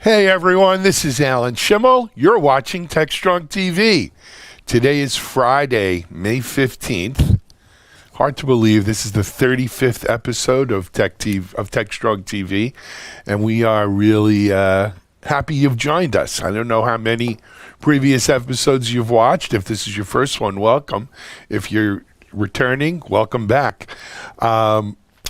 Hey everyone, this is Alan Schimmel. You're watching TechStrong TV. Today is Friday, May 15th. Hard to believe this is the 35th episode of TechStrong TV, and we are really happy you've joined us. I don't know how many previous episodes you've watched. If this is your first one, welcome. If you're returning, welcome back.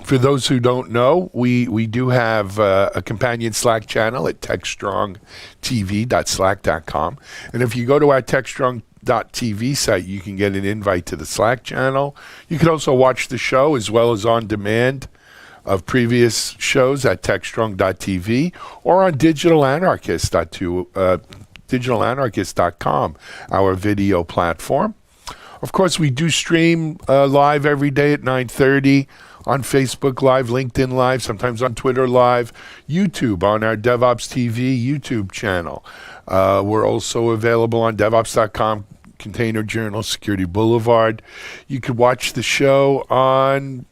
For those who don't know, we do have a companion Slack channel at techstrongtv.slack.com. And if you go to our techstrong.tv site, you can get an invite to the Slack channel. You can also watch the show as well as on demand of previous shows at techstrong.tv or on digitalanarchist.com, our video platform. Of course, we do stream live every day at 9:30 on Facebook Live, LinkedIn Live, sometimes on Twitter Live, YouTube on our DevOps TV YouTube channel. We're also available on DevOps.com, Container Journal, Security Boulevard. You could watch the show on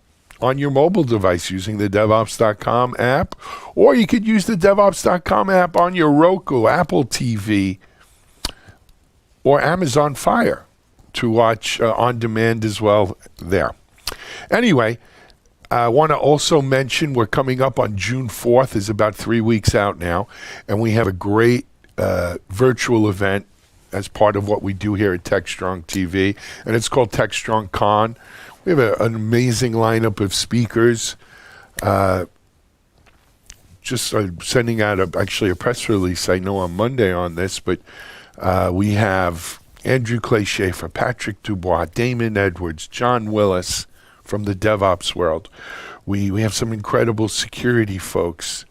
your mobile device using the DevOps.com app, or you could use the DevOps.com app on your Roku, Apple TV, or Amazon Fire to watch on demand as well there. Anyway, I want to also mention we're coming up on June 4th, is about 3 weeks out now, and we have a great virtual event as part of what we do here at TechStrong TV, and it's called TechStrong Con. We have an amazing lineup of speakers. Just sending out actually a press release, I know on Monday on this, but we have Andrew Clay Schaefer, Patrick Dubois, Damon Edwards, John Willis from the DevOps world. We have some incredible security folks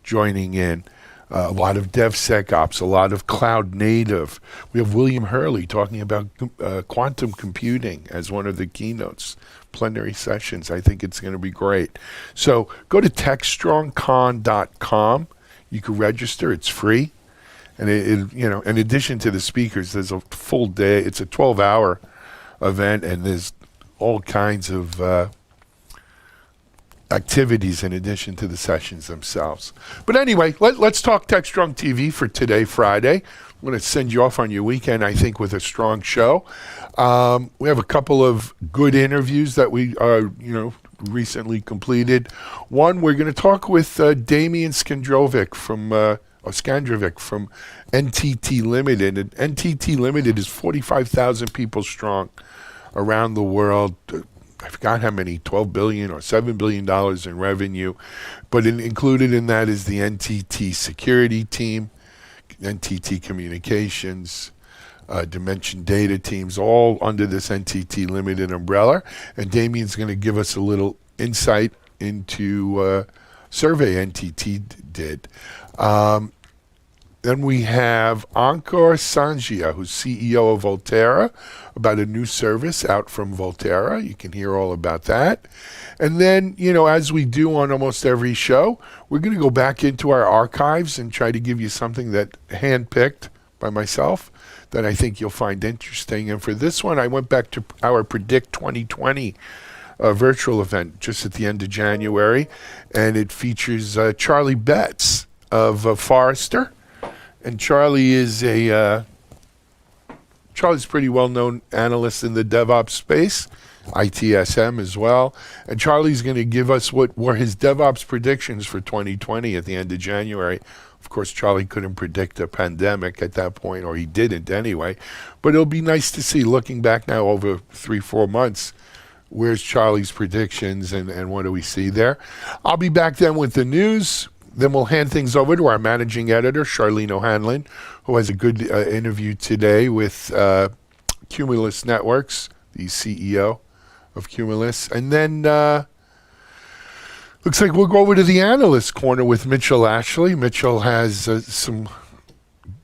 joining in, a lot of DevSecOps, a lot of cloud native. We have William Hurley talking about quantum computing as one of the keynotes, plenary sessions. I think it's going to be great. So go to techstrongcon.com. You can register. It's free. And in addition to the speakers, there's a full day. It's a 12-hour event, and there's all kinds of activities in addition to the sessions themselves. But anyway, let's talk TechStrong TV for today, Friday. I'm going to send you off on your weekend, I think, with a strong show. We have a couple of good interviews that we recently completed. One, we're going to talk with Damian Skandrovic from NTT Limited. And NTT Limited is 45,000 people strong around the world. I forgot how many, 12 billion or $7 billion in revenue. But included in that is the NTT security team, NTT communications, Dimension data teams, all under this NTT Limited umbrella. And Damian's going to give us a little insight into a survey NTT did. Then we have Ankur Sanjia, who's CEO of Volterra, about a new service out from Volterra. You can hear all about that. And then, as we do on almost every show, we're going to go back into our archives and try to give you something that handpicked by myself that I think you'll find interesting. And for this one, I went back to our Predict 2020 virtual event just at the end of January, and it features Charlie Betts of Forrester. And Charlie is Charlie's pretty well-known analyst in the DevOps space, ITSM as well. And Charlie's going to give us what were his DevOps predictions for 2020 at the end of January. Of course, Charlie couldn't predict a pandemic at that point, or he didn't anyway. But it'll be nice to see, looking back now over 3-4 months, where's Charlie's predictions and what do we see there. I'll be back then with the news. Then we'll hand things over to our managing editor, Charlene O'Hanlon, who has a good interview today with Cumulus Networks, the CEO of Cumulus. And then looks like we'll go over to the analyst corner with Mitchell Ashley. Mitchell has some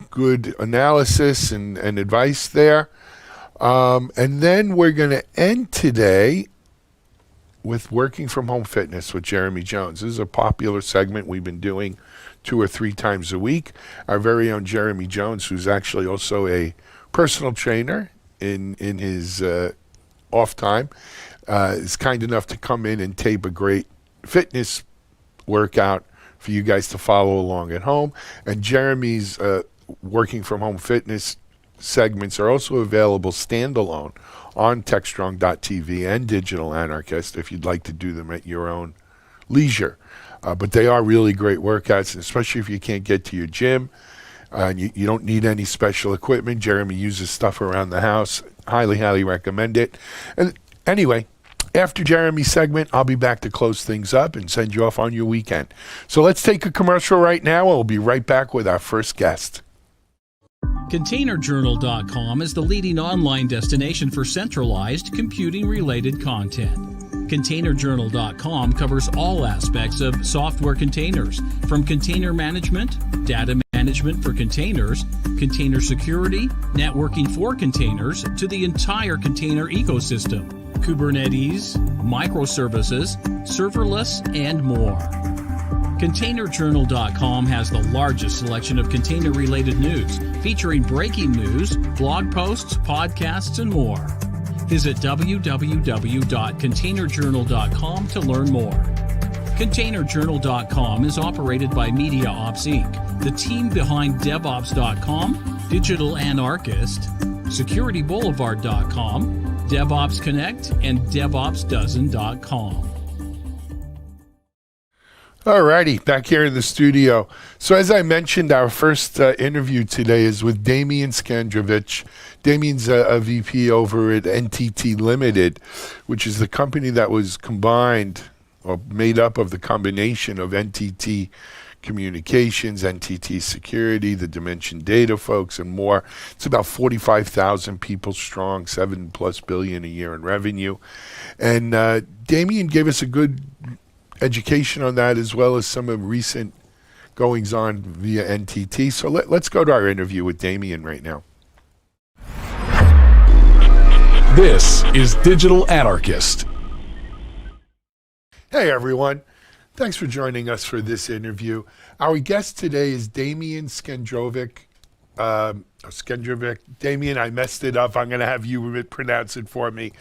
good analysis and advice there. And then we're going to end today with Working from Home Fitness with Jeremy Jones. This is a popular segment we've been doing 2 or 3 times a week. Our very own Jeremy Jones, who's actually also a personal trainer in his off time, is kind enough to come in and tape a great fitness workout for you guys to follow along at home. And Jeremy's working from home fitness segments are also available standalone on TechStrong.tv and Digital Anarchist if you'd like to do them at your own leisure. But they are really great workouts, and especially if you can't get to your gym. And you don't need any special equipment. Jeremy uses stuff around the house. Highly, highly recommend it. And anyway, after Jeremy's segment, I'll be back to close things up and send you off on your weekend. So let's take a commercial right now, and we'll be right back with our first guest. ContainerJournal.com is the leading online destination for centralized computing-related content. ContainerJournal.com covers all aspects of software containers, from container management, data management for containers, container security, networking for containers, to the entire container ecosystem, Kubernetes, microservices, serverless, and more. ContainerJournal.com has the largest selection of container-related news, featuring breaking news, blog posts, podcasts, and more. Visit www.containerjournal.com to learn more. ContainerJournal.com is operated by MediaOps Inc., the team behind DevOps.com, Digital Anarchist, SecurityBoulevard.com, DevOps Connect, and DevOpsDozen.com. Alrighty, back here in the studio. So as I mentioned, our first interview today is with Damian Skandrovich. Damian's a VP over at NTT Limited, which is the company that was combined or made up of the combination of NTT Communications, NTT Security, the Dimension Data folks, and more. It's about 45,000 people strong, $7+ billion a year in revenue. And Damian gave us a good education on that, as well as some of recent goings on via NTT. So let's go to our interview with Damian right now. This is Digital Anarchist. Hey everyone, thanks for joining us for this interview. Our guest today is Damian Skandrovich. Damian, I messed it up. I'm going to have you pronounce it for me.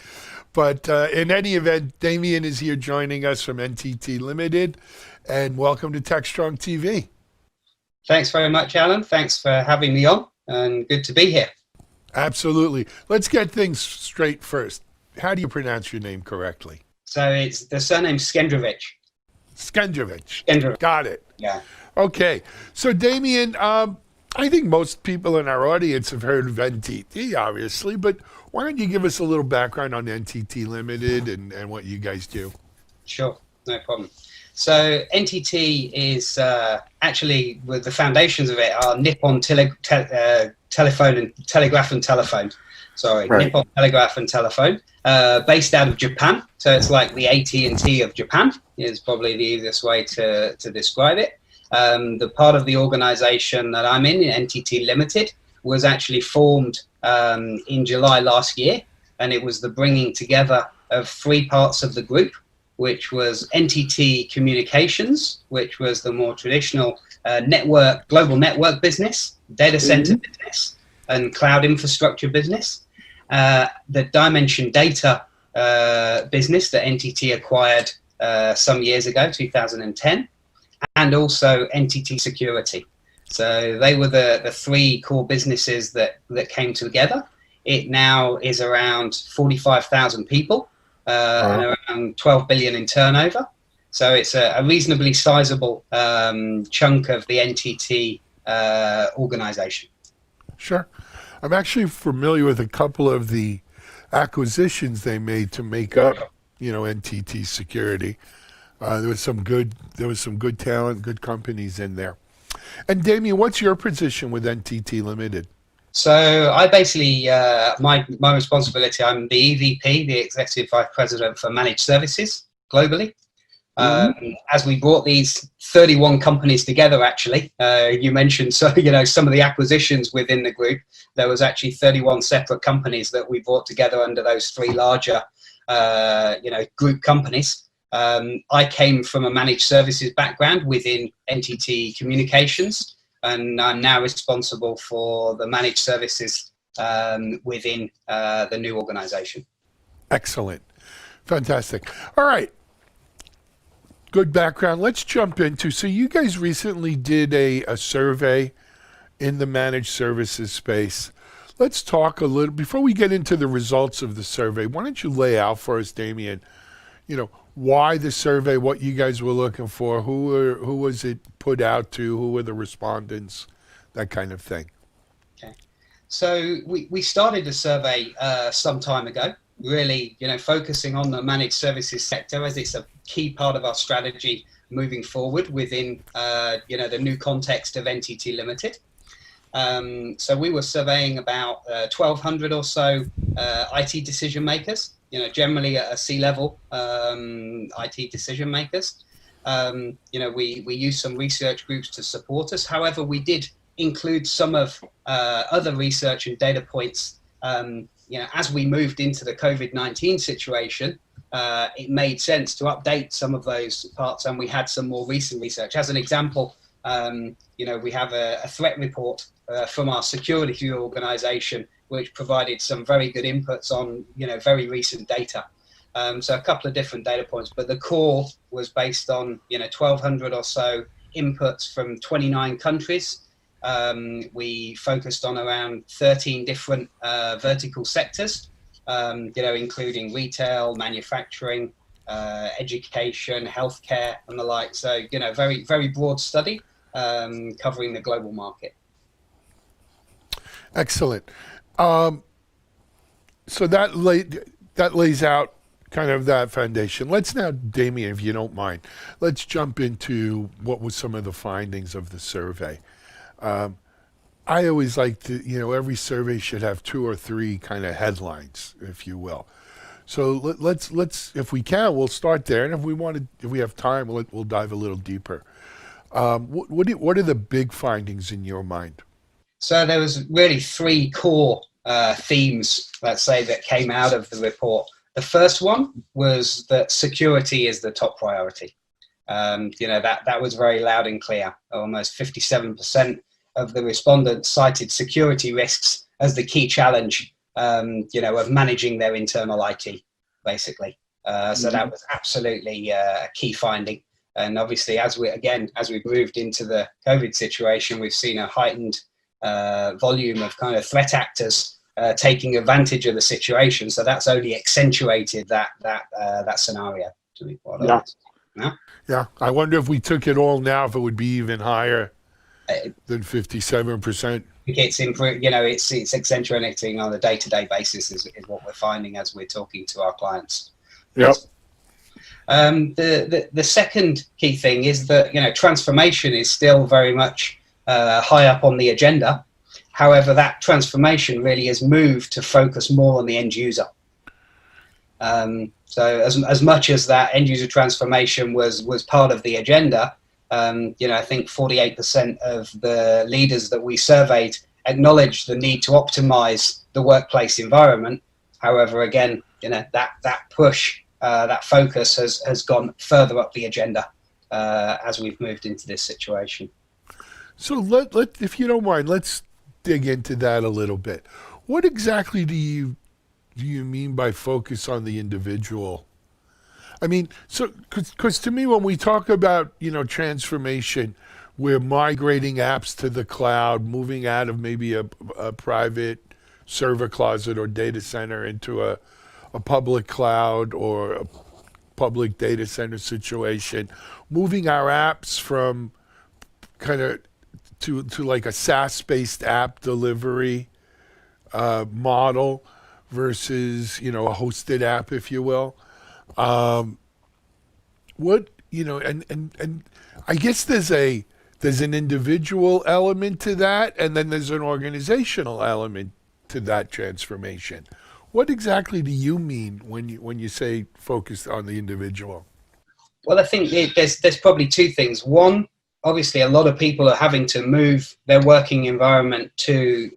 But in any event, Damian is here joining us from NTT Limited, and welcome to TechStrong TV. Thanks very much, Alan. Thanks for having me on, and good to be here. Absolutely. Let's get things straight first. How do you pronounce your name correctly? So it's the surname Skandrovich. Skandrovich. Got it. Yeah. Okay. So Damian, I think most people in our audience have heard of NTT, obviously, but why don't you give us a little background on NTT Limited and what you guys do? Sure, no problem. So NTT is actually, with the foundations of it, are Nippon Telephone and Telegraph and Telephone. Sorry, right. Nippon Telegraph and Telephone, based out of Japan. So it's like the AT&T of Japan is probably the easiest way to describe it. The part of the organization that I'm in, NTT Limited, was actually formed in July last year, and it was the bringing together of three parts of the group, which was NTT Communications, which was the more traditional global network business, data center business, and cloud infrastructure business. The Dimension Data business that NTT acquired some years ago, 2010, and also NTT Security. So they were the three core businesses that came together. It now is around 45,000 people and around 12 billion in turnover. So it's a reasonably sizable chunk of the NTT organization. Sure. I'm actually familiar with a couple of the acquisitions they made to make up, NTT Security. There was some good talent, good companies in there. And Damian, what's your position with NTT Limited? So I basically, my responsibility, I'm the EVP, the Executive Vice President for Managed Services globally. As we brought these 31 companies together, actually, you mentioned, some of the acquisitions within the group, there was actually 31 separate companies that we brought together under those three larger, group companies. I came from a managed services background within NTT Communications, and I'm now responsible for the managed services within the new organization. Excellent. Fantastic. All right. Good background. Let's jump into. So you guys recently did a survey in the managed services space. Let's talk a little before we get into the results of the survey. Why don't you lay out for us, Damien? Why the survey, what you guys were looking for, who was it put out to, who were the respondents, that kind of thing. Okay. So we started a survey some time ago, really, focusing on the managed services sector as it's a key part of our strategy moving forward within, the new context of NTT Limited. So we were surveying about 1,200 or so IT decision makers, generally at a C-level IT decision makers. We used some research groups to support us. However, we did include some of other research and data points. As we moved into the COVID-19 situation, it made sense to update some of those parts, and we had some more recent research. As an example, we have a threat report from our security organization, which provided some very good inputs on, very recent data. So a couple of different data points, but the core was based on, 1,200 or so inputs from 29 countries. We focused on around 13 different vertical sectors, including retail, manufacturing, education, healthcare, and the like. So, very, very broad study covering the global market. Excellent. So that lays out kind of that foundation. Let's now, Damien, if you don't mind, let's jump into what was some of the findings of the survey. I always like to, every survey should have 2 or 3 kind of headlines, if you will. So let's, if we can, we'll start there, and if we have time, we'll dive a little deeper. What are the big findings in your mind? So there was really 3 core themes, let's say, that came out of the report. The first one was that security is the top priority. That was very loud and clear. Almost 57% of the respondents cited security risks as the key challenge, of managing their internal IT, basically. So that was absolutely a key finding. And obviously, as we've moved into the COVID situation, we've seen a heightened volume of kind of threat actors taking advantage of the situation. So that's only accentuated that scenario, to be quite honest. Yeah, I wonder if we took it all now, if it would be even higher than 57%. It's accentuating on a day-to-day basis is what we're finding as we're talking to our clients. Yep. The second key thing is that transformation is still very much high up on the agenda. However, that transformation really has moved to focus more on the end user. So as much as that end user transformation was part of the agenda, I think 48% of the leaders that we surveyed acknowledged the need to optimize the workplace environment. However, again, that push, that focus has gone further up the agenda as we've moved into this situation. So let if you don't mind, let's dig into that a little bit. What exactly do you mean by focus on the individual? I mean, so because to me, when we talk about transformation, we're migrating apps to the cloud, moving out of maybe a private server closet or data center into a public cloud or a public data center situation, moving our apps from kind of to like a SaaS-based app delivery model versus a hosted app, if you will. And I guess there's an individual element to that, and then there's an organizational element to that transformation. What exactly do you mean when you say focused on the individual? Well, I think there's probably 2 things. One, obviously, a lot of people are having to move their working environment to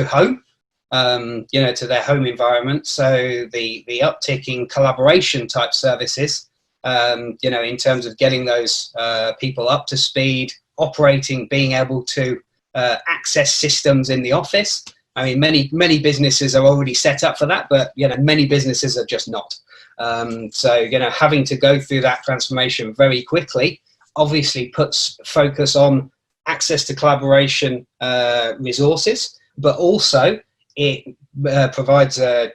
home, to their home environment. So the uptick in collaboration type services, in terms of getting those people up to speed, operating, being able to access systems in the office. I mean, many businesses are already set up for that, but many businesses are just not. So, having to go through that transformation very quickly obviously puts focus on access to collaboration resources, but also it provides a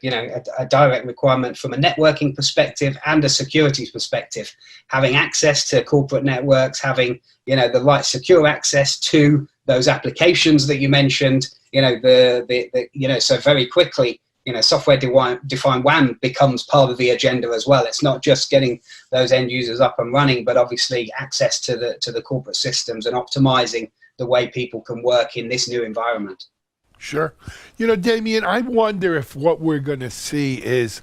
direct requirement from a networking perspective and a securities perspective. Having access to corporate networks, having the right secure access to those applications that you mentioned, so very quickly, software defined WAN becomes part of the agenda as well. It's not just getting those end users up and running, but obviously access to the corporate systems and optimizing the way people can work in this new environment. Sure. Damien, I wonder if what we're going to see is,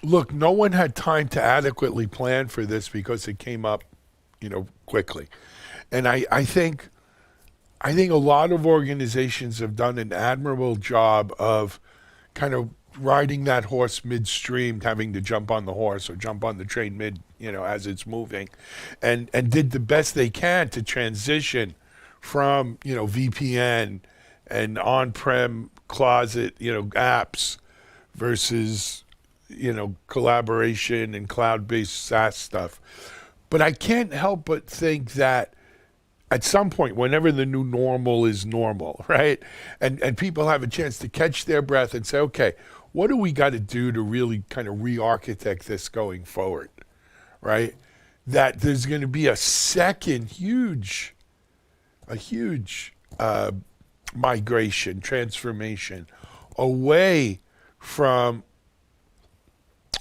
look, no one had time to adequately plan for this because it came up, quickly. And I think a lot of organizations have done an admirable job of kind of riding that horse midstream, having to jump on the horse or jump on the train as it's moving, and did the best they can to transition from, VPN and on-prem closet, apps versus, collaboration and cloud-based SaaS stuff. But I can't help but think that at some point, whenever the new normal is normal, right? And people have a chance to catch their breath and say, okay, what do we got to do to really kind of re-architect this going forward, right? That there's going to be a second huge migration, transformation away from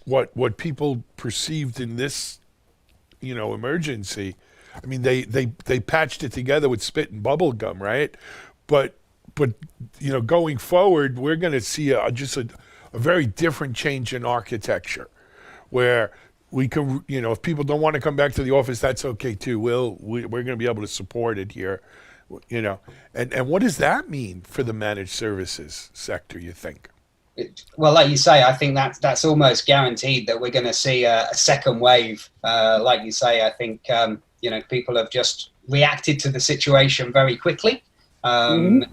what people perceived in this, emergency. I mean, they patched it together with spit and bubble gum, right? But going forward, we're going to see just a very different change in architecture, where we can, if people don't want to come back to the office, that's okay too. We're going to be able to support it here. And what does that mean for the managed services sector, you think? Well, like you say, I think that's almost guaranteed that we're going to see a second wave. Like you say, I think, people have just reacted to the situation very quickly, done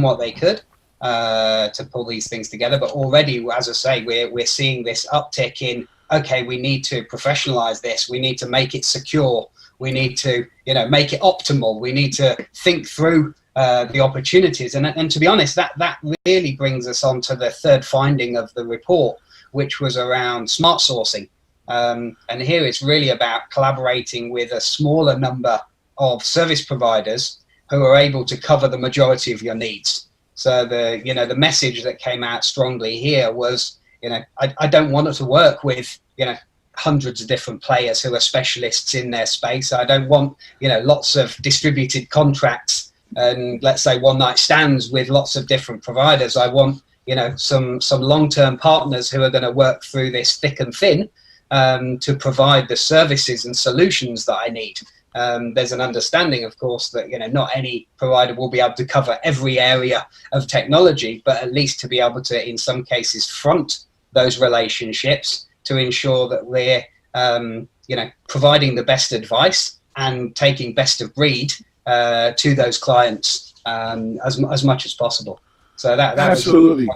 what they could to pull these things together. But already, as I say, we're seeing this uptick in, okay, we need to professionalize this. We need to make it secure. We need to, make it optimal. We need to think through the opportunities. And to be honest, that really brings us on to the third finding of the report, which was around smart sourcing. And here it's really about collaborating with a smaller number of service providers who are able to cover the majority of your needs. So the message that came out strongly here was, I don't want to work with, hundreds of different players who are specialists in their space. I don't want, lots of distributed contracts and, let's say, one night stands with lots of different providers. I want, some long-term partners who are going to work through this thick and thin to provide the services and solutions that I need. There's an understanding, of course, that not any provider will be able to cover every area of technology, but at least to be able to, in some cases, front those relationships to ensure that we're, providing the best advice and taking best of breed to those clients as much as possible. So that absolutely.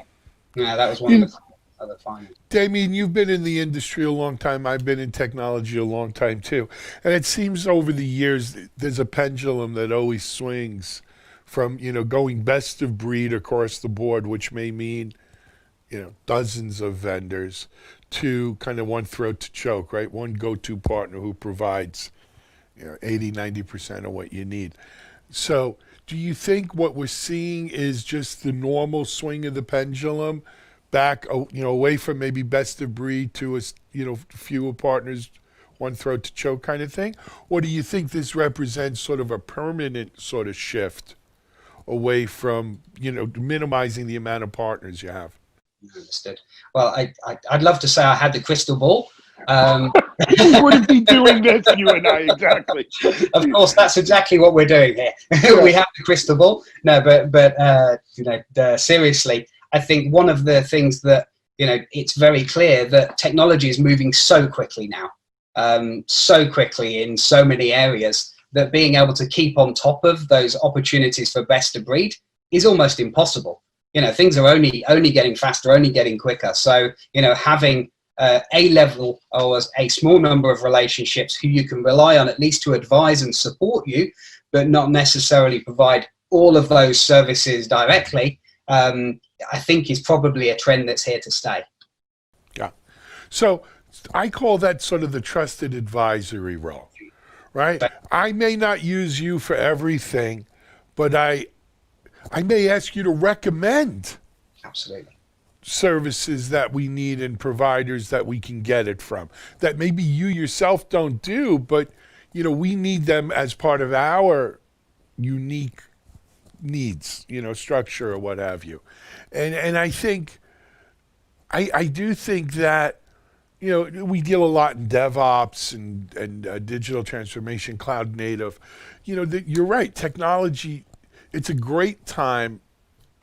That was one of the other findings. Damien, you've been in the industry a long time. I've been in technology a long time too. And it seems over the years, there's a pendulum that always swings from, going best of breed across the board, which may mean, dozens of vendors, to kind of one throat to choke, right? One go-to partner who provides, 80, 90% of what you need. So do you think what we're seeing is just the normal swing of the pendulum back, away from maybe best of breed to fewer partners, one throat to choke kind of thing? Or do you think this represents sort of a permanent sort of shift away from, minimizing the amount of partners you have? Understood. Well, I'd love to say I had the crystal ball. We wouldn't be doing this, you and I, exactly. Of course, that's exactly what we're doing here. We have the crystal ball. No, but seriously, I think one of the things that, it's very clear that technology is moving so quickly now, so quickly in so many areas, that being able to keep on top of those opportunities for best of breed is almost impossible. Things are only getting faster, only getting quicker. So, having a level or a small number of relationships who you can rely on, at least to advise and support you, but not necessarily provide all of those services directly, I think is probably a trend that's here to stay. Yeah. So I call that sort of the trusted advisory role, right? I may not use you for everything, but I may ask you to recommend Absolutely. services that we need and providers that we can get it from that maybe you yourself don't do, but we need them as part of our unique needs, structure or what have you. And I think I do think that we deal a lot in DevOps and digital transformation, cloud native. You're right. Technology, it's a great time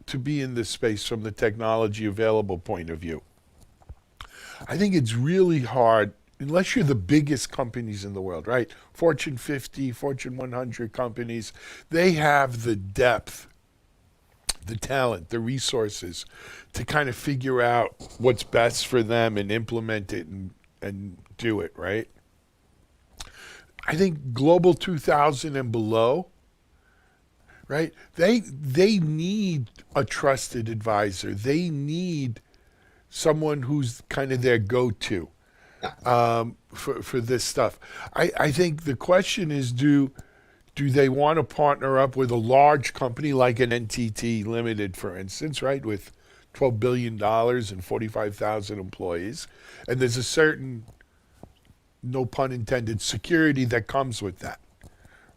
to be in this space from the technology available point of view. I think it's really hard, unless you're the biggest companies in the world, right? Fortune 50, Fortune 100 companies, they have the depth, the talent, the resources to kind of figure out what's best for them and implement it and do it, right? I think Global 2000 and below, right? They need a trusted advisor. They need someone who's kind of their go-to for this stuff. I think the question is, do they want to partner up with a large company like an NTT Limited, for instance, right, with $12 billion and 45,000 employees, and there's a certain, no pun intended, security that comes with that.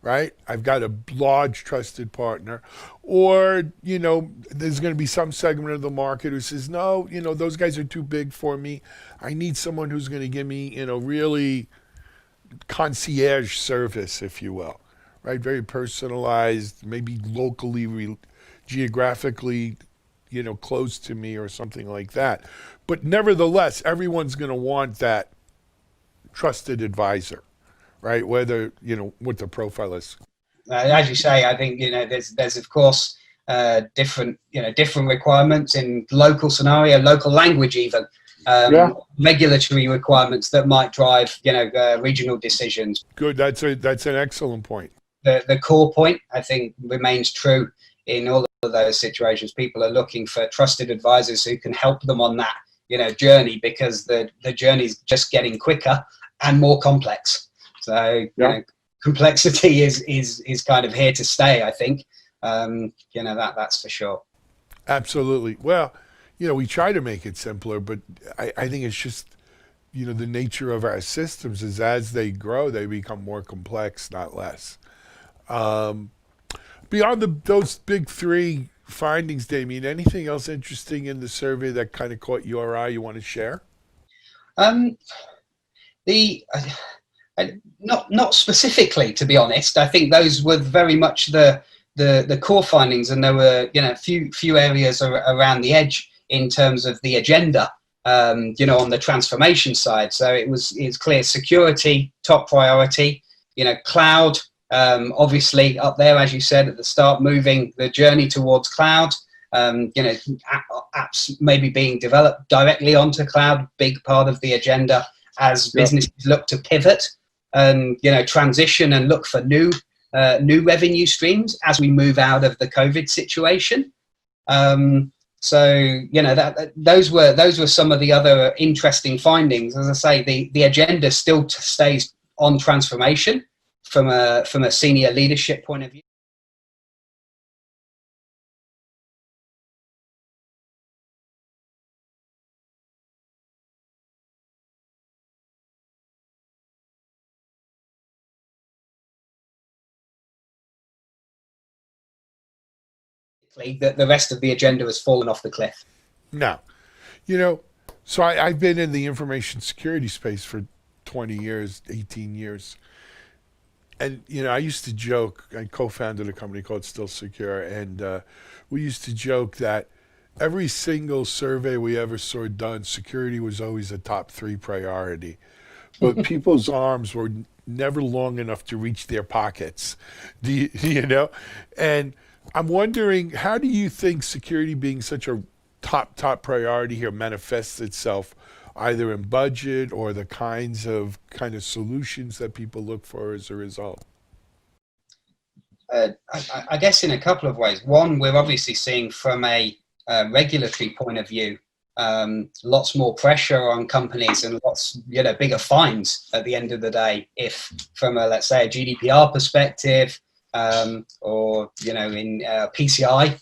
Right? I've got a large trusted partner. Or, there's going to be some segment of the market who says, no, those guys are too big for me. I need someone who's going to give me, really concierge service, if you will. Right? Very personalized, maybe locally, geographically, close to me or something like that. But nevertheless, everyone's going to want that trusted advisor. Right, whether what the profile is. As you say, I think there's of course different requirements in local scenario, local language, even regulatory requirements that might drive regional decisions. Good, that's an excellent point. The core point, I think, remains true in all of those situations. People are looking for trusted advisors who can help them on that journey, because the journey is just getting quicker and more complex. So complexity is kind of here to stay, I think. That's for sure. Absolutely. Well, we try to make it simpler, but I think it's just the nature of our systems is as they grow, they become more complex, not less. Beyond those big three findings, Damien, anything else interesting in the survey that kind of caught your eye you want to share? Not specifically, to be honest. I think those were very much the core findings, and there were few areas around the edge in terms of the agenda. On the transformation side, so it's clear security top priority. Cloud obviously up there, as you said at the start, moving the journey towards cloud. Apps maybe being developed directly onto cloud, big part of the agenda as businesses look to pivot and transition and look for new revenue streams as we move out of the COVID situation. So those were some of the other interesting findings. As I say, the agenda still stays on transformation from a senior leadership point of view. The rest of the agenda has fallen off the cliff. No. So I've been in the information security space for 20 years, 18 years. And, I used to joke, I co-founded a company called Still Secure, and we used to joke that every single survey we ever saw done, security was always a top 3 priority. But people's arms were never long enough to reach their pockets, And I'm wondering, how do you think security being such a top priority here manifests itself either in budget or the kinds of solutions that people look for as a result? I guess in a couple of ways. One, we're obviously seeing from a regulatory point of view, lots more pressure on companies and lots, bigger fines at the end of the day. If from a, let's say, a GDPR perspective, or in PCI,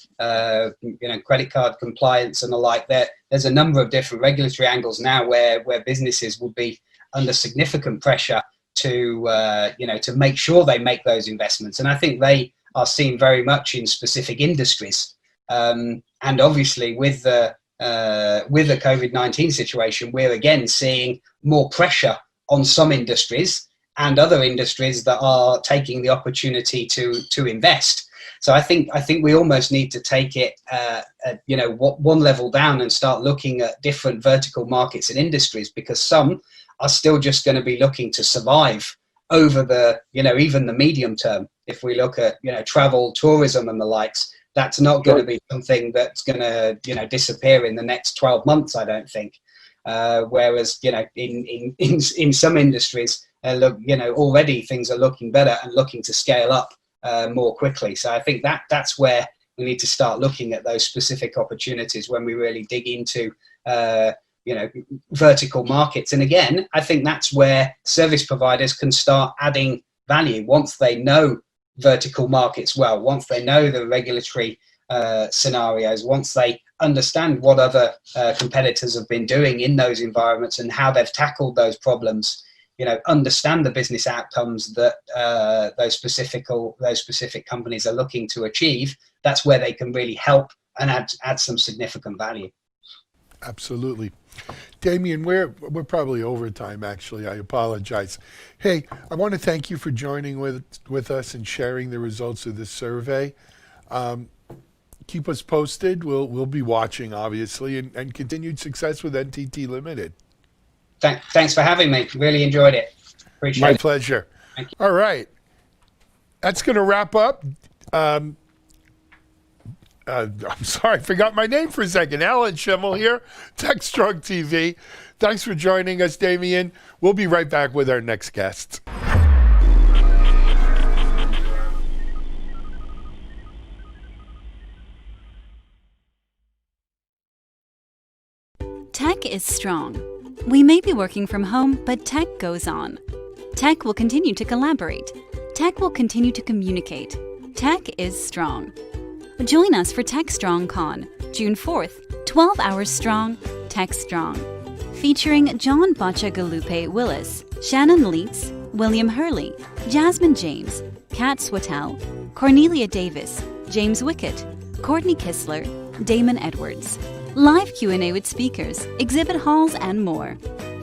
credit card compliance and the like, there's a number of different regulatory angles now where businesses will be under significant pressure to to make sure they make those investments, and I think they are seen very much in specific industries, and obviously with the COVID-19 situation, we're again seeing more pressure on some industries and other industries that are taking the opportunity to invest. So I think we almost need to take it one level down and start looking at different vertical markets and industries, because some are still just going to be looking to survive over the even the medium term. If we look at travel, tourism and the likes, that's not going to be something that's going to disappear in the next 12 months, I don't think. Whereas in some industries, already things are looking better and looking to scale up more quickly. So I think that's where we need to start looking at those specific opportunities when we really dig into vertical markets. And again, I think that's where service providers can start adding value once they know vertical markets well, once they know the regulatory scenarios, once they understand what other competitors have been doing in those environments and how they've tackled those problems, understand the business outcomes that those specific companies are looking to achieve. That's where they can really help and add some significant value. Absolutely. Damien, we're probably over time, actually. I apologize. Hey, I want to thank you for joining with us and sharing the results of this survey. Keep us posted. We'll be watching, obviously, and continued success with NTT Limited. Thanks for having me. Really enjoyed it. Appreciate it. My pleasure. Thank you. All right. That's going to wrap up. I'm sorry, I forgot my name for a second. Alan Schimmel here, TechStrong TV. Thanks for joining us, Damien. We'll be right back with our next guest. Tech is strong. We may be working from home, but tech goes on. Tech will continue to collaborate. Tech will continue to communicate. Tech is strong. Join us for TechStrong Con, June 4th, 12 hours strong, TechStrong. Featuring John Bachagalupe Willis, Shannon Leitz, William Hurley, Jasmine James, Kat Swatell, Cornelia Davis, James Wickett, Courtney Kistler, Damon Edwards. Live Q&A with speakers, exhibit halls, and more.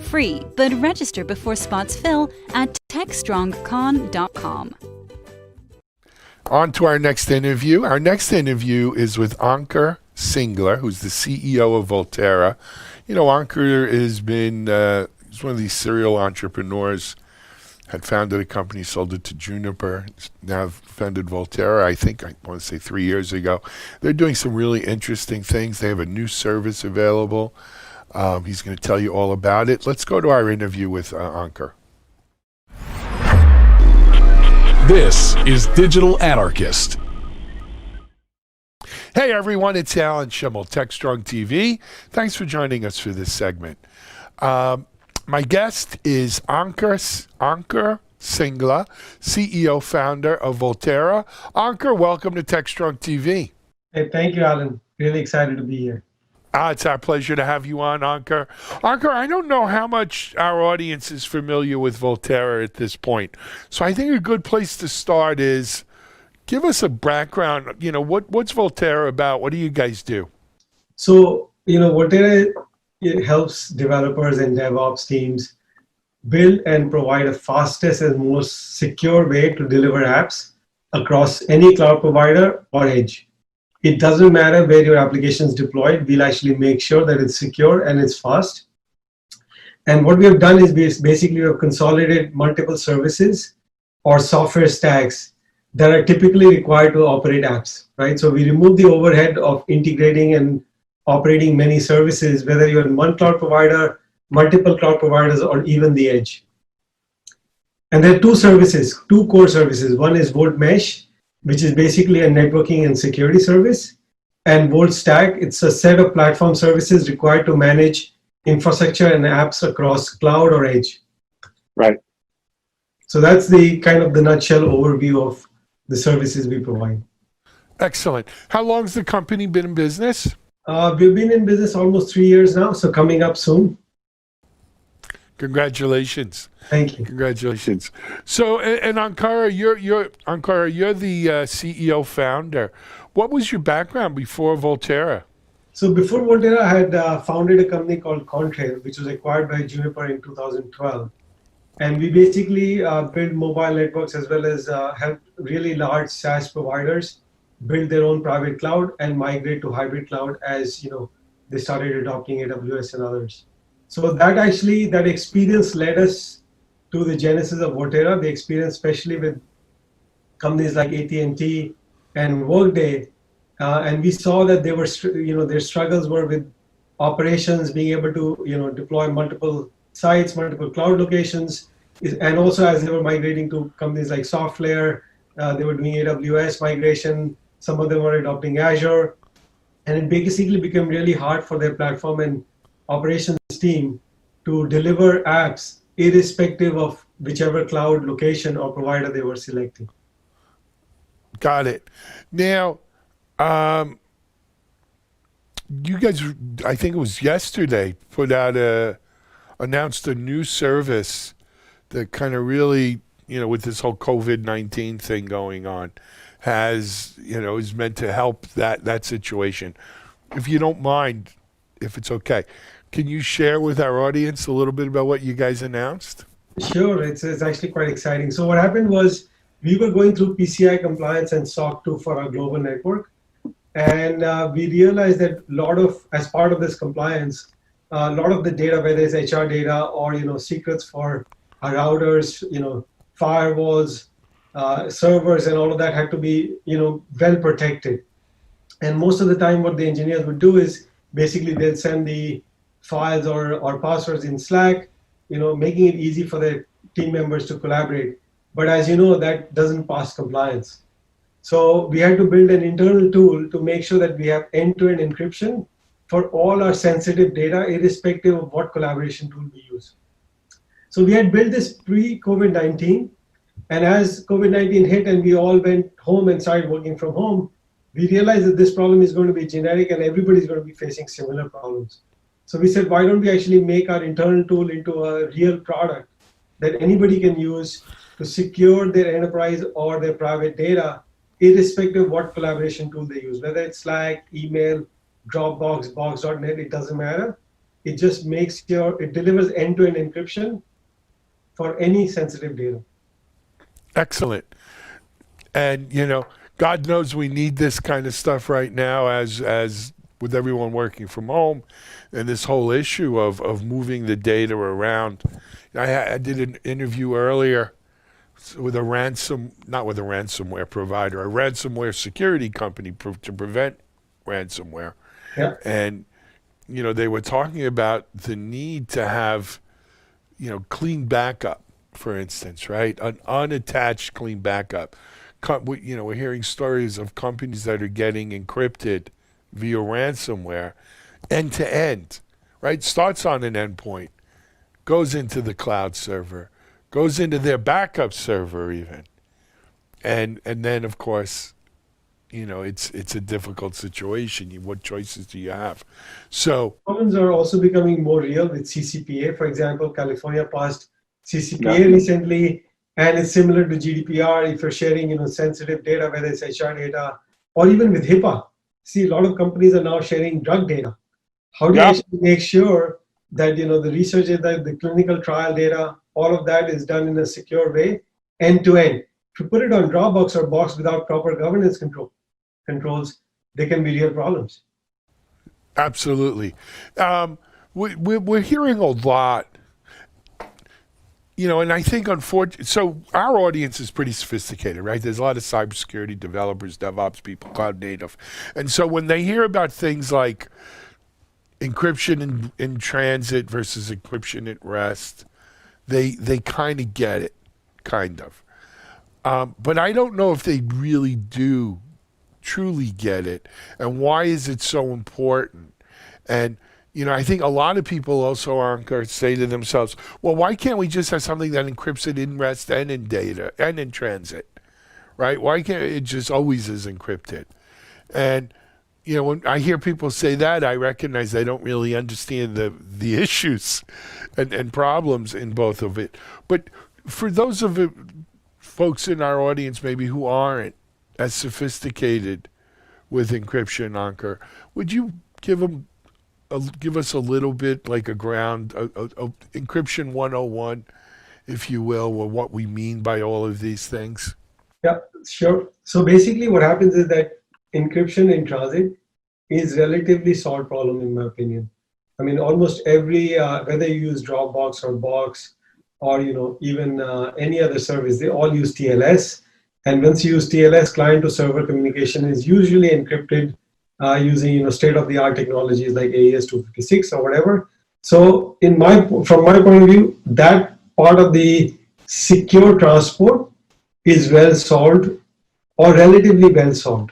Free, but register before spots fill at techstrongcon.com. On to our next interview. Our next interview is with Ankur Singler, who's the CEO of Volterra. Ankur has been he's one of these serial entrepreneurs. Had founded a company, sold it to Juniper. Now founded Volterra, I want to say 3 years ago. They're doing some really interesting things. They have a new service available. He's going to tell you all about it. Let's go to our interview with Ankur. This is Digital Anarchist. Hey everyone, it's Alan Schimmel, TechStrong TV. Thanks for joining us for this segment. My guest is Ankur Singler, CEO, founder of Volterra. Ankur, welcome to TechStrong TV. Hey, thank you, Alan. Really excited to be here. It's our pleasure to have you on, Ankur. Ankur, I don't know how much our audience is familiar with Volterra at this point. So I think a good place to start is give us a background. What's Volterra about? What do you guys do? So, Volterra, it helps developers and DevOps teams build and provide the fastest and most secure way to deliver apps across any cloud provider or edge. It doesn't matter where your application is deployed. We'll actually make sure that it's secure and it's fast. And what we have done is basically we have consolidated multiple services or software stacks that are typically required to operate apps, right? So we remove the overhead of integrating and operating many services, whether you're in one cloud provider multiple cloud providers, or even the edge. And there are two core services. One is Volt Mesh, which is basically a networking and security service. And Volt Stack, it's a set of platform services required to manage infrastructure and apps across cloud or edge. Right. So that's the kind of the nutshell overview of the services we provide. Excellent. How long's the company been in business? We've been in business almost 3 years now, so coming up soon. Congratulations. Thank you. Congratulations. So, and Ankara, you're the CEO founder. What was your background before Volterra? So before Volterra, I had founded a company called Contrail, which was acquired by Juniper in 2012. And we basically build mobile networks as well as help really large SaaS providers build their own private cloud and migrate to hybrid cloud as they started adopting AWS and others. So that experience led us to the genesis of Volterra. The experience, especially with companies like AT&T and Workday, and we saw that they were, their struggles were with operations, being able to, deploy multiple sites, multiple cloud locations, and also as they were migrating to companies like SoftLayer, they were doing AWS migration. Some of them were adopting Azure, and it basically became really hard for their platform and operations team to deliver apps irrespective of whichever cloud location or provider they were selecting. Got it. Now, you guys, I think it was yesterday, announced a new service that kind of really, with this whole COVID-19 thing going on, is meant to help that situation. If you don't mind, if it's okay, can you share with our audience a little bit about what you guys announced? Sure, it's actually quite exciting. So what happened was we were going through PCI compliance and SOC 2 for our global network. And we realized that as part of this compliance, a lot of the data, whether it's HR data or secrets for our routers, firewalls, servers, and all of that had to be well protected. And most of the time, what the engineers would do is basically they'll send the files or passwords in Slack, making it easy for their team members to collaborate. But as you know, that doesn't pass compliance. So we had to build an internal tool to make sure that we have end-to-end encryption for all our sensitive data, irrespective of what collaboration tool we use. So we had built this pre-COVID-19, and as COVID-19 hit and we all went home and started working from home, we realized that this problem is going to be generic and everybody's going to be facing similar problems. So we said, why don't we actually make our internal tool into a real product that anybody can use to secure their enterprise or their private data, irrespective of what collaboration tool they use, whether it's Slack, email, Dropbox, Box.net, it doesn't matter. It just it delivers end-to-end encryption for any sensitive data. Excellent. And, God knows we need this kind of stuff right now as with everyone working from home and this whole issue of moving the data around. I did an interview earlier with not with a ransomware provider, a ransomware security company to prevent ransomware. Yeah. And, they were talking about the need to have, clean backup, for instance, right? An unattached clean backup. We're hearing stories of companies that are getting encrypted via ransomware end to end, right? Starts on an endpoint, goes into the cloud server, goes into their backup server even. And then, of course, it's a difficult situation. What choices do you have? So problems are also becoming more real with CCPA. For example, California passed CCPA recently, and it's similar to GDPR if you're sharing sensitive data, whether it's HR data or even with HIPAA. See, a lot of companies are now sharing drug data. How do you actually make sure that the research data, the clinical trial data, all of that is done in a secure way, end to end? If you put it on Dropbox or Box without proper governance controls, there can be real problems. Absolutely. We're hearing a lot, and I think so our audience is pretty sophisticated, right? There's a lot of cybersecurity developers, DevOps people, cloud native. And so when they hear about things like, encryption in transit versus encryption at rest. They kind of get it, kind of. But I don't know if they really do truly get it. And why is it so important? And I think a lot of people also, Ankur, say to themselves, well, why can't we just have something that encrypts it in rest and in data and in transit, right? Why can't it just always is encrypted? And when I hear people say that, I recognize they don't really understand the issues and problems in both of it. But for those of it, folks in our audience maybe who aren't as sophisticated with encryption, Ankur, would you give us a little bit like a ground, a encryption 101, if you will, or what we mean by all of these things? Yeah, sure. So basically what happens is that encryption in transit is relatively solved problem in my opinion. I mean, almost every, whether you use Dropbox or Box or, even any other service, they all use TLS. And once you use TLS, client to server communication is usually encrypted using, state-of-the-art technologies like AES-256 or whatever. So from my point of view, that part of the secure transport is well solved or relatively well solved.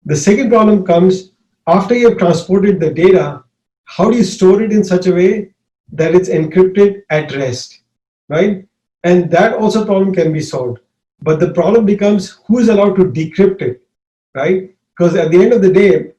The second problem comes after you have transported the data, how do you store it in such a way that it's encrypted at rest, right? And that also problem can be solved. But the problem becomes who is allowed to decrypt it, right? Because at the end of the day,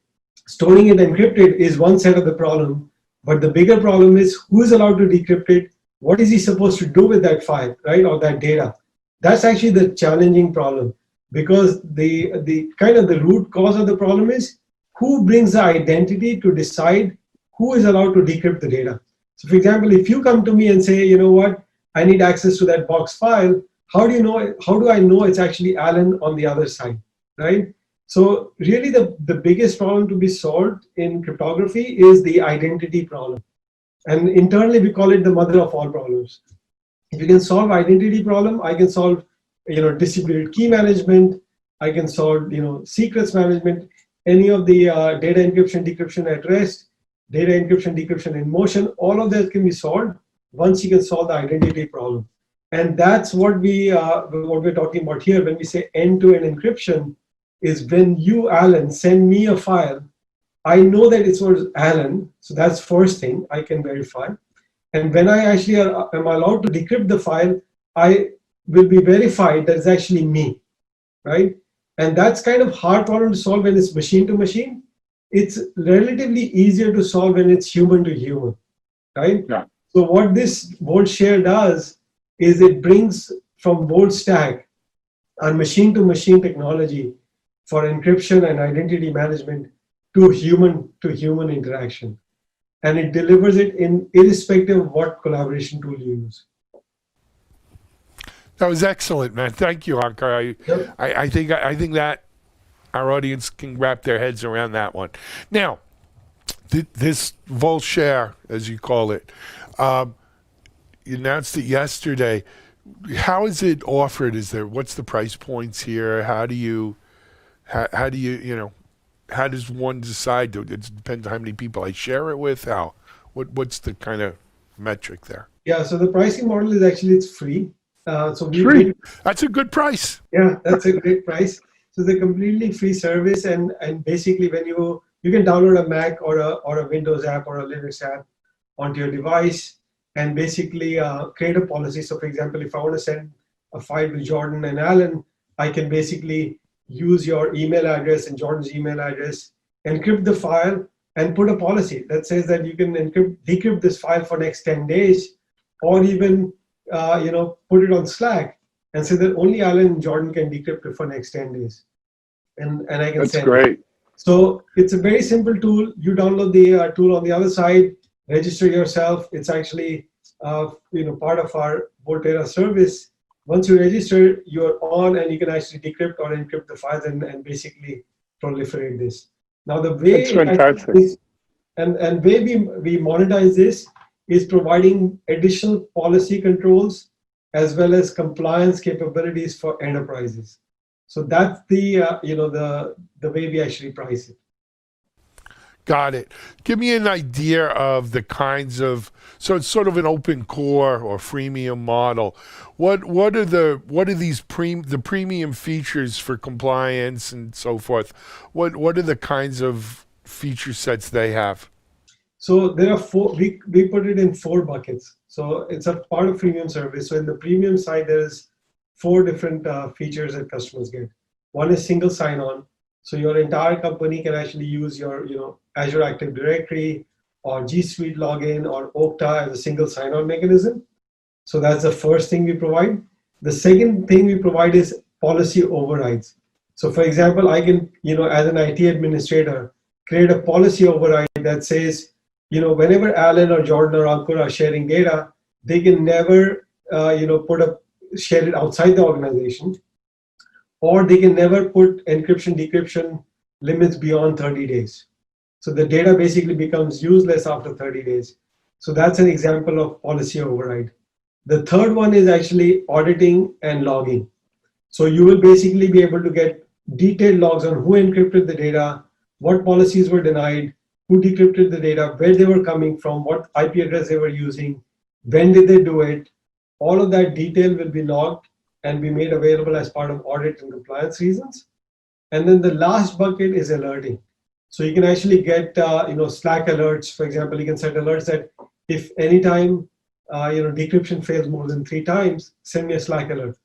storing it encrypted is one side of the problem, but the bigger problem is who is allowed to decrypt it, what is he supposed to do with that file, right, or that data? That's actually the challenging problem, because the kind of the root cause of the problem is who brings the identity to decide who is allowed to decrypt the data. So for example, if you come to me and say, you know what, I need access to that box file, how do I know it's actually Alan on the other side, right? So really the biggest problem to be solved in cryptography is the identity problem. And internally we call it the mother of all problems. If you can solve identity problem, I can solve distributed key management, I can solve secrets management, any of the data encryption, decryption at rest, data encryption, decryption in motion, all of that can be solved once you can solve the identity problem. And that's what we're talking about here when we say end-to-end encryption, is when you, Alan, send me a file, I know that it was Alan, so that's first thing I can verify. And when I actually am allowed to decrypt the file, I will be verified that it's actually me, right? And that's kind of hard problem to solve when it's machine to machine. It's relatively easier to solve when it's human to human, right? Yeah. So what this Volt Share does is it brings from Volt Stack our machine to machine technology for encryption and identity management to human interaction. And it delivers it irrespective of what collaboration tool you use. That was excellent, man. Thank you, Ankur. Yep. I think that our audience can wrap their heads around that one. Now, this Volt Share, as you call it, you announced it yesterday. How is it offered? What's the price points here? How does one decide? It depends on how many people I share it with. What's the kind of metric there? Yeah, so the pricing model is actually it's free. Free. That's a good price. Yeah, that's a great price. So it's a completely free service, and basically when you can download a Mac or a Windows app or a Linux app onto your device and basically create a policy. So for example, if I want to send a file to Jordan and Alan, I can basically use your email address and Jordan's email address, encrypt the file, and put a policy that says that you can decrypt this file for next 10 days, or even put it on Slack and say that only Alan and Jordan can decrypt it for next 10 days. And I can send. That's great. So it's a very simple tool. You download the tool on the other side, register yourself. It's actually part of our Volterra service. Once you register, you're on and you can actually decrypt or encrypt the files and basically proliferate this. Now the way and way we monetize this is providing additional policy controls as well as compliance capabilities for enterprises. So that's the way we actually price it. Got it. Give me an idea of the kinds of, so it's sort of an open core or freemium model. What are these the premium features for compliance and so forth? What are the kinds of feature sets they have? So there are four, we put it in four buckets. So it's a part of premium service. So in the premium side, there's four different features that customers get. One is single sign-on. So your entire company can actually use your, Azure Active Directory or G Suite login or Okta as a single sign-on mechanism. So that's the first thing we provide. The second thing we provide is policy overrides. So for example, I can, as an IT administrator, create a policy override that says, whenever Alan or Jordan or Ankur are sharing data, they can never, share it outside the organization, or they can never put encryption, decryption limits beyond 30 days. So the data basically becomes useless after 30 days. So that's an example of policy override. The third one is actually auditing and logging. So you will basically be able to get detailed logs on who encrypted the data, what policies were denied, who decrypted the data, where they were coming from, what IP address they were using, when did they do it. All of that detail will be logged and be made available as part of audit and compliance reasons. And then the last bucket is alerting. So you can actually get Slack alerts. For example, you can set alerts that if anytime decryption fails more than 3 times, send me a Slack alert,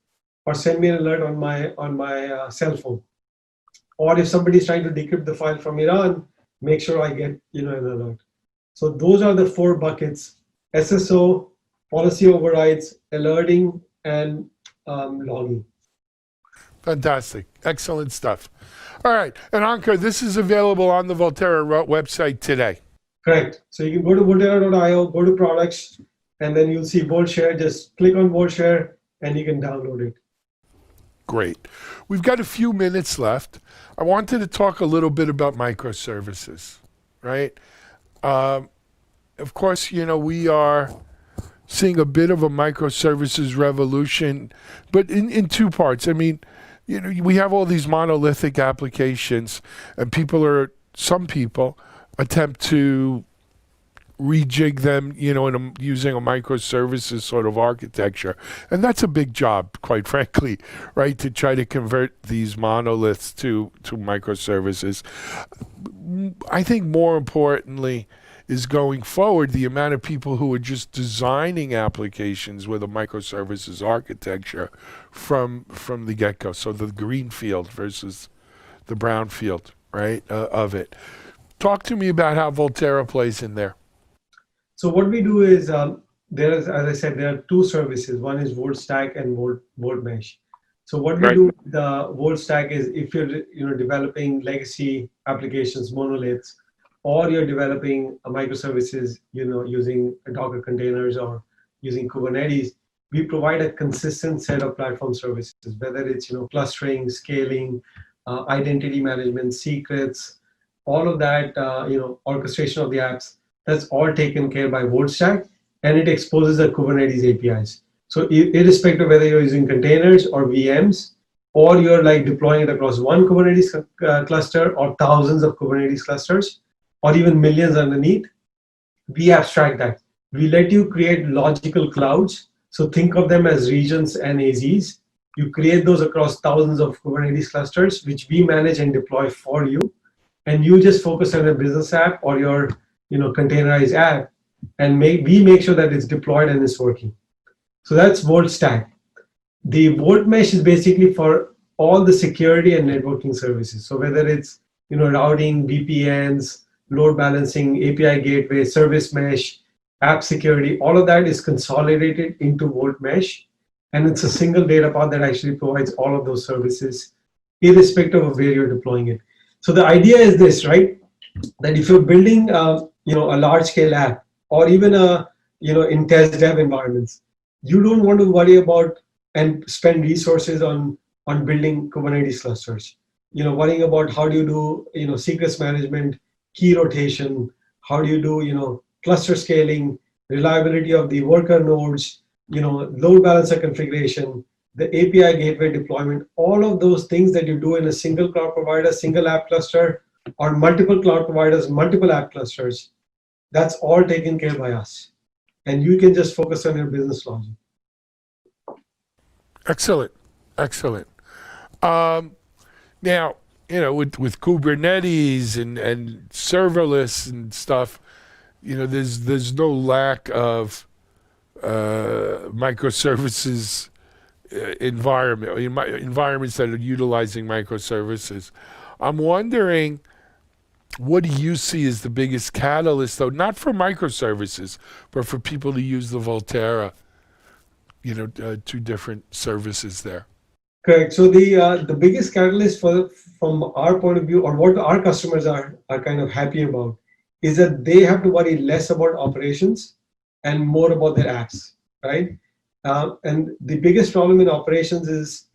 or send me an alert on my cell phone. Or if somebody is trying to decrypt the file from Iran, make sure I get an alert. So those are the 4 buckets: SSO, policy overrides, alerting, and logging. Fantastic. Excellent stuff. All right. And Ankur, this is available on the Volterra website today. Correct. So you can go to volterra.io, go to products, and then you'll see VoltShare. Just click on VoltShare and you can download it. Great. We've got a few minutes left. I wanted to talk a little bit about microservices, right? Of course, we are seeing a bit of a microservices revolution, but in 2 parts. I mean, we have all these monolithic applications, and some people attempt to rejig them, using a microservices sort of architecture. And that's a big job, quite frankly, right? To try to convert these monoliths to microservices. I think more importantly is going forward, the amount of people who are just designing applications with a microservices architecture from the get-go. So the greenfield versus the brownfield, right, of it. Talk to me about how Volterra plays in there. So what we do is, as I said, there are 2 services. One is VoltStack and VoltMesh. So what we do with the VoltStack is, if you're developing legacy applications, monoliths, or you're developing a microservices, using Docker containers or using Kubernetes, we provide a consistent set of platform services, whether it's clustering, scaling, identity management, secrets, all of that, orchestration of the apps. That's all taken care by VoltStack, and it exposes the Kubernetes APIs. So irrespective of whether you're using containers or VMs, or you're deploying it across one Kubernetes cluster or thousands of Kubernetes clusters, or even millions underneath, we abstract that. We let you create logical clouds. So think of them as regions and AZs. You create those across thousands of Kubernetes clusters, which we manage and deploy for you. And you just focus on a business app or your containerized app, and we make sure that it's deployed and it's working. So that's VoltStack. The VoltMesh is basically for all the security and networking services. So whether it's routing, VPNs, load balancing, API gateway, service mesh, app security, all of that is consolidated into VoltMesh, and it's a single data path that actually provides all of those services, irrespective of where you're deploying it. So the idea is this, right? That if you're building, a large-scale app, or even in test dev environments, you don't want to worry about and spend resources on building Kubernetes clusters. Worrying about how do you do, secrets management, key rotation, how do you do, cluster scaling, reliability of the worker nodes, load balancer configuration, the API gateway deployment, all of those things that you do in a single cloud provider, single app cluster, on multiple cloud providers, multiple app clusters, that's all taken care by us. And you can just focus on your business logic. Excellent. Excellent. Now, with Kubernetes and serverless and stuff, there's no lack of microservices environments that are utilizing microservices. I'm wondering, what do you see as the biggest catalyst, though, not for microservices, but for people to use the Volterra, two different services there? Correct. So the biggest catalyst from our point of view, or what our customers are kind of happy about, is that they have to worry less about operations and more about their apps, right? And the biggest problem in operations is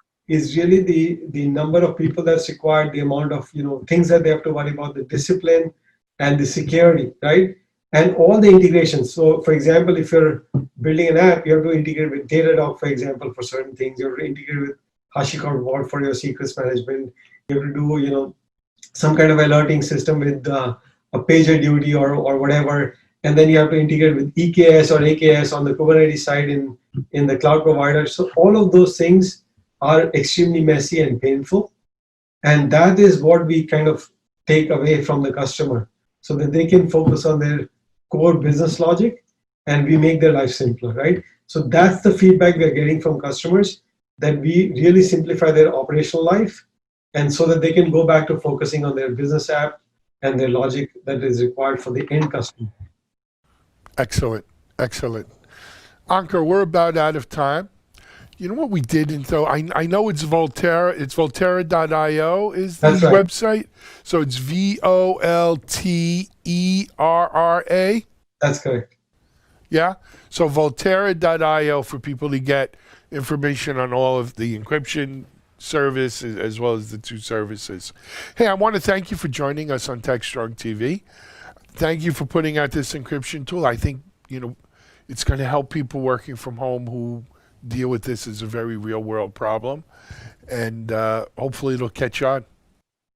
really the number of people that's required, the amount of things that they have to worry about, the discipline and the security, right? And all the integrations. So, for example, if you're building an app, you have to integrate with Datadog, for example, for certain things. You have to integrate with HashiCorp Vault for your secrets management. You have to do some kind of alerting system with a PagerDuty or whatever. And then you have to integrate with EKS or AKS on the Kubernetes side in the cloud provider. So all of those things are extremely messy and painful. And that is what we kind of take away from the customer so that they can focus on their core business logic and we make their life simpler, right? So that's the feedback we're getting from customers, that we really simplify their operational life and so that they can go back to focusing on their business app and their logic that is required for the end customer. Excellent. Excellent. Ankur, we're about out of time. You know what we didn't, though? I know it's Volterra. It's Volterra.io is the website. So it's VOLTERRA. That's correct. Yeah? So Volterra.io for people to get information on all of the encryption service as well as the two services. Hey, I want to thank you for joining us on TechStrong TV. Thank you for putting out this encryption tool. I think, it's going to help people working from home who deal with this as a very real world problem. And hopefully it'll catch on.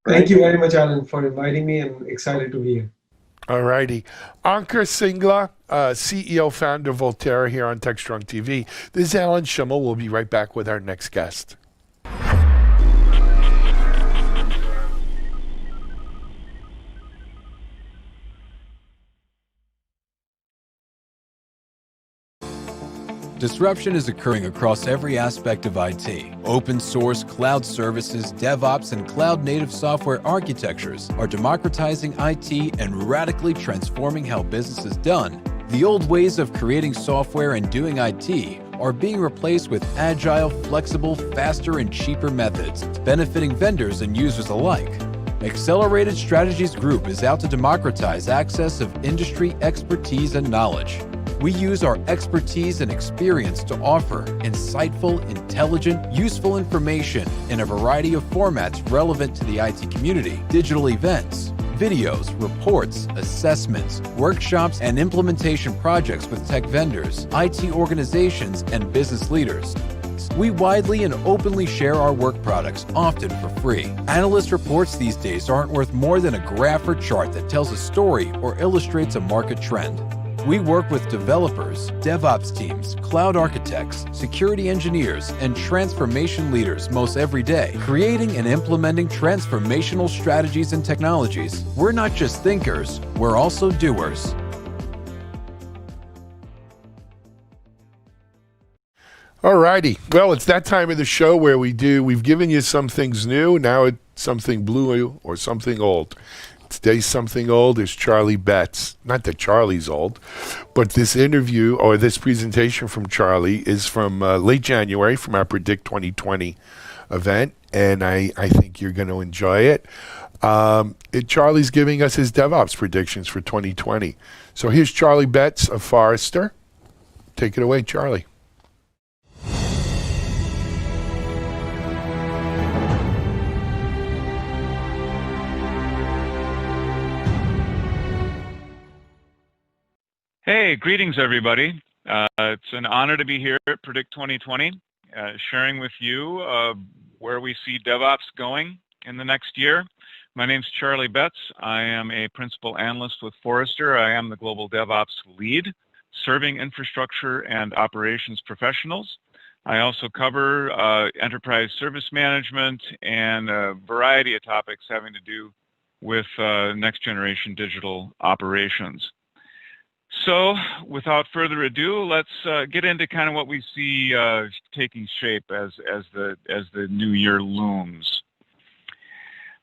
Thank you very much, Alan, for inviting me. I'm excited to be here. All righty. Ankur Singla, CEO, founder of Volterra here on TechStrong TV. This is Alan Schimmel. We'll be right back with our next guest. Disruption is occurring across every aspect of IT. Open source, cloud services, DevOps, and cloud-native software architectures are democratizing IT and radically transforming how business is done. The old ways of creating software and doing IT are being replaced with agile, flexible, faster, and cheaper methods, benefiting vendors and users alike. Accelerated Strategies Group is out to democratize access of industry expertise and knowledge. We use our expertise and experience to offer insightful, intelligent, useful information in a variety of formats relevant to the IT community: digital events, videos, reports, assessments, workshops, and implementation projects with tech vendors, IT organizations, and business leaders. We widely and openly share our work products, often for free. Analyst reports these days aren't worth more than a graph or chart that tells a story or illustrates a market trend. We work with developers, DevOps teams, cloud architects, security engineers, and transformation leaders most every day, creating and implementing transformational strategies and technologies. We're not just thinkers, we're also doers. All righty. Well, it's that time of the show where we've given you some things new. Now it's something blue or something old. Today's something old is Charlie Betts. Not that Charlie's old, but this interview or this presentation from Charlie is from late January from our Predict 2020 event, and I think you're going to enjoy it. Charlie's giving us his DevOps predictions for 2020. So here's Charlie Betts of Forrester. Take it away, Charlie. Hey, greetings, everybody. It's an honor to be here at Predict 2020, sharing with you where we see DevOps going in the next year. My name's Charlie Betts. I am a principal analyst with Forrester. I am the global DevOps lead, serving infrastructure and operations professionals. I also cover enterprise service management and a variety of topics having to do with next generation digital operations. So without further ado, let's get into kind of what we see taking shape as the new year looms.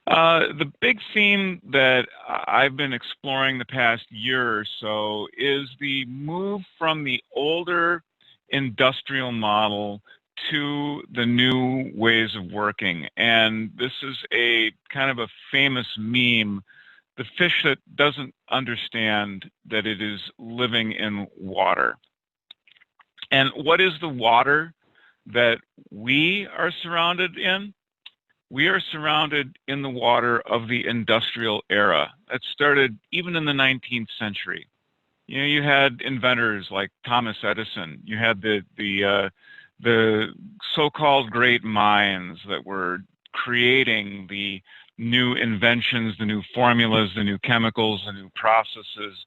The big theme that I've been exploring the past year or so is the move from the older industrial model to the new ways of working. And this is a kind of a famous meme, the fish that doesn't understand that it is living in water. And what is the water that we are surrounded in? We are surrounded in the water of the industrial era. That started even in the 19th century. You know, you had inventors like Thomas Edison. You had the so-called great minds that were creating the new inventions, the new formulas, the new chemicals, the new processes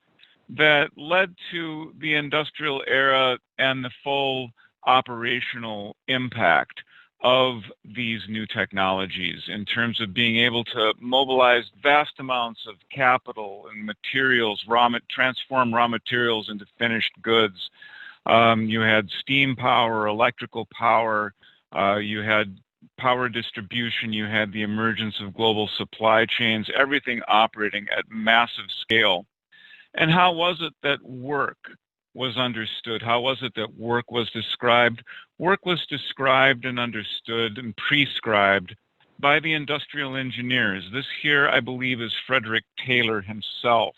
that led to the industrial era and the full operational impact of these new technologies in terms of being able to mobilize vast amounts of capital and materials, transform raw materials into finished goods. You had steam power, electrical power, you had power distribution, you had the emergence of global supply chains, everything operating at massive scale. And how was it that work was understood? How was it that work was described? Work was described and understood and prescribed by the industrial engineers. This here, I believe, is Frederick Taylor himself,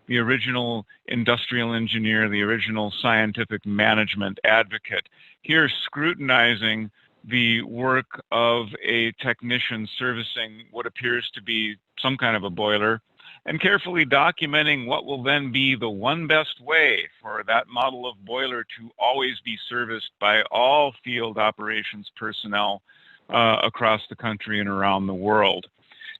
the original industrial engineer, the original scientific management advocate, here scrutinizing the work of a technician servicing what appears to be some kind of a boiler, and carefully documenting what will then be the one best way for that model of boiler to always be serviced by all field operations personnel across the country and around the world.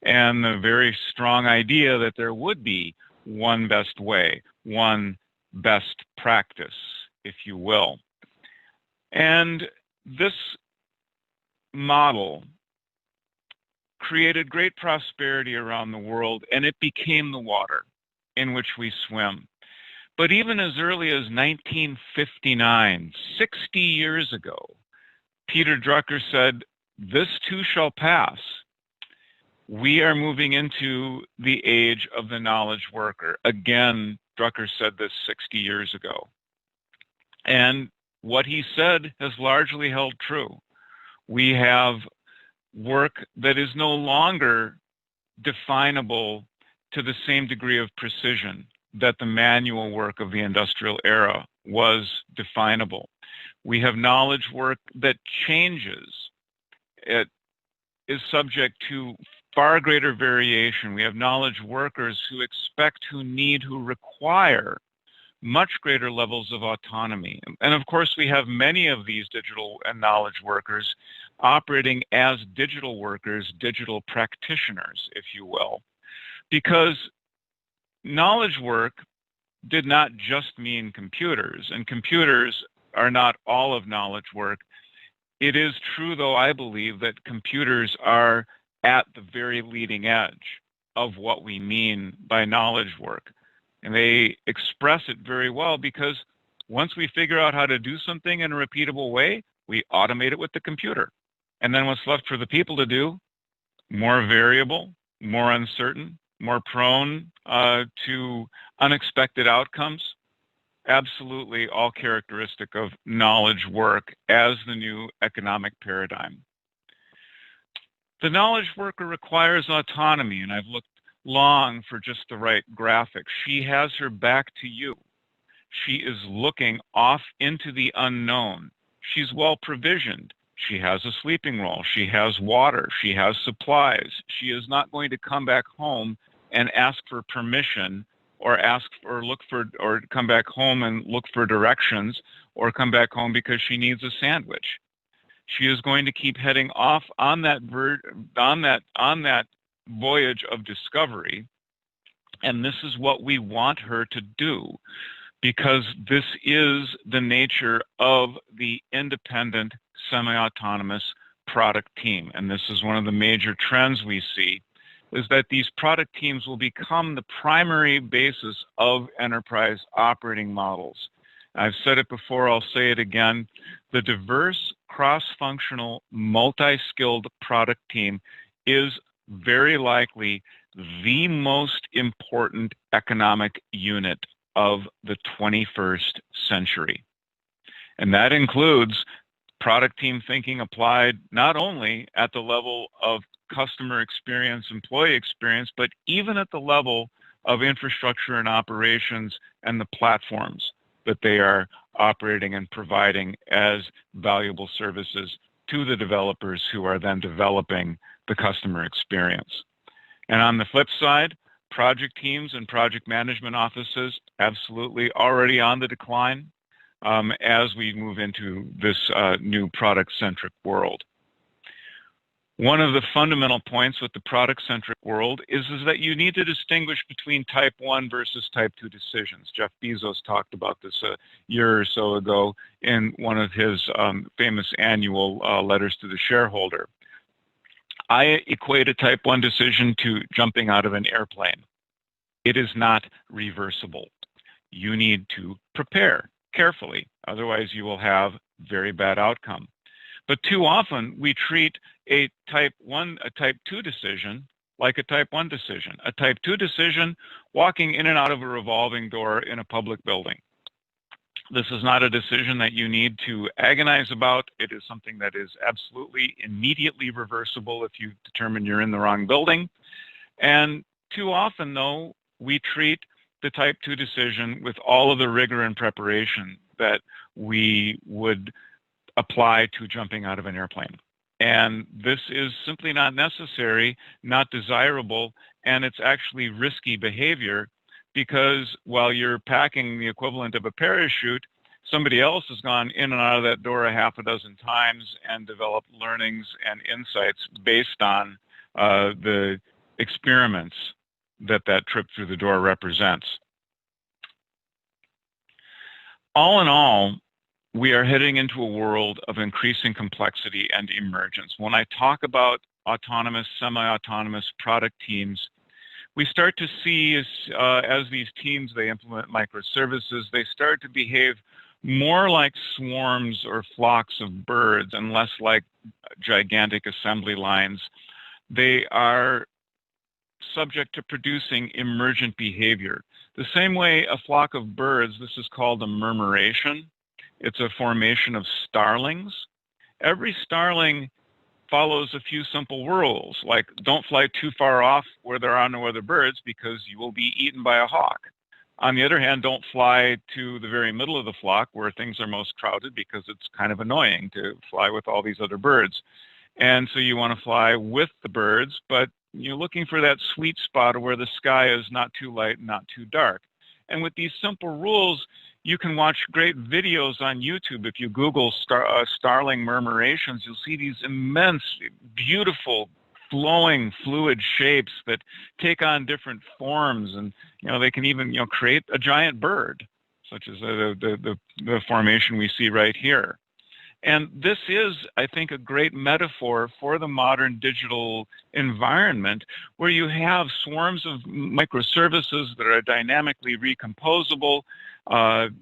And the very strong idea that there would be one best way, one best practice, if you will. And this model created great prosperity around the world, and it became the water in which we swim. But even as early as 1959, 60 years ago, Peter Drucker said, "This too shall pass." We are moving into the age of the knowledge worker. Again, Drucker said this 60 years ago. And what he said has largely held true. We have work that is no longer definable to the same degree of precision that the manual work of the industrial era was definable. We have knowledge work that changes. It is subject to far greater variation. We have knowledge workers who expect, who need, who require much greater levels of autonomy. And of course, we have many of these digital and knowledge workers operating as digital workers, digital practitioners, if you will, because knowledge work did not just mean computers, and computers are not all of knowledge work. It is true, though, I believe, that computers are at the very leading edge of what we mean by knowledge work. And they express it very well because once we figure out how to do something in a repeatable way, we automate it with the computer. And then what's left for the people to do? More variable, more uncertain, more prone to unexpected outcomes. Absolutely all characteristic of knowledge work as the new economic paradigm. The knowledge worker requires autonomy, and I've looked long for just the right graphic. She has her back to you. She is looking off into the unknown. She's well provisioned. She has a sleeping roll. She has water. She has supplies. She is not going to come back home and ask for permission or come back home and look for directions or come back home because she needs a sandwich. She is going to keep heading off on that voyage of discovery. And this is what we want her to do, because this is the nature of the independent, semi-autonomous product team. And this is one of the major trends we see, is that these product teams will become the primary basis of enterprise operating models. I've said it before, I'll say it again. The diverse, cross-functional, multi-skilled product team is very likely the most important economic unit of the 21st century. And that includes product team thinking applied not only at the level of customer experience, employee experience, but even at the level of infrastructure and operations and the platforms that they are operating and providing as valuable services to the developers who are then developing the customer experience. And on the flip side, project teams and project management offices absolutely already on the decline as we move into this new product-centric world. One of the fundamental points with the product-centric world is that you need to distinguish between type 1 versus type 2 decisions. Jeff Bezos talked about this a year or so ago in one of his famous annual letters to the shareholder. I equate a type 1 decision to jumping out of an airplane. It is not reversible. You need to prepare carefully, otherwise you will have very bad outcome. But too often we treat a type 2 decision like a type 1 decision. A type 2 decision, walking in and out of a revolving door in a public building. This is not a decision that you need to agonize about. It is something that is absolutely immediately reversible if you determine you're in the wrong building. And too often, though, we treat the type 2 decision with all of the rigor and preparation that we would apply to jumping out of an airplane. And this is simply not necessary, not desirable, and it's actually risky behavior, because while you're packing the equivalent of a parachute, somebody else has gone in and out of that door a half a dozen times and developed learnings and insights based on the experiments that that trip through the door represents. All in all, we are heading into a world of increasing complexity and emergence. When I talk about autonomous, semi-autonomous product teams, we start to see as these teams, they implement microservices, they start to behave more like swarms or flocks of birds and less like gigantic assembly lines. They are subject to producing emergent behavior. The same way a flock of birds, this is called a murmuration. It's a formation of starlings. Every starling follows a few simple rules, like don't fly too far off where there are no other birds because you will be eaten by a hawk. On the other hand, don't fly to the very middle of the flock where things are most crowded because it's kind of annoying to fly with all these other birds. And so you want to fly with the birds, but you're looking for that sweet spot where the sky is not too light and not too dark. And with these simple rules, you can watch great videos on YouTube. If you Google starling murmurations, you'll see these immense, beautiful, flowing, fluid shapes that take on different forms, and they can even create a giant bird, such as the formation we see right here. And this is, I think, a great metaphor for the modern digital environment, where you have swarms of microservices that are dynamically recomposable.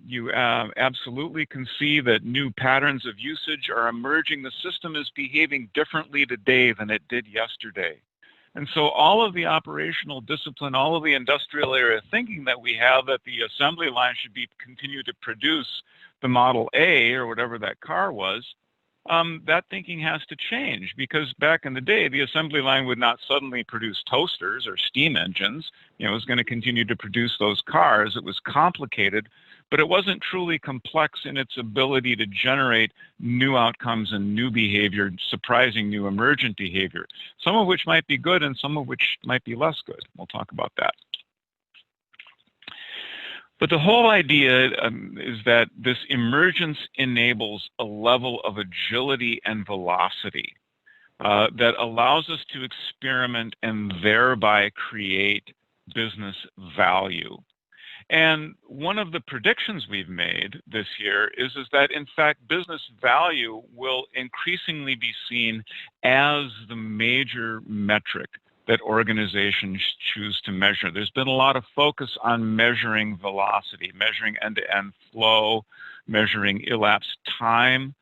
You absolutely can see that new patterns of usage are emerging. The system is behaving differently today than it did yesterday. And so all of the operational discipline, all of the industrial area thinking that we have, that the assembly line should continue to produce the Model A or whatever that car was, that thinking has to change, because back in the day, the assembly line would not suddenly produce toasters or steam engines. It was going to continue to produce those cars. It was complicated, but it wasn't truly complex in its ability to generate new outcomes and new behavior, surprising new emergent behavior, some of which might be good and some of which might be less good. We'll talk about that. But the whole idea is that this emergence enables a level of agility and velocity that allows us to experiment and thereby create business value. And one of the predictions we've made this year is that, in fact, business value will increasingly be seen as the major metric that organizations choose to measure. There's been a lot of focus on measuring velocity, measuring end-to-end flow, measuring elapsed time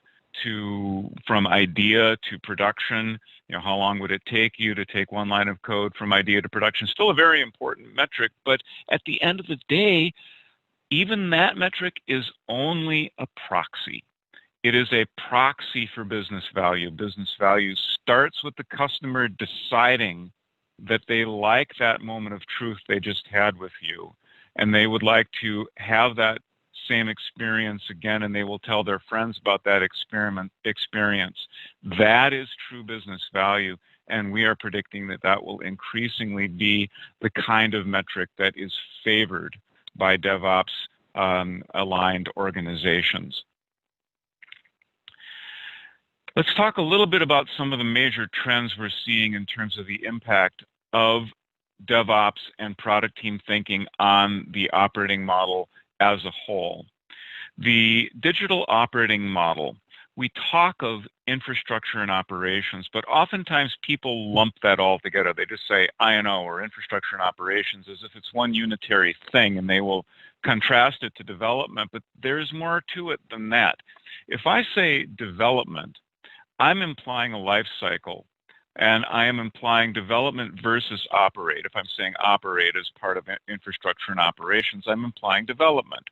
from idea to production. You know, how long would it take you to take one line of code from idea to production? Still a very important metric, but at the end of the day, even that metric is only a proxy. It is a proxy for business value. Business value starts with the customer deciding that they like that moment of truth they just had with you, and they would like to have that same experience again, and they will tell their friends about that experience. That is true business value, and we are predicting that that will increasingly be the kind of metric that is favored by DevOps aligned organizations. Let's talk a little bit about some of the major trends we're seeing in terms of the impact of DevOps and product team thinking on the operating model as a whole. The digital operating model, we talk of infrastructure and operations, but oftentimes people lump that all together. They just say I&O, or infrastructure and operations, as if it's one unitary thing, and they will contrast it to development, but there's more to it than that. If I say development, I'm implying a life cycle, and I am implying development versus operate. If I'm saying operate as part of infrastructure and operations, I'm implying development.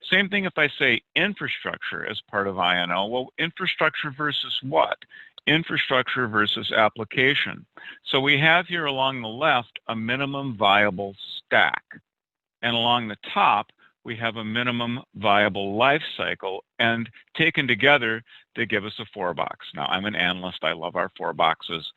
Same thing if I say infrastructure as part of I&O. Well, infrastructure versus what? Infrastructure versus application. So we have here along the left a minimum viable stack, and along the top we have a minimum viable life cycle, and taken together they give us a 4-box. Now, I'm an analyst. I love our 4 boxes.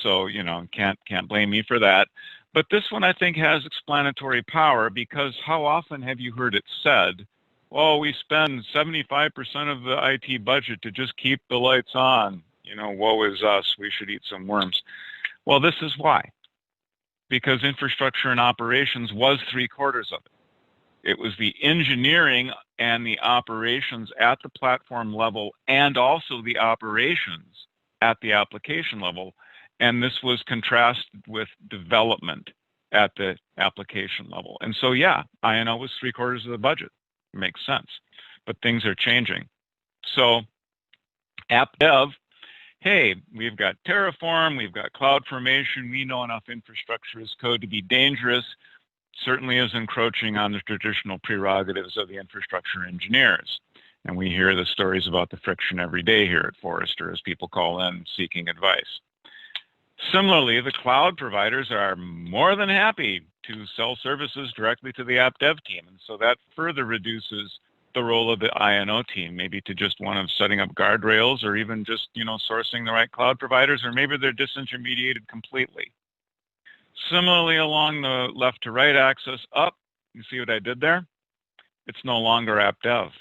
So, you know, can't blame me for that. But this one I think has explanatory power, because how often have you heard it said, oh, we spend 75% of the IT budget to just keep the lights on. You know, woe is us. We should eat some worms. Well, this is why. Because infrastructure and operations was 3/4 of it. It was the engineering and the operations at the platform level, and also the operations at the application level. And this was contrasted with development at the application level. And so, yeah, I&O was 3/4 of the budget. It makes sense. But things are changing. So app dev, hey, we've got Terraform, we've got CloudFormation, we know enough infrastructure as code to be dangerous. Certainly is encroaching on the traditional prerogatives of the infrastructure engineers. And we hear the stories about the friction every day here at Forrester as people call in seeking advice. Similarly, the cloud providers are more than happy to sell services directly to the app dev team. And so that further reduces the role of the I&O team, maybe to just one of setting up guardrails, or even just, you know, sourcing the right cloud providers, or maybe they're disintermediated completely. Similarly, along the left to right axis, up, you see what I did there? It's no longer app dev.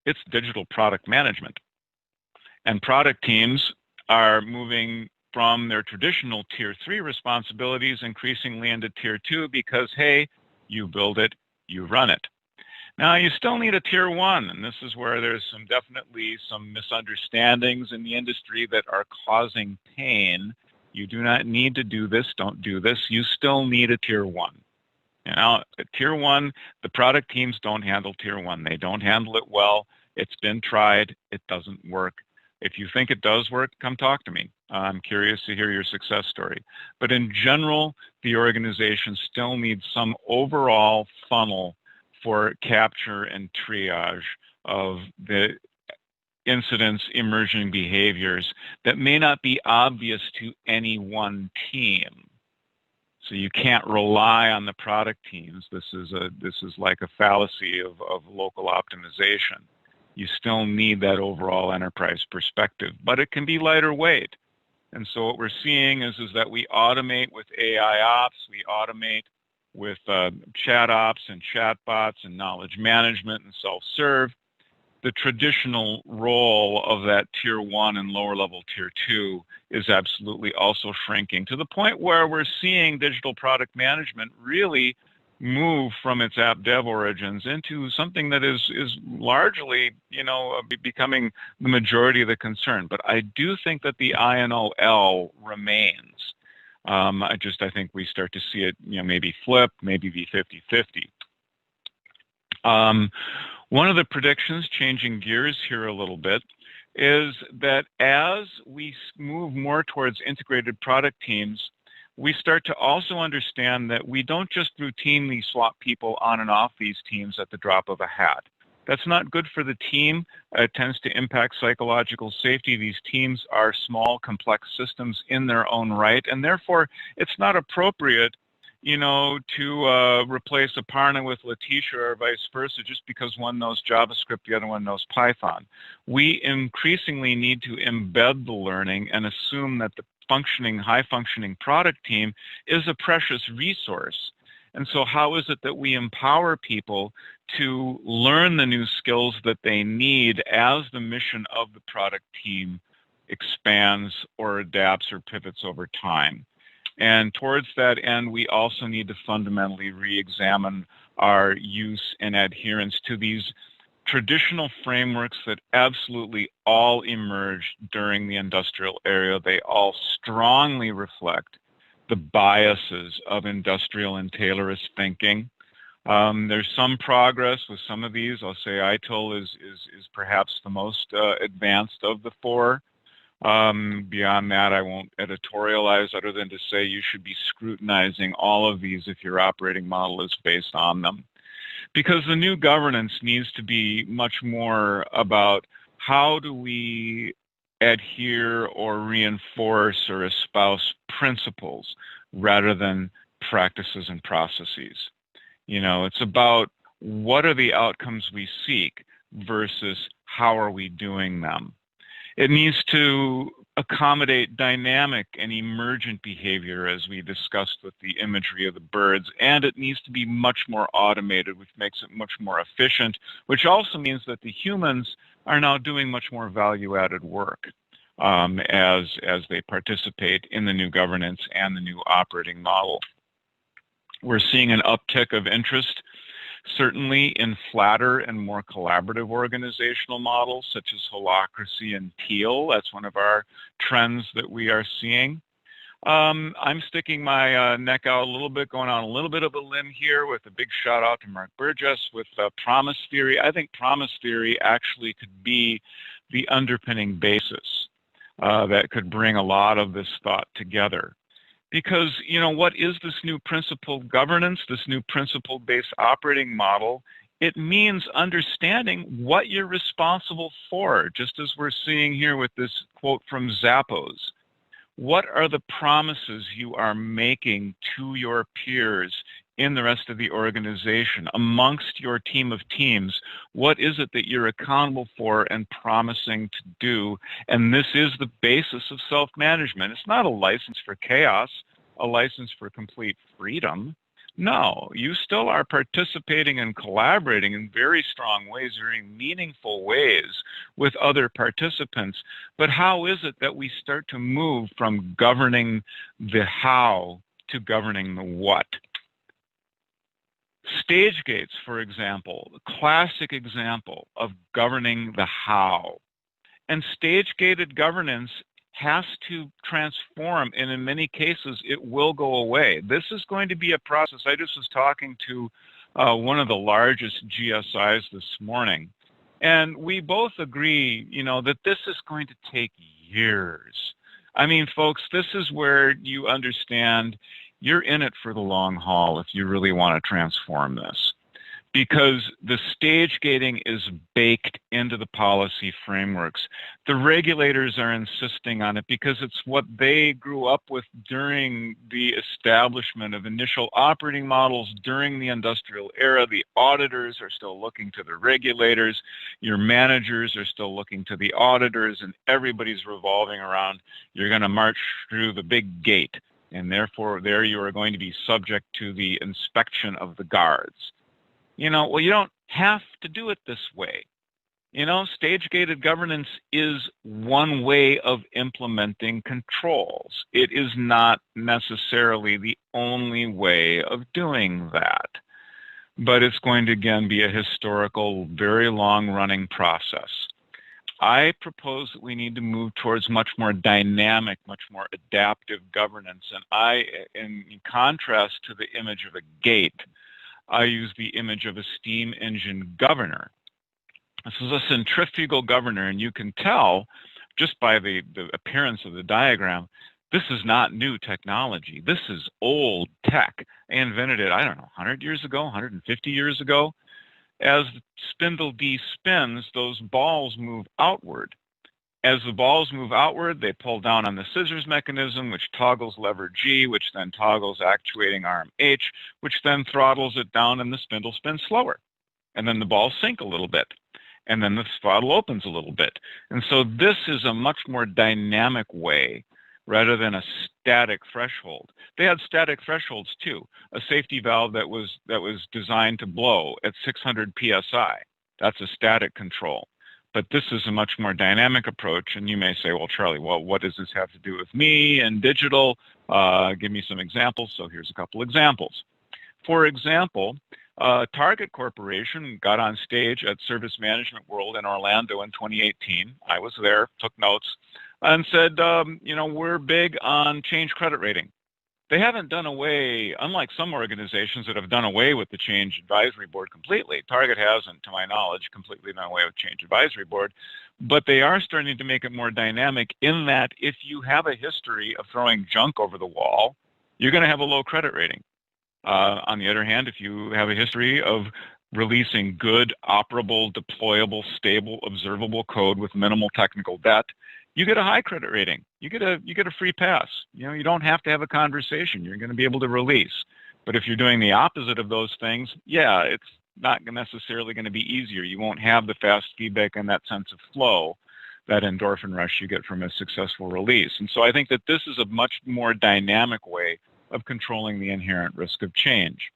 It's digital product management. And product teams are moving from their traditional tier 3 responsibilities increasingly into tier 2, because, hey, you build it, you run it. Now, you still need a tier 1, and this is where there's definitely some misunderstandings in the industry that are causing pain. You do not need to do this, don't do this. You still need a tier 1. Now, tier 1, the product teams don't handle tier 1. They don't handle it well. It's been tried. It doesn't work. If you think it does work, come talk to me. I'm curious to hear your success story. But in general, the organization still needs some overall funnel for capture and triage of the incidents, emerging behaviors that may not be obvious to any one team. So you can't rely on the product teams. This is like a fallacy of local optimization. You still need that overall enterprise perspective, but it can be lighter weight. And so what we're seeing is that we automate with AI ops, we automate with chat ops and chat bots and knowledge management and self-serve. the traditional role of that tier 1 and lower level tier 2 is absolutely also shrinking, to the point where we're seeing digital product management really move from its app dev origins into something that is largely, becoming the majority of the concern. But I do think that the INOL remains. I think we start to see it, maybe flip, maybe be 50-50. One of the predictions, changing gears here a little bit, is that as we move more towards integrated product teams, we start to also understand that we don't just routinely swap people on and off these teams at the drop of a hat. That's not good for the team. It tends to impact psychological safety. These teams are small, complex systems in their own right, and therefore it's not appropriate, to replace Aparna with Letitia or vice versa, just because one knows JavaScript, the other one knows Python. We increasingly need to embed the learning and assume that the high-functioning product team is a precious resource. And so how is it that we empower people to learn the new skills that they need as the mission of the product team expands or adapts or pivots over time? And towards that end, we also need to fundamentally re-examine our use and adherence to these traditional frameworks that absolutely all emerged during the industrial era. They all strongly reflect the biases of industrial and Taylorist thinking. There's some progress with some of these. I'll say ITIL is perhaps the most advanced of the four. Beyond that, I won't editorialize other than to say you should be scrutinizing all of these if your operating model is based on them. Because the new governance needs to be much more about how do we adhere or reinforce or espouse principles rather than practices and processes. It's about what are the outcomes we seek versus how are we doing them. It needs to accommodate dynamic and emergent behavior, as we discussed with the imagery of the birds, and it needs to be much more automated, which makes it much more efficient, which also means that the humans are now doing much more value-added work as they participate in the new governance and the new operating model. We're seeing an uptick of interest, certainly in flatter and more collaborative organizational models such as holacracy and teal. That's one of our trends that we are seeing. I'm sticking my neck out a little bit, going on a little bit of a limb here with a big shout out to Mark Burgess with promise theory. I think promise theory actually could be the underpinning basis that could bring a lot of this thought together. Because, what is this new principled governance, this new principle-based operating model? It means understanding what you're responsible for, just as we're seeing here with this quote from Zappos. What are the promises you are making to your peers in the rest of the organization, amongst your team of teams? What is it that you're accountable for and promising to do? And this is the basis of self-management. It's not a license for chaos, a license for complete freedom. No, you still are participating and collaborating in very strong ways, very meaningful ways with other participants. But how is it that we start to move from governing the how to governing the what? Stage gates, for example, a classic example of governing the how. And stage-gated governance has to transform, and in many cases, it will go away. This is going to be a process. I just was talking to one of the largest GSIs this morning, and we both agree, that this is going to take years. I mean, folks, this is where you understand you're in it for the long haul if you really want to transform this. Because the stage gating is baked into the policy frameworks. The regulators are insisting on it because it's what they grew up with during the establishment of initial operating models during the industrial era. The auditors are still looking to the regulators. Your managers are still looking to the auditors, and everybody's revolving around, you're going to march through the big gate, and therefore there you are going to be subject to the inspection of the guards. Well, you don't have to do it this way. Stage-gated governance is one way of implementing controls. It is not necessarily the only way of doing that. But it's going to, again, be a historical, very long-running process. I propose that we need to move towards much more dynamic, much more adaptive governance. And in contrast to the image of a gate, I use the image of a steam engine governor. This is a centrifugal governor, and you can tell just by the appearance of the diagram, this is not new technology. This is old tech. They invented it, I don't know, 100 years ago, 150 years ago. As the spindle D spins, those balls move outward. As the balls move outward, they pull down on the scissors mechanism, which toggles lever G, which then toggles actuating arm H, which then throttles it down, and the spindle spins slower. And then the balls sink a little bit. And then the throttle opens a little bit. And so this is a much more dynamic way rather than a static threshold. They had static thresholds too. A safety valve that was designed to blow at 600 psi. That's a static control. But this is a much more dynamic approach. And you may say, well, Charlie, well, what does this have to do with me and digital? Give me some examples. So here's a couple examples. For example, Target Corporation got on stage at Service Management World in Orlando in 2018. I was there, took notes, and said, we're big on change credit rating. They haven't done away, unlike some organizations that have done away with the Change Advisory Board completely. Target hasn't, to my knowledge, completely done away with Change Advisory Board, but they are starting to make it more dynamic in that if you have a history of throwing junk over the wall, you're going to have a low credit rating. On the other hand, if you have a history of releasing good, operable, deployable, stable, observable code with minimal technical debt, you get a high credit rating. You get a free pass. You don't have to have a conversation. You're going to be able to release. But if you're doing the opposite of those things, yeah, it's not necessarily going to be easier. You won't have the fast feedback and that sense of flow, that endorphin rush you get from a successful release. And so I think that this is a much more dynamic way of controlling the inherent risk of change.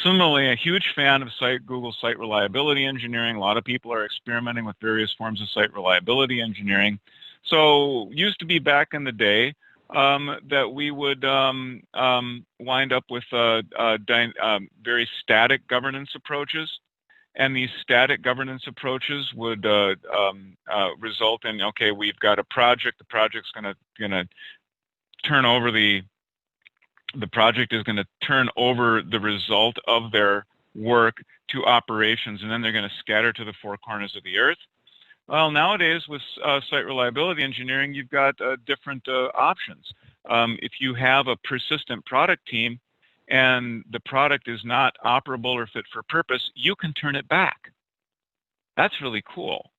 Similarly, a huge fan of Google Site Reliability Engineering. A lot of people are experimenting with various forms of site reliability engineering. So used to be back in the day that we would wind up with very static governance approaches. And these static governance approaches would result in, okay, we've got a project. The project's going to turn over the project is going to turn over the result of their work to operations, and then they're going to scatter to the four corners of the earth. Well, nowadays with site reliability engineering, you've got different options. If you have a persistent product team and the product is not operable or fit for purpose, you can turn it back. That's really cool.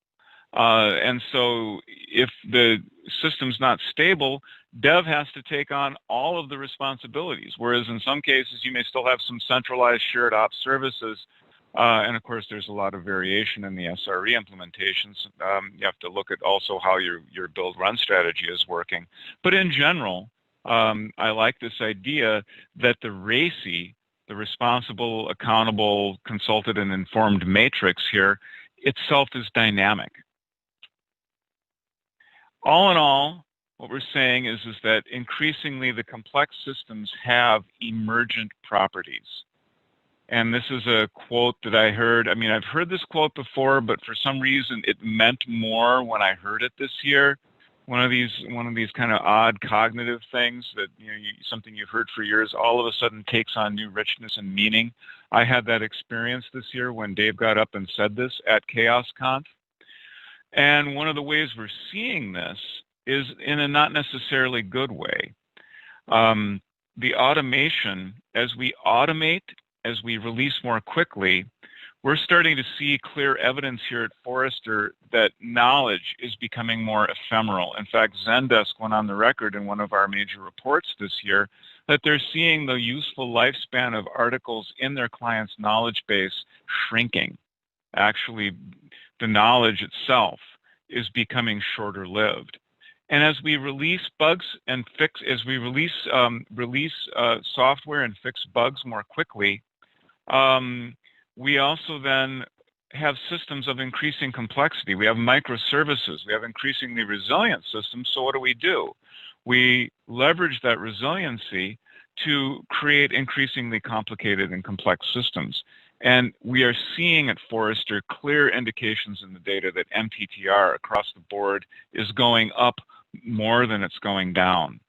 And so if the system's not stable, dev has to take on all of the responsibilities, whereas in some cases you may still have some centralized shared ops services. And of course, there's a lot of variation in the SRE implementations. You have to look at also how your build run strategy is working. But in general, I like this idea that the RACI, the responsible, accountable, consulted, and informed matrix here, itself is dynamic. All in all, what we're saying is that increasingly the complex systems have emergent properties. And this is a quote that I heard. I mean, I've heard this quote before, but for some reason it meant more when I heard it this year. One of these kind of odd cognitive things that something you've heard for years all of a sudden takes on new richness and meaning. I had that experience this year when Dave got up and said this at ChaosConf. And one of the ways we're seeing this is in a not necessarily good way. The automation, as we automate, as we release more quickly, we're starting to see clear evidence here at Forrester that knowledge is becoming more ephemeral. In fact, Zendesk went on the record in one of our major reports this year that they're seeing the useful lifespan of articles in their clients' knowledge base shrinking. Actually, the knowledge itself is becoming shorter lived. And as we release bugs and release software and fix bugs more quickly, we also then have systems of increasing complexity. We have microservices. We have increasingly resilient systems. So what do? We leverage that resiliency to create increasingly complicated and complex systems. And we are seeing at Forrester clear indications in the data that MTTR across the board is going up more than it's going down.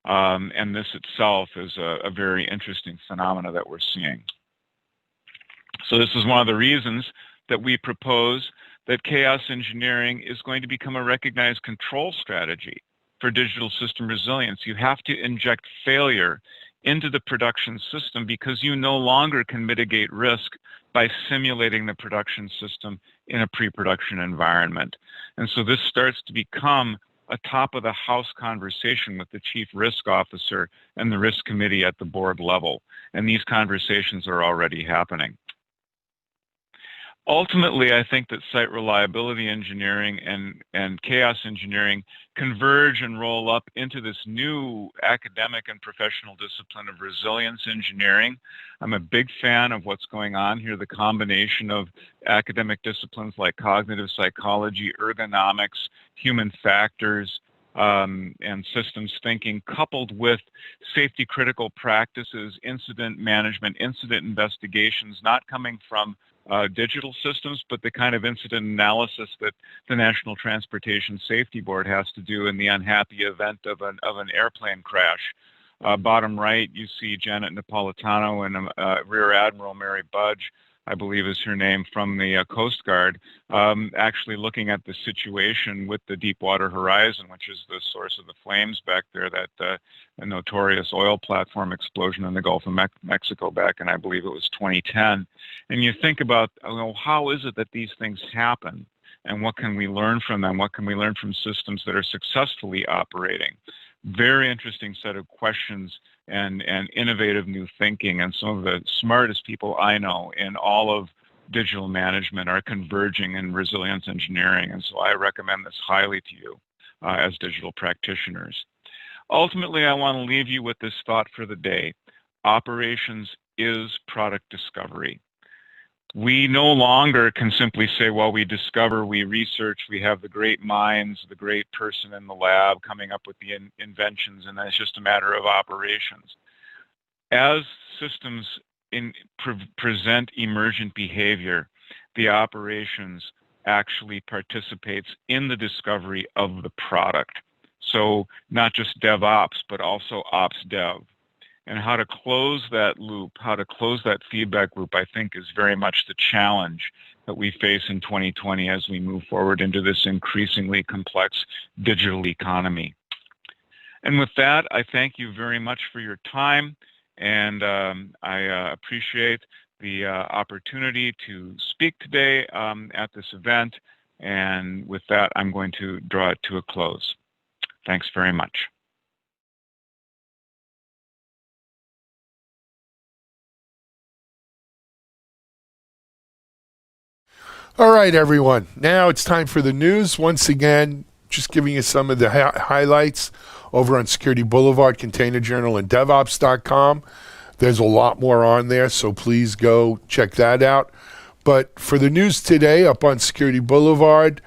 And this itself is a very interesting phenomena that we're seeing. So this is one of the reasons that we propose that chaos engineering is going to become a recognized control strategy for digital system resilience. You have to inject failure into the production system because you no longer can mitigate risk by simulating the production system in a pre-production environment. And so this starts to become a top of the house conversation with the chief risk officer and the risk committee at the board level. And these conversations are already happening. Ultimately, I think that site reliability engineering and chaos engineering converge and roll up into this new academic and professional discipline of resilience engineering. I'm a big fan of what's going on here, the combination of academic disciplines like cognitive psychology, ergonomics, human factors, and systems thinking, coupled with safety critical practices, incident management, incident investigations, not coming from digital systems, but the kind of incident analysis that the National Transportation Safety Board has to do in the unhappy event of an airplane crash. Bottom right, you see Janet Napolitano and Rear Admiral Mary Budge, I believe is her name, from the Coast Guard, actually looking at the situation with the Deepwater Horizon, which is the source of the flames back there, that a notorious oil platform explosion in the Gulf of Mexico back in, I believe it was 2010. And you think about, how is it that these things happen? And what can we learn from them? What can we learn from systems that are successfully operating? Very interesting set of questions and innovative new thinking. And some of the smartest people I know in all of digital management are converging in resilience engineering. And so I recommend this highly to you as digital practitioners. Ultimately, I want to leave you with this thought for the day. Operations is product discovery. We no longer can simply say, well, we discover, we research, we have the great minds, the great person in the lab coming up with the inventions, and then it's just a matter of operations. As systems present emergent behavior, the operations actually participates in the discovery of the product. So not just DevOps, but also Ops Dev. And how to close that loop, how to close that feedback loop, I think is very much the challenge that we face in 2020 as we move forward into this increasingly complex digital economy. And with that, I thank you very much for your time, and I appreciate the opportunity to speak today at this event. And with that, I'm going to draw it to a close. Thanks very much. All right, everyone. Now it's time for the news. Once again, just giving you some of the highlights over on Security Boulevard, Container Journal, and DevOps.com. There's a lot more on there, so please go check that out. But for the news today, up on Security Boulevard,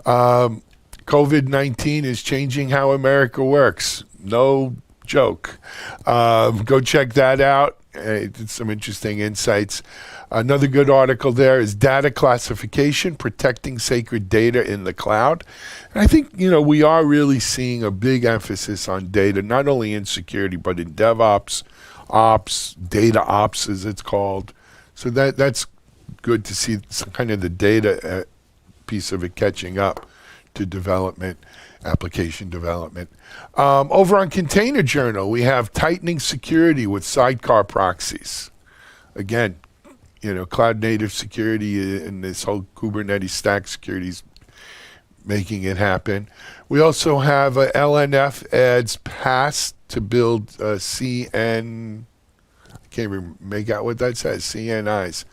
COVID-19 is changing how America works. No joke. Go check that out. It's some interesting insights. Another good article there is Data Classification, Protecting Sacred Data in the Cloud. And I think, we are really seeing a big emphasis on data, not only in security, but in DevOps, ops, data ops as it's called. So that's good to see some kind of the data piece of it catching up to development, application development. Over on Container Journal, we have tightening security with sidecar proxies. Again, cloud native security and this whole Kubernetes stack security is making it happen. We also have LNF adds pass to build CN. I can't even make out what that says. CNIs.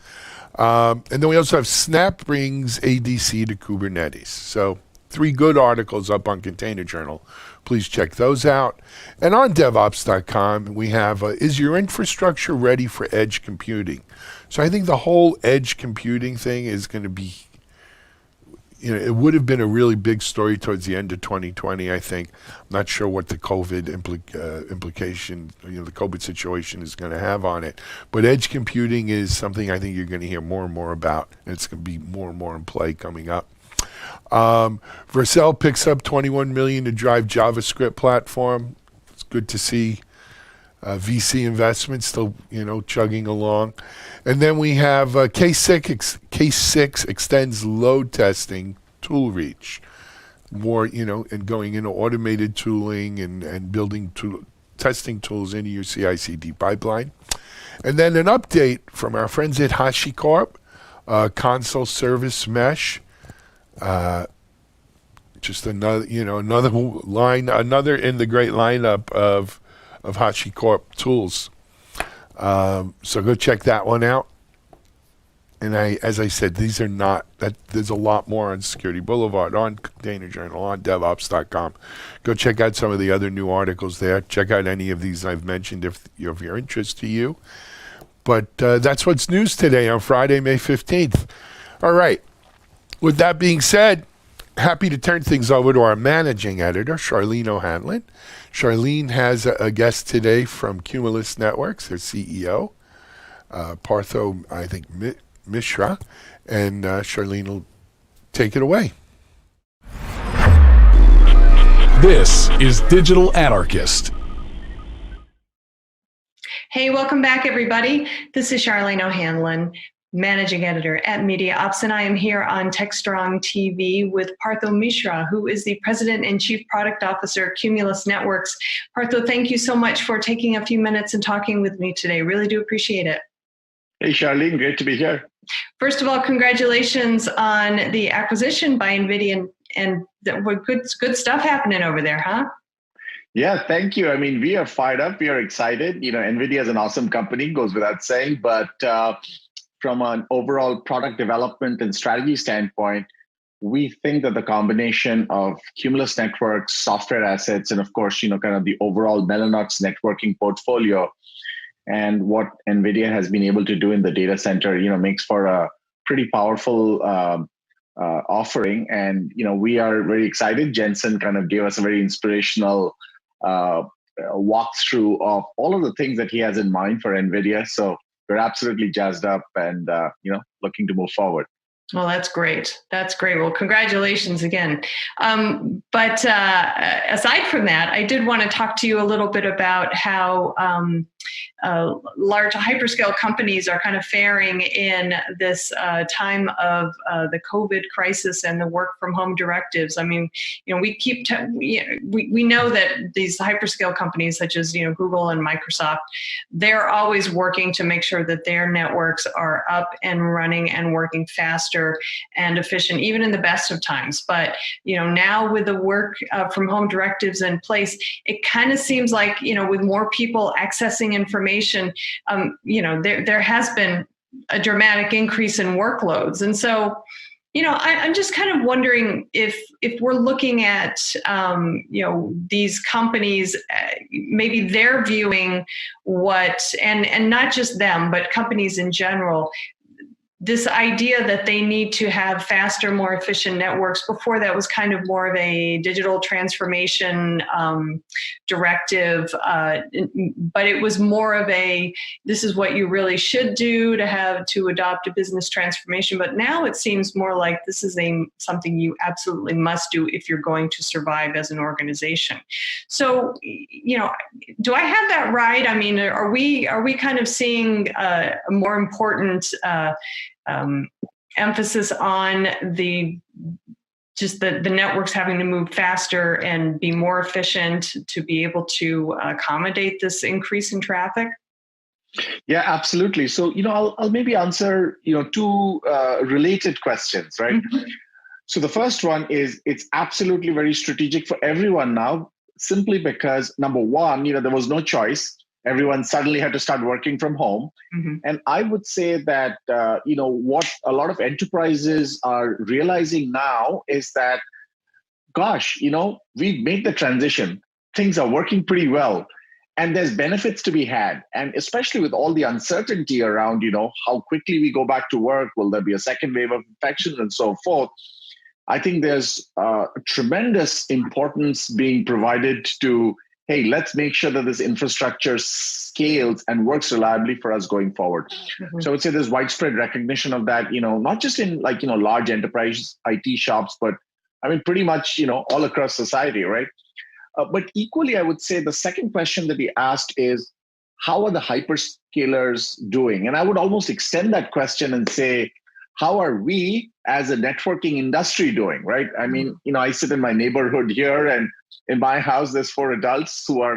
And then we also have Snap brings ADC to Kubernetes. So 3 good articles up on Container Journal. Please check those out. And on DevOps.com, we have, is your infrastructure ready for edge computing? So I think the whole edge computing thing is going to be, it would have been a really big story towards the end of 2020, I think. I'm not sure what the COVID implication, the COVID situation is going to have on it. But edge computing is something I think you're going to hear more and more about, and it's going to be more and more in play coming up. Vercel picks up $21 million to drive JavaScript platform. It's good to see VC investment still, chugging along. And then we have K6 extends load testing tool reach. More, and going into automated tooling and building testing tools into your CI/CD pipeline. And then an update from our friends at HashiCorp, console service mesh. Just another in the great lineup of HashiCorp tools. So go check that one out. And as I said, these are not that. There's a lot more on Security Boulevard, on Container Journal, on DevOps.com. Go check out some of the other new articles there. Check out any of these I've mentioned if of your interest to you. But that's what's news today on Friday, May 15th. All right. With that being said, happy to turn things over to our managing editor, Charlene O'Hanlon. Charlene has a guest today from Cumulus Networks, their CEO, Partho, I think, Mishra, and Charlene will take it away. This is Digital Anarchist. Hey, welcome back, everybody. This is Charlene O'Hanlon, Managing Editor at Media Ops, and I am here on TechStrong TV with Partho Mishra, who is the President and Chief Product Officer at Cumulus Networks. Partho, thank you so much for taking a few minutes and talking with me today. Really do appreciate it. Hey, Charlene, great to be here. First of all, congratulations on the acquisition by NVIDIA, and good stuff happening over there, huh? Yeah, thank you. I mean, we are fired up. We are excited. NVIDIA is an awesome company, goes without saying, but from an overall product development and strategy standpoint, we think that the combination of Cumulus Networks, software assets, and of course, kind of the overall Mellanox networking portfolio and what NVIDIA has been able to do in the data center, makes for a pretty powerful offering. And, we are very excited. Jensen kind of gave us a very inspirational walkthrough of all of the things that he has in mind for NVIDIA. So we're absolutely jazzed up and, looking to move forward. Well, that's great. That's great. Well, congratulations again. But aside from that, I did want to talk to you a little bit about how large hyperscale companies are kind of faring in this time of the COVID crisis and the work from home directives. I mean, we we know that these hyperscale companies such as Google and Microsoft, they're always working to make sure that their networks are up and running and working faster and efficient, even in the best of times. But now with the work from home directives in place, it kind of seems like with more people accessing information, there has been a dramatic increase in workloads. And so, I'm just kind of wondering if we're looking at, these companies, maybe they're viewing and not just them, but companies in general, this idea that they need to have faster, more efficient networks. Before that was kind of more of a digital transformation directive, but it was more of this is what you really should do to adopt a business transformation. But now it seems more like this is something you absolutely must do if you're going to survive as an organization. So, do I have that right? I mean, are we kind of seeing a more important emphasis on the networks having to move faster and be more efficient to be able to accommodate this increase in traffic? Yeah, absolutely. So, I'll maybe answer, two related questions, right? Mm-hmm. So the first one is it's absolutely very strategic for everyone now, simply because number one, there was no choice. Everyone suddenly had to start working from home. Mm-hmm. And I would say that, what a lot of enterprises are realizing now is that gosh, we've made the transition. Things are working pretty well. And there's benefits to be had. And especially with all the uncertainty around, how quickly we go back to work, will there be a second wave of infections and so forth? I think there's tremendous importance being provided to, hey, let's make sure that this infrastructure scales and works reliably for us going forward. Mm-hmm. So I would say there's widespread recognition of that, not just in large enterprise IT shops, but I mean, pretty much, all across society, right? But equally, I would say the second question that he asked is, how are the hyperscalers doing? And I would almost extend that question and say, how are we as a networking industry doing, right? I mean, I sit in my neighborhood here, and in my house, there's 4 adults who are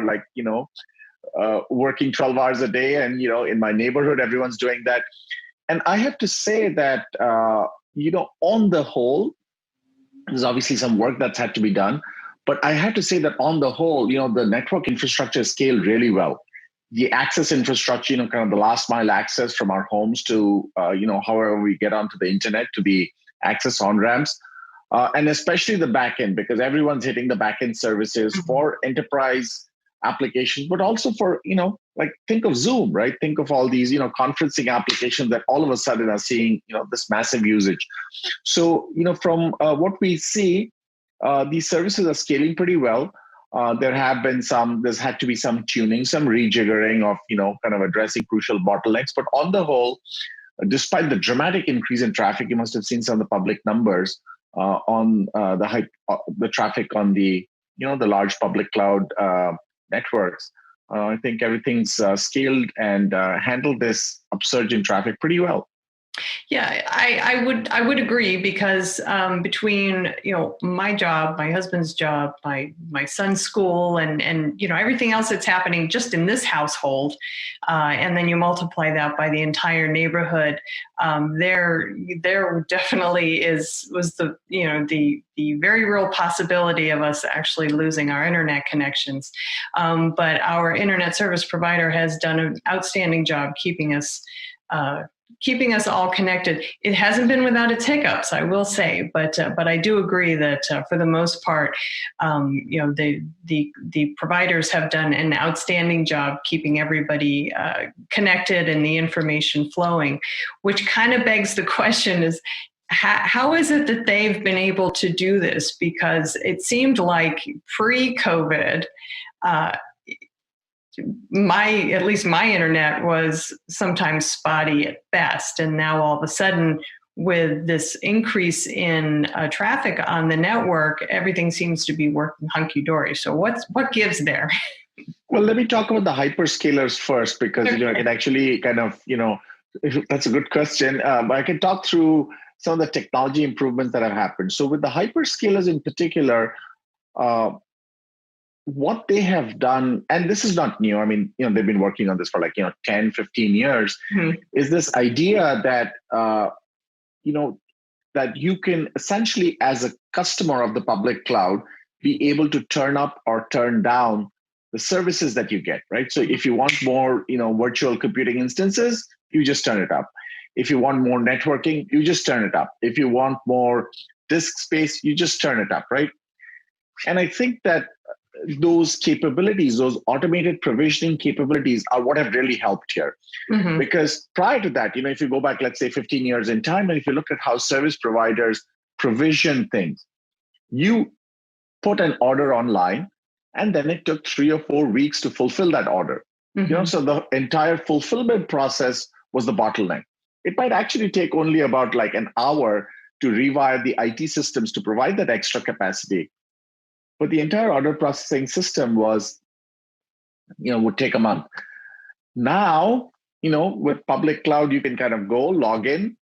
working 12 hours a day. And, in my neighborhood, everyone's doing that. And I have to say that, on the whole, there's obviously some work that's had to be done. But I have to say that on the whole, the network infrastructure scaled really well. The access infrastructure, kind of the last mile access from our homes to, however we get onto the internet, to the access on-ramps, and especially the backend, because everyone's hitting the backend services for enterprise applications, but also for, think of Zoom, right? Think of all these, conferencing applications that all of a sudden are seeing, this massive usage. So, from what we see, these services are scaling pretty well. There's had to be some tuning, some rejiggering of, kind of addressing crucial bottlenecks. But on the whole, despite the dramatic increase in traffic, you must have seen some of the public numbers on the traffic on the large public cloud networks. I think everything's scaled and handled this upsurge in traffic pretty well. Yeah, I would agree, because between my job, my husband's job, my son's school, and everything else that's happening just in this household, and then you multiply that by the entire neighborhood, there definitely was the very real possibility of us actually losing our internet connections. But our internet service provider has done an outstanding job keeping us all connected. It hasn't been without its hiccups, I will say, but I do agree that for the most part, the providers have done an outstanding job keeping everybody connected and the information flowing, which kind of begs the question is, how is it that they've been able to do this? Because it seemed like pre-COVID, at least my internet was sometimes spotty at best. And now all of a sudden, with this increase in traffic on the network, everything seems to be working hunky-dory. So what gives there? Well, let me talk about the hyperscalers first, because I can actually kind of, that's a good question. But I can talk through some of the technology improvements that have happened. So with the hyperscalers in particular, what they have done, and this is not new, I mean, they've been working on this for 10, 15 years, is this idea that, that you can essentially, as a customer of the public cloud, be able to turn up or turn down the services that you get, right? So if you want more, virtual computing instances, you just turn it up. If you want more networking, you just turn it up. If you want more disk space, you just turn it up, right? And I think that those capabilities, those automated provisioning capabilities, are what have really helped here. Because prior to that, if you go back, let's say 15 years in time, and if you look at how service providers provision things, you put an order online, and then it took 3 or 4 weeks to fulfill that order. So the entire fulfillment process was the bottleneck. It might actually take only about an hour to rewire the IT systems to provide that extra capacity. But the entire order processing system would take a month. Now, with public cloud, you can kind of go log in,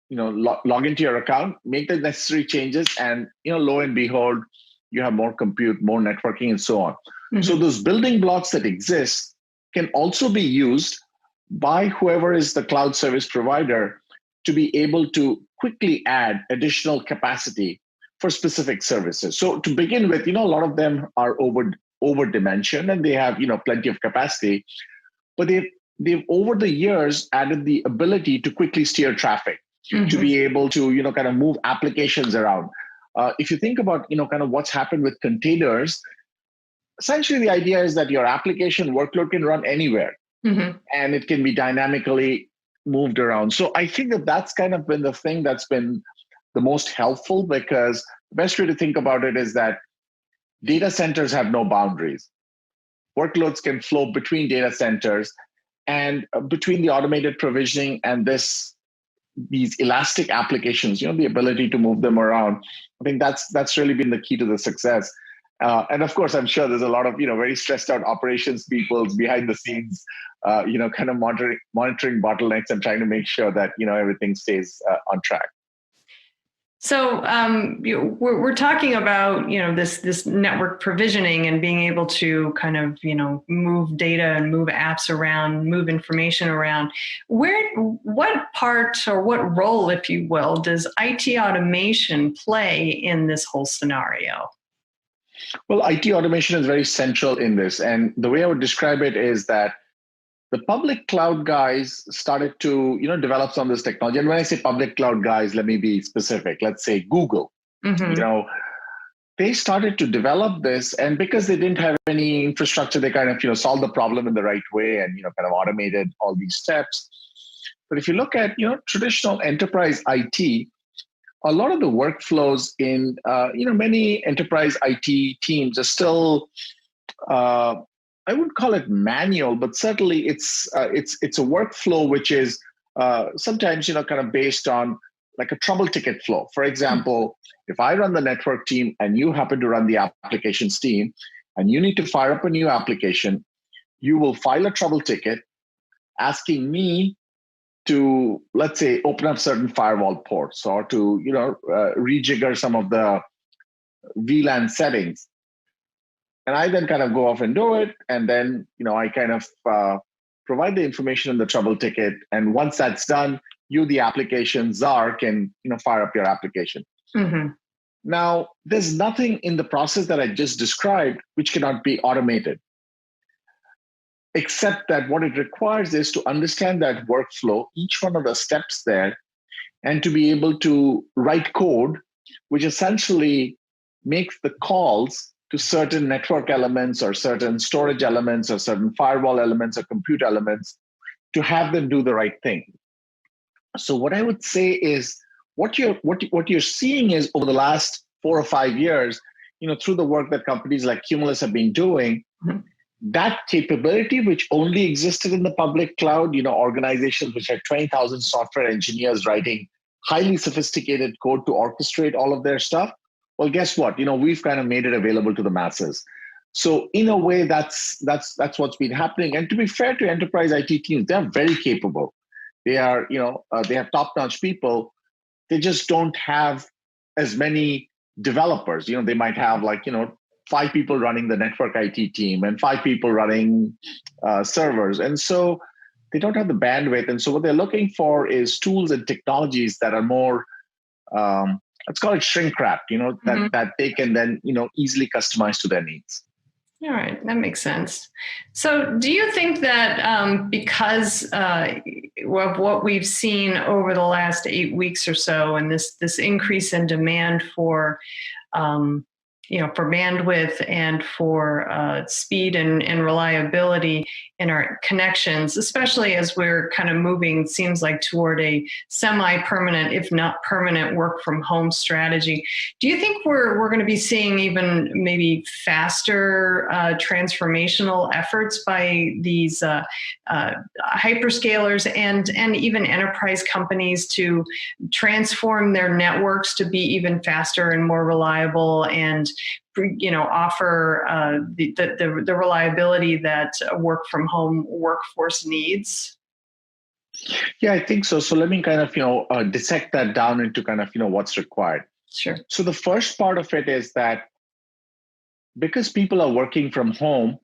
log into your account, make the necessary changes, and, lo and behold, you have more compute, more networking, and so on. So those building blocks that exist can also be used by whoever is the cloud service provider to be able to quickly add additional capacity for specific services. So to begin with, a lot of them are over dimensioned, and they have, plenty of capacity, but they've over the years added the ability to quickly steer traffic, to be able to, kind of move applications around. If you think about, kind of what's happened with containers, essentially the idea is that your application workload can run anywhere, and it can be dynamically moved around. So I think that that's kind of been the thing that's been the most helpful, because the best way to think about it is that data centers have no boundaries. Workloads can flow between data centers, and between the automated provisioning and these elastic applications, the ability to move them around. I think that's really been the key to the success. And of course, I'm sure there's a lot of very stressed out operations people behind the scenes, kind of monitoring bottlenecks and trying to make sure that everything stays on track. So we're talking about this network provisioning and being able to kind of move data and move apps around, move information around. What part or what role, if you will, does IT automation play in this whole scenario? Well, IT automation is very central in this, and the way I would describe it is that the public cloud guys started to develop some of this technology. And when I say public cloud guys, let me be specific. Let's say Google. They started to develop this, and because they didn't have any infrastructure, they kind of solved the problem in the right way and kind of automated all these steps. But if you look at traditional enterprise IT, a lot of the workflows in many enterprise IT teams are still I wouldn't call it manual, but certainly it's a workflow which is sometimes kind of based on like a trouble ticket flow. For example, if I run the network team and you happen to run the applications team, and you need to fire up a new application, you will file a trouble ticket asking me to, let's say, open up certain firewall ports or to rejigger some of the VLAN settings. And I then kind of go off and do it. And then, I kind of provide the information in the trouble ticket. And once that's done, you, the application czar, can, fire up your application. Now, there's nothing in the process that I just described which cannot be automated, except that what it requires is to understand that workflow, each one of the steps there, and to be able to write code, which essentially makes the calls to certain network elements or certain storage elements or certain firewall elements or compute elements to have them do the right thing. So what I would say is what you're seeing is over the last 4 or 5 years, through the work that companies like Cumulus have been doing, that capability which only existed in the public cloud, organizations which had 20,000 software engineers writing highly sophisticated code to orchestrate all of their stuff. Well, guess what? We've kind of made it available to the masses. So in a way, that's what's been happening. And to be fair to enterprise IT teams, they're very capable. They are, they have top-notch people. They just don't have as many developers. They might have 5 people running the network IT team and 5 people running servers. And so they don't have the bandwidth. And so what they're looking for is tools and technologies that are more, let's call it shrink wrap, that they can then, easily customize to their needs. All right, that makes sense. So do you think that because of what we've seen over the last 8 weeks or so, and this increase in demand for for bandwidth and for speed and reliability in our connections, especially as we're kind of moving, seems like, toward a semi-permanent, if not permanent, work from home strategy. Do you think we're going to be seeing even maybe faster transformational efforts by these hyperscalers and even enterprise companies to transform their networks to be even faster and more reliable and offer the reliability that a work from home workforce needs? Yeah, I think so. So let me kind of dissect that down into kind of what's required. Sure. So the first part of it is that because people are working from home,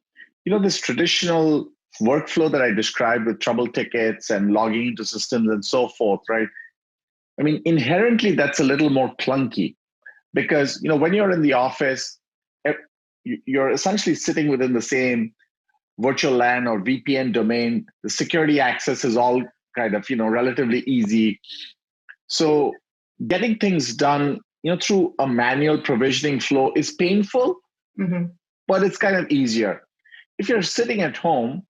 this traditional workflow that I described with trouble tickets and logging into systems and so forth, right? I mean, inherently that's a little more clunky. Because when you're in the office, you're essentially sitting within the same virtual LAN or VPN domain. The security access is all kind of relatively easy. So getting things done, through a manual provisioning flow is painful, but it's kind of easier. If you're sitting at home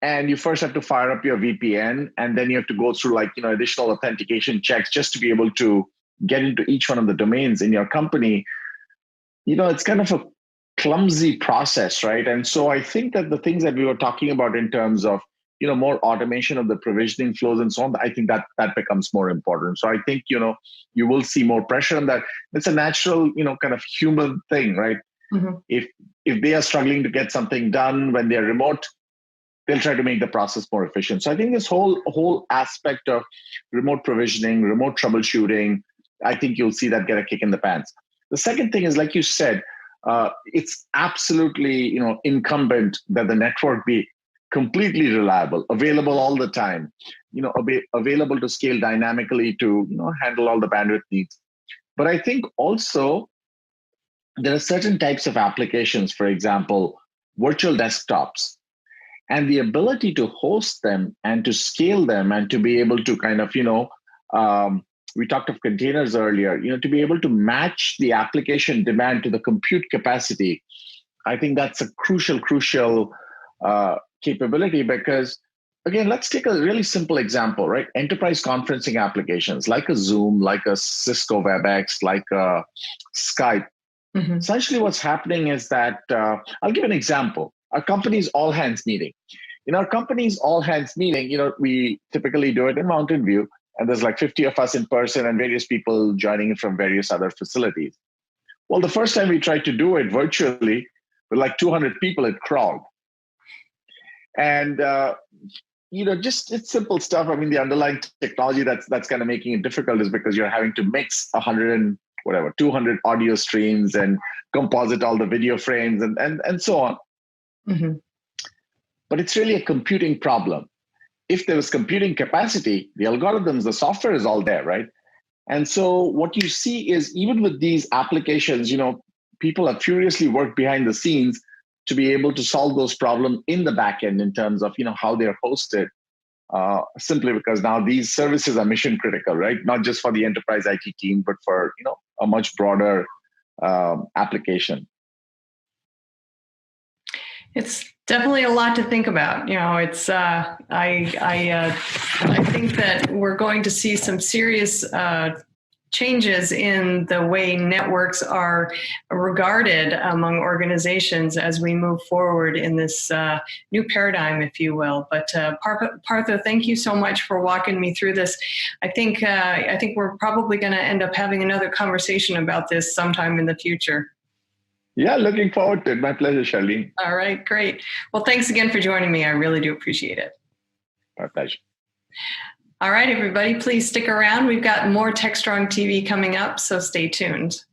and you first have to fire up your VPN, and then you have to go through additional authentication checks just to be able to get into each one of the domains in your company, it's kind of a clumsy process, right? And so I think that the things that we were talking about in terms of more automation of the provisioning flows and so on, I think that becomes more important. So I think you will see more pressure on that. It's a natural kind of human thing, right? If they are struggling to get something done when they're remote, they'll try to make the process more efficient. So I think this whole aspect of remote provisioning, remote troubleshooting, I think you'll see that get a kick in the pants. The second thing is, like you said, it's absolutely incumbent that the network be completely reliable, available all the time, available to scale dynamically to handle all the bandwidth needs. But I think also there are certain types of applications, for example, virtual desktops, and the ability to host them and to scale them and to be able to kind of we talked of containers earlier, to be able to match the application demand to the compute capacity. I think that's a crucial capability, because again, let's take a really simple example, right? Enterprise conferencing applications like a Zoom, like a Cisco WebEx, like a Skype. Essentially what's happening is that, I'll give an example. Our company's all hands meeting. In our company's all hands meeting, we typically do it in Mountain View, and there's like 50 of us in person and various people joining from various other facilities. Well, the first time we tried to do it virtually with like 200 people, it crawled. And just it's simple stuff. I mean, the underlying technology that's kind of making it difficult is because you're having to mix 200 audio streams and composite all the video frames and so on. But it's really a computing problem. If there was computing capacity, the algorithms, the software is all there, right? And so what you see is, even with these applications, people have furiously worked behind the scenes to be able to solve those problems in the back end in terms of how they're hosted, simply because now these services are mission critical, right? Not just for the enterprise IT team, but for a much broader application. It's definitely a lot to think about. It's I think that we're going to see some serious changes in the way networks are regarded among organizations as we move forward in this new paradigm, if you will. But Partha, thank you so much for walking me through this. I think we're probably going to end up having another conversation about this sometime in the future. Yeah, looking forward to it. My pleasure, Charlene. All right, great. Well, thanks again for joining me. I really do appreciate it. My pleasure. All right, everybody, please stick around. We've got more TechStrong TV coming up, so stay tuned.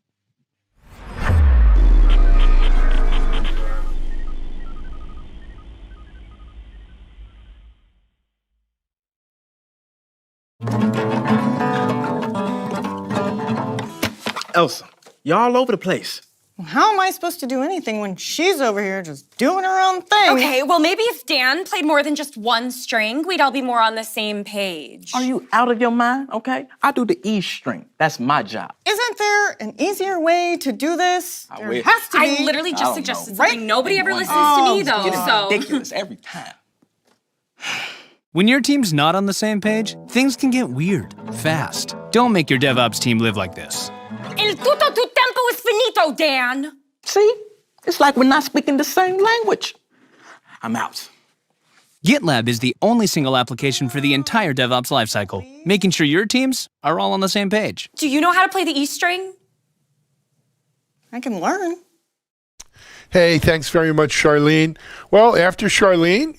Elsa, you're all over the place. How am I supposed to do anything when she's over here just doing her own thing? Okay, well, maybe if Dan played more than just one string, we'd all be more on the same page. Are you out of your mind? Okay, I do the E string. That's my job. Isn't there an easier way to do this? There has to be. I literally just suggested something. Right? Nobody ever listens to me, though, so... ridiculous every time. When your team's not on the same page, things can get weird, fast. Don't make your DevOps team live like this. El tutto tu tempo es finito, Dan. See? It's like we're not speaking the same language. I'm out. GitLab is the only single application for the entire DevOps lifecycle, making sure your teams are all on the same page. Do you know how to play the E string? I can learn. Hey, thanks very much, Charlene. Well, after Charlene,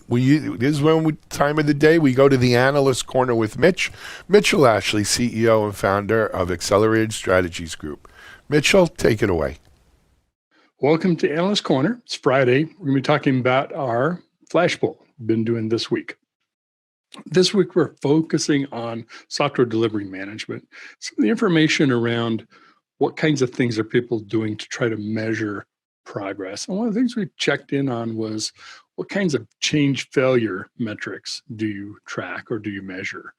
this is time of the day we go to the Analyst Corner with Mitchell Ashley, CEO and founder of Accelerated Strategies Group. Mitchell, take it away. Welcome to Analyst Corner. It's Friday. We're going to be talking about our Flash Poll we've been doing this week. This week, we're focusing on software delivery management. Some of the information around what kinds of things are people doing to try to measure progress. And one of the things we checked in on was, what kinds of change failure metrics do you track or do you measure?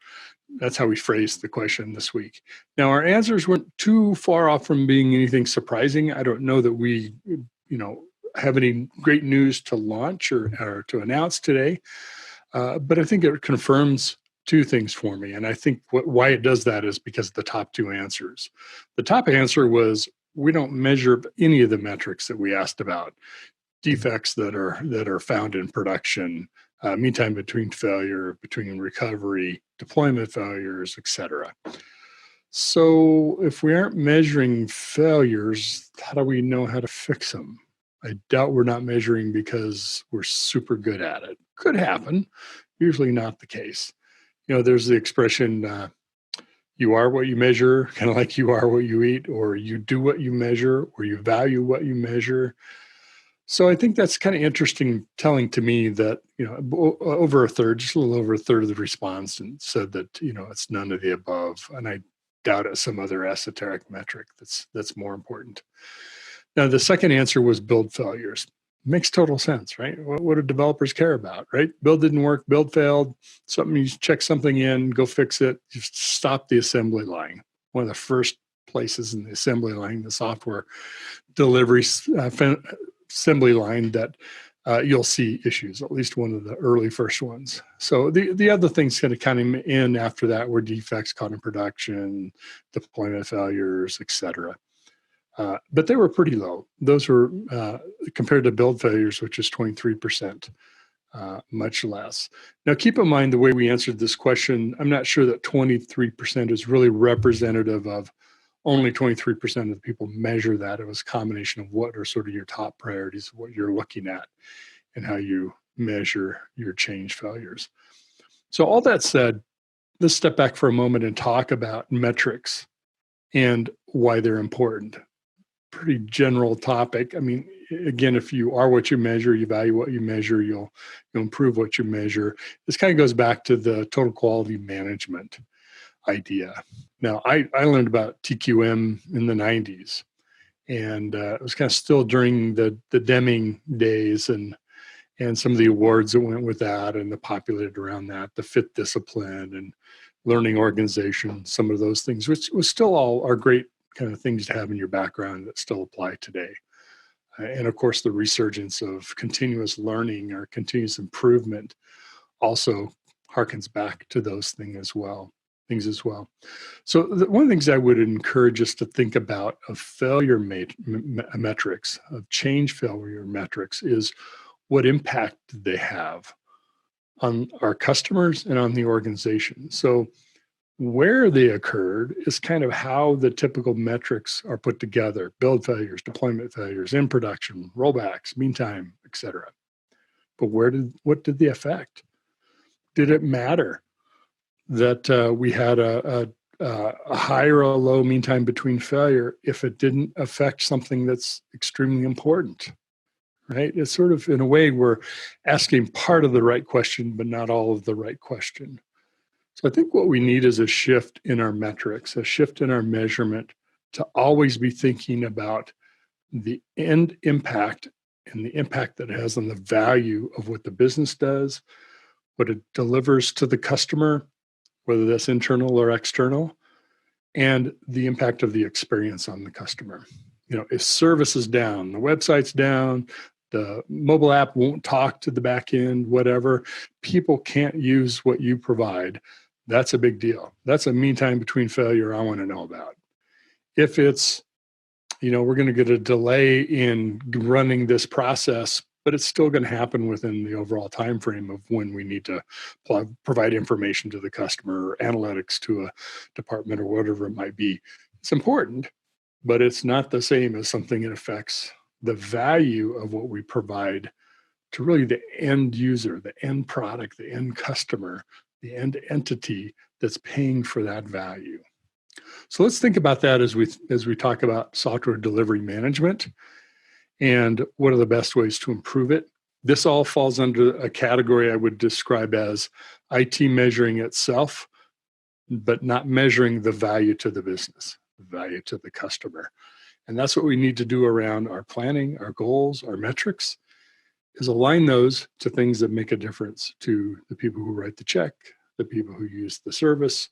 That's how we phrased the question this week. Now, our answers weren't too far off from being anything surprising. I don't know that we, have any great news to launch or to announce today, but I think it confirms two things for me. And I think why it does that is because of the top two answers. The top answer was, we don't measure any of the metrics that we asked about. Defects that are found in production, mean time between failure, between recovery, deployment failures, etc. So if we aren't measuring failures, how do we know how to fix them? I doubt we're not measuring because we're super good at it. Could happen, usually not the case. There's the expression, you are what you measure, kind of like you are what you eat, or you do what you measure, or you value what you measure. So I think that's kind of interesting, telling to me that, over a third, just a little over a third of the respondents said that, it's none of the above. And I doubt it's some other esoteric metric that's more important. Now, the second answer was build failures. Makes total sense, right? What do developers care about, right? Build didn't work, build failed, you check something in, go fix it, just stop the assembly line. One of the first places in the assembly line, the software delivery assembly line, that you'll see issues, at least one of the early first ones. So the other things going to come in after that were defects caught in production, deployment failures, etc. But they were pretty low. Those were compared to build failures, which is 23%, much less. Now, keep in mind the way we answered this question, I'm not sure that 23% is really representative of only 23% of the people measure that. It was a combination of what are sort of your top priorities, what you're looking at, and how you measure your change failures. So all that said, let's step back for a moment and talk about metrics and why they're important. Pretty general topic. I mean, again, if you are what you measure, you value what you measure, you'll improve what you measure. This kind of goes back to the total quality management idea. Now, I learned about TQM in the 90s, and it was kind of still during the Deming days and some of the awards that went with that and the populated around that, the FIT discipline and learning organization, some of those things, which was still all are great kind of things to have in your background that still apply today. And of course, the resurgence of continuous learning or continuous improvement also harkens back to those things as well. So one of the things I would encourage us to think about of failure metrics, of change failure metrics, is what impact did they have on our customers and on the organization. So where they occurred is kind of how the typical metrics are put together: build failures, deployment failures, in production, rollbacks, mean time, etc. But what did they affect? Did it matter that we had a high or a low mean time between failure if it didn't affect something that's extremely important? Right? It's sort of, in a way, we're asking part of the right question, but not all of the right question. So I think what we need is a shift in our metrics, a shift in our measurement, to always be thinking about the end impact and the impact that it has on the value of what the business does, what it delivers to the customer, whether that's internal or external, and the impact of the experience on the customer. If service is down, the website's down, the mobile app won't talk to the back end, whatever, people can't use what you provide, that's a big deal. That's a mean time between failure I want to know about. If it's, we're going to get a delay in running this process, but it's still going to happen within the overall time frame of when we need to provide information to the customer or analytics to a department or whatever it might be. It's important, but it's not the same as something that affects the value of what we provide to really the end user, the end product, the end customer, the end entity that's paying for that value. So let's think about that as we talk about software delivery management and what are the best ways to improve it. This all falls under a category I would describe as IT measuring itself, but not measuring the value to the business, the value to the customer. And that's what we need to do around our planning, our goals, our metrics, is align those to things that make a difference to the people who write the check, the people who use the service,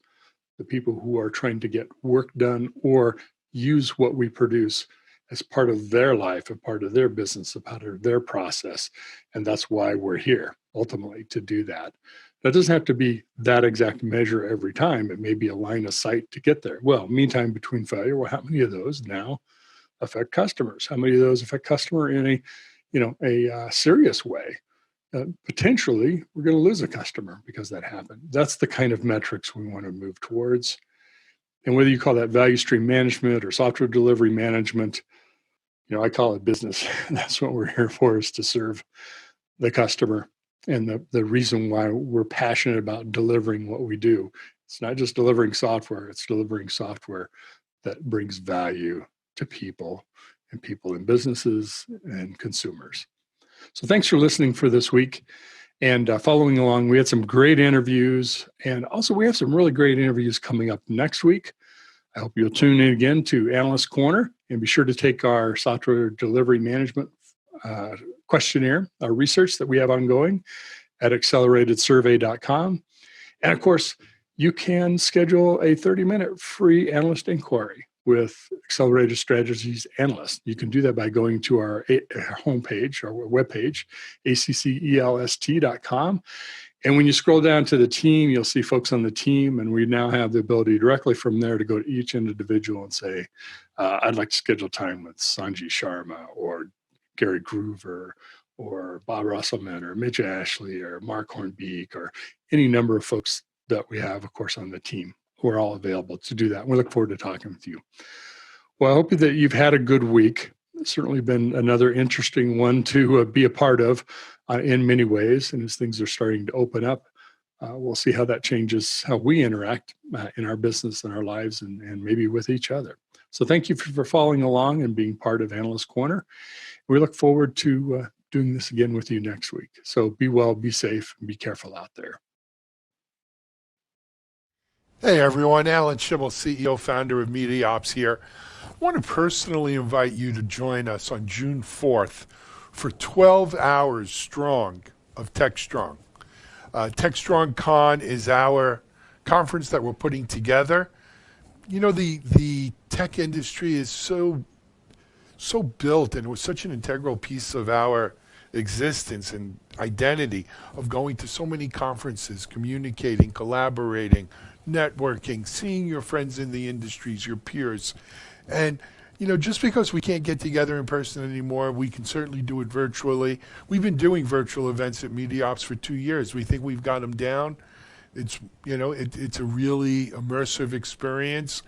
the people who are trying to get work done or use what we produce as part of their life, a part of their business, a part of their process. And that's why we're here, ultimately, to do that. That doesn't have to be that exact measure every time. It may be a line of sight to get there. Well, meantime between failure, well, how many of those now affect customers? How many of those affect customer in a serious way? Potentially, we're going to lose a customer because that happened. That's the kind of metrics we want to move towards. And whether you call that value stream management or software delivery management, I call it business. That's what we're here for, is to serve the customer. And the reason why we're passionate about delivering what we do, it's not just delivering software, it's delivering software that brings value to people and people in businesses and consumers. So thanks for listening for this week and following along. We had some great interviews, and also we have some really great interviews coming up next week. I hope you'll tune in again to Analyst Corner, and be sure to take our software delivery management questionnaire, our research that we have ongoing at acceleratedsurvey.com. And of course, you can schedule a 30-minute free analyst inquiry with Accelerated Strategies Analyst. You can do that by going to our homepage, our webpage, accelst.com. And when you scroll down to the team, you'll see folks on the team, and we now have the ability directly from there to go to each individual and say, I'd like to schedule time with Sanjay Sharma or Gary Groover or Bob Russellman or Mitch Ashley or Mark Hornbeek or any number of folks that we have, of course, on the team. We're all available to do that. We look forward to talking with you. Well, I hope that you've had a good week. It's certainly been another interesting one to be a part of in many ways. And as things are starting to open up, we'll see how that changes how we interact in our business and our lives and maybe with each other. So thank you for following along and being part of Analyst Corner. We look forward to doing this again with you next week. So be well, be safe, and be careful out there. Hey everyone, Alan Schimmel, CEO, founder of MediaOps here. I want to personally invite you to join us on June 4th for 12 hours strong of TechStrong. TechStrong Con is our conference that we're putting together. The tech industry is so built, and it was such an integral piece of our existence and identity of going to so many conferences, communicating, collaborating, networking, seeing your friends in the industries, your peers. And, just because we can't get together in person anymore, we can certainly do it virtually. We've been doing virtual events at MediaOps for 2 years. We think we've got them down. It's, it's a really immersive experience.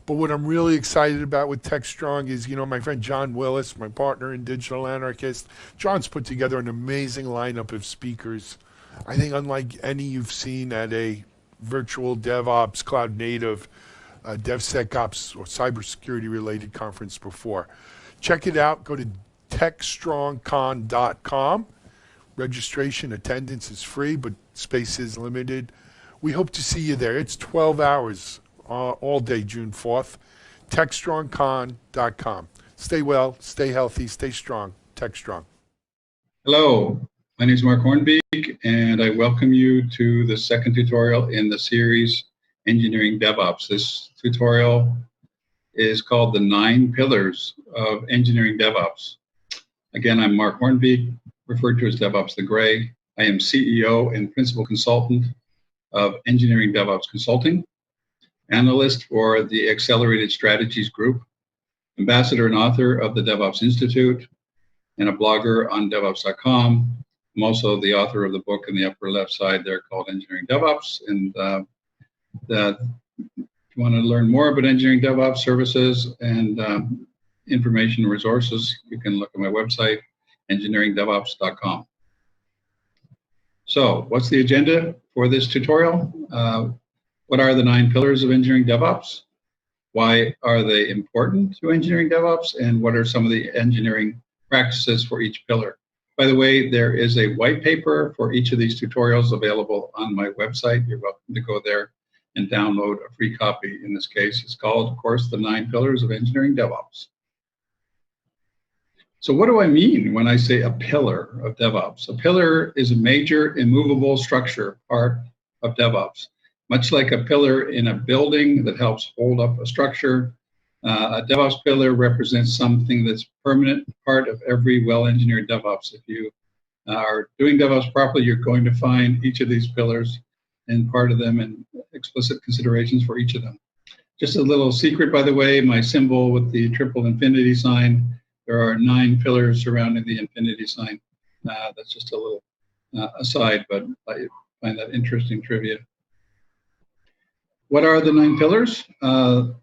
But what I'm really excited about with TechStrong is, my friend John Willis, my partner in Digital Anarchist, John's put together an amazing lineup of speakers. I think unlike any you've seen at a virtual DevOps, cloud native, DevSecOps, or cybersecurity related conference before. Check it out. Go to techstrongcon.com. Registration, attendance is free, but space is limited. We hope to see you there. It's 12 hours all day, June 4th. techstrongcon.com. Stay well, stay healthy, stay strong. TechStrong. Hello, my name is Mark Hornbeek, and I welcome you to the second tutorial in the series Engineering DevOps. This tutorial is called the 9 Pillars of Engineering DevOps. Again, I'm Mark Hornbeek, referred to as DevOps the Gray. I am CEO and Principal Consultant of Engineering DevOps Consulting, analyst for the Accelerated Strategies Group, ambassador and author of the DevOps Institute, and a blogger on DevOps.com. I'm also the author of the book in the upper left side there called Engineering DevOps. And if you want to learn more about engineering DevOps services and information and resources, you can look at my website, engineeringdevops.com. So what's the agenda for this tutorial? What are the 9 pillars of engineering DevOps? Why are they important to engineering DevOps? And what are some of the engineering practices for each pillar? By the way, there is a white paper for each of these tutorials available on my website. You're welcome to go there and download a free copy. In this case, it's called, of course, the 9 Pillars of Engineering DevOps. So what do I mean when I say a pillar of DevOps? A pillar is a major immovable structure part of DevOps. Much like a pillar in a building that helps hold up a structure, a DevOps pillar represents something that's permanent, part of every well-engineered DevOps. If you are doing DevOps properly, you're going to find each of these pillars and part of them and explicit considerations for each of them. Just a little secret, by the way, my symbol with the triple infinity sign, there are 9 pillars surrounding the infinity sign. That's just a little aside, but I find that interesting trivia. What are the 9 pillars?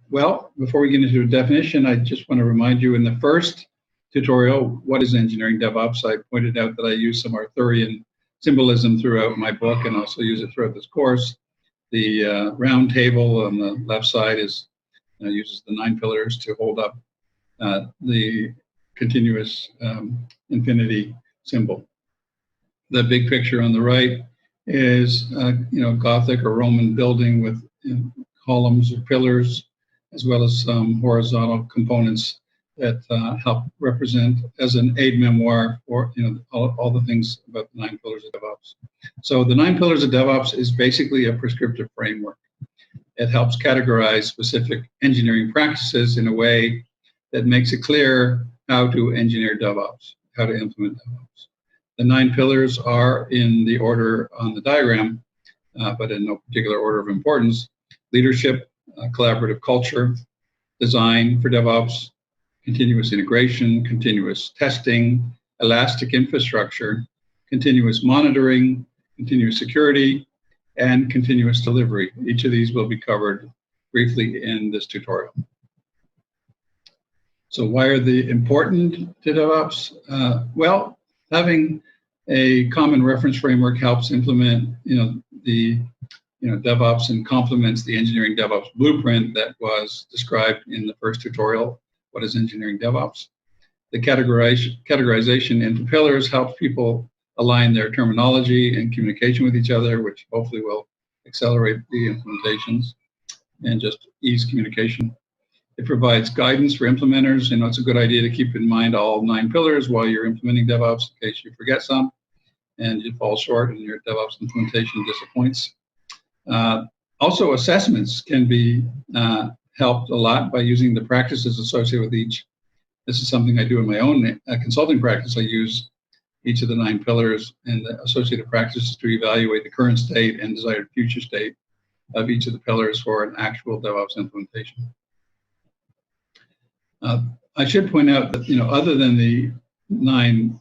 Well, before we get into a definition, I just want to remind you in the first tutorial, what is engineering DevOps? I pointed out that I use some Arthurian symbolism throughout my book and also use it throughout this course. The round table on the left side is uses the 9 pillars to hold up the continuous infinity symbol. The big picture on the right is Gothic or Roman building with columns or pillars, as well as some horizontal components that help represent as an aid memoir for all the things about the 9 pillars of DevOps. So the 9 pillars of DevOps is basically a prescriptive framework. It helps categorize specific engineering practices in a way that makes it clear how to engineer DevOps, how to implement DevOps. The 9 pillars are in the order on the diagram, but in no particular order of importance: leadership, collaborative culture, design for DevOps, continuous integration, continuous testing, elastic infrastructure, continuous monitoring, continuous security, and continuous delivery. Each of these will be covered briefly in this tutorial. So why are they important to DevOps? Well, having a common reference framework helps implement the DevOps and complements the engineering DevOps blueprint that was described in the first tutorial, what is engineering DevOps. The categorization into pillars helps people align their terminology and communication with each other, which hopefully will accelerate the implementations and just ease communication. It provides guidance for implementers. It's a good idea to keep in mind all 9 pillars while you're implementing DevOps in case you forget some and you fall short and your DevOps implementation disappoints. Also, assessments can be helped a lot by using the practices associated with each. This is something I do in my own consulting practice. I use each of the 9 pillars and the associated practices to evaluate the current state and desired future state of each of the pillars for an actual DevOps implementation. I should point out that other than the 9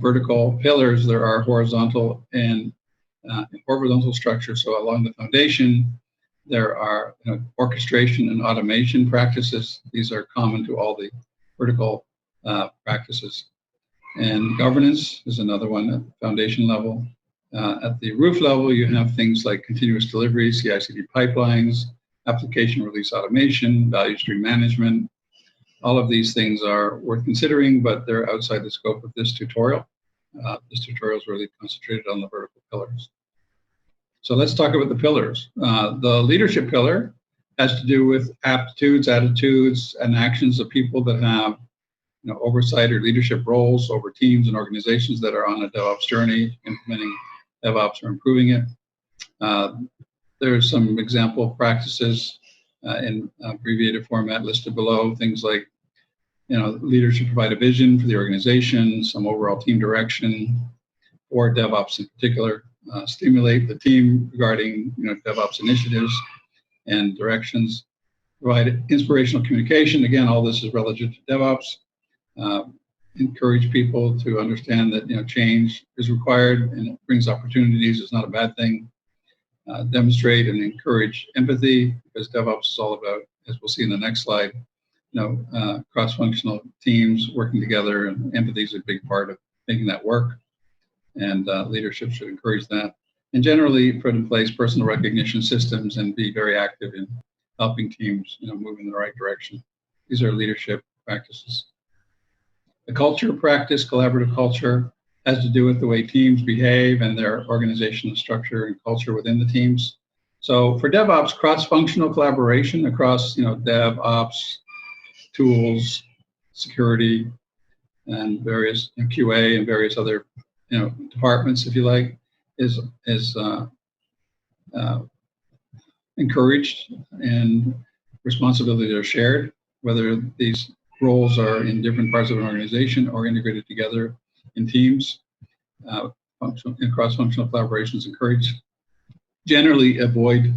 vertical pillars, there are horizontal and horizontal structures. So along the foundation, there are orchestration and automation practices. These are common to all the vertical practices. And governance is another one at the foundation level. At the roof level, you have things like continuous delivery, CI/CD pipelines, application release automation, value stream management. All of these things are worth considering, but they're outside the scope of this tutorial. This tutorial is really concentrated on the vertical pillars. So let's talk about the pillars. The leadership pillar has to do with aptitudes, attitudes, and actions of people that have oversight or leadership roles over teams and organizations that are on a DevOps journey, implementing DevOps or improving it. There's some example practices in abbreviated format listed below, things like leaders should provide a vision for the organization, some overall team direction, or DevOps in particular, stimulate the team regarding DevOps initiatives and directions, provide inspirational communication. Again, all this is relative to DevOps. Encourage people to understand that change is required and it brings opportunities. It's not a bad thing. Demonstrate and encourage empathy, because DevOps is all about, as we'll see in the next slide, cross-functional teams working together, and empathy is a big part of making that work. And leadership should encourage that. And generally put in place personal recognition systems and be very active in helping teams move in the right direction. These are leadership practices. The culture practice, collaborative culture, has to do with the way teams behave and their organizational structure and culture within the teams. So for DevOps, cross-functional collaboration across DevOps, tools, security, and various QA and various other departments, if you like, is encouraged and responsibilities are shared, whether these roles are in different parts of an organization or integrated together in teams. Functional and cross-functional collaborations encouraged. Generally avoid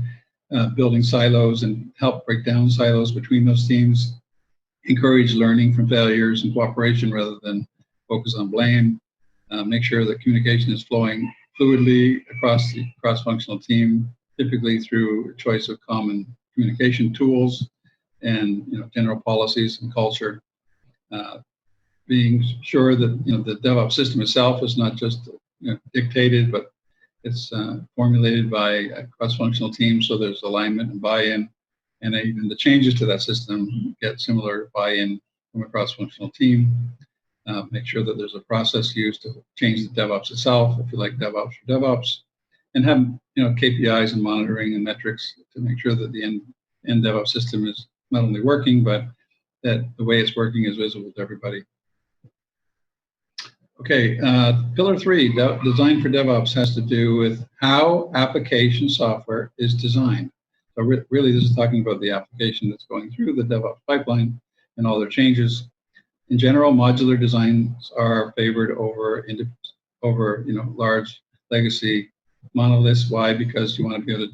building silos and help break down silos between those teams. Encourage learning from failures and cooperation rather than focus on blame. Make sure that communication is flowing fluidly across the cross-functional team, typically through choice of common communication tools and general policies and culture. Being sure that the DevOps system itself is not just dictated, but it's formulated by a cross-functional team, so there's alignment and buy-in, and even the changes to that system get similar buy-in from a cross-functional team. Make sure that there's a process used to change the DevOps itself, if you like DevOps for DevOps, and have KPIs and monitoring and metrics to make sure that the end DevOps system is not only working, but that the way it's working is visible to everybody. Okay, pillar 3, design for DevOps, has to do with how application software is designed. So really, this is talking about the application that's going through the DevOps pipeline and all their changes. In general, modular designs are favored over large legacy monoliths. Why? Because you want to be able to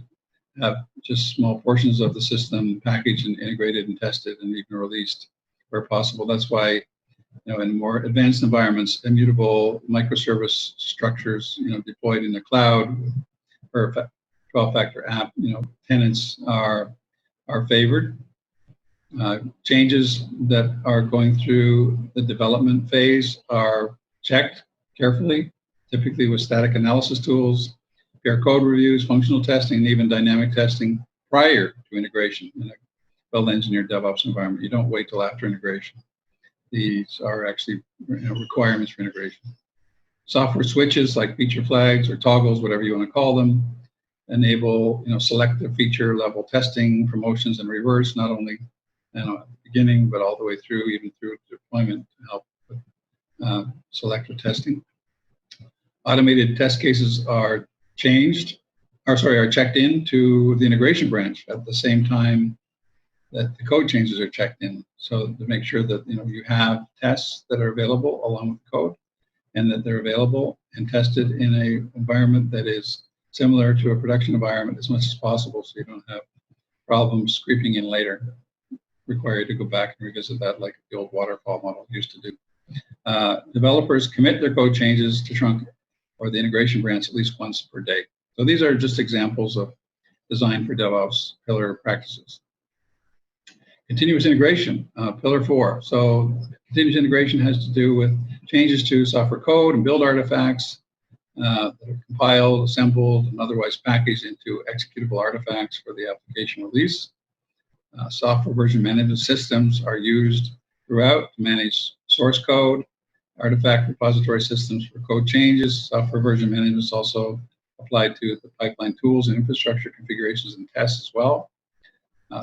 have just small portions of the system packaged and integrated and tested and even released where possible. That's why in more advanced environments, immutable microservice structures, deployed in the cloud or 12-factor app, tenants are favored. Changes that are going through the development phase are checked carefully, typically with static analysis tools, peer code reviews, functional testing, and even dynamic testing prior to integration in a well-engineered DevOps environment. You don't wait till after integration. These are actually requirements for integration. Software switches like feature flags or toggles, whatever you want to call them, enable selective feature level testing, promotions, and reverse, not only at the beginning, but all the way through, even through deployment to help with selective testing. Automated test cases are checked into the integration branch at the same time that the code changes are checked in. So to make sure that you have tests that are available along with the code, and that they're available and tested in an environment that is similar to a production environment as much as possible, so you don't have problems creeping in later. Require you to go back and revisit that like the old waterfall model used to do. Developers commit their code changes to Trunk or the integration branch at least once per day. So these are just examples of design for DevOps pillar practices. Continuous integration, pillar 4. So continuous integration has to do with changes to software code and build artifacts that are compiled, assembled, and otherwise packaged into executable artifacts for the application release. Software version management systems are used throughout to manage source code, artifact repository systems for code changes. Software version management is also applied to the pipeline tools and infrastructure configurations and tests as well.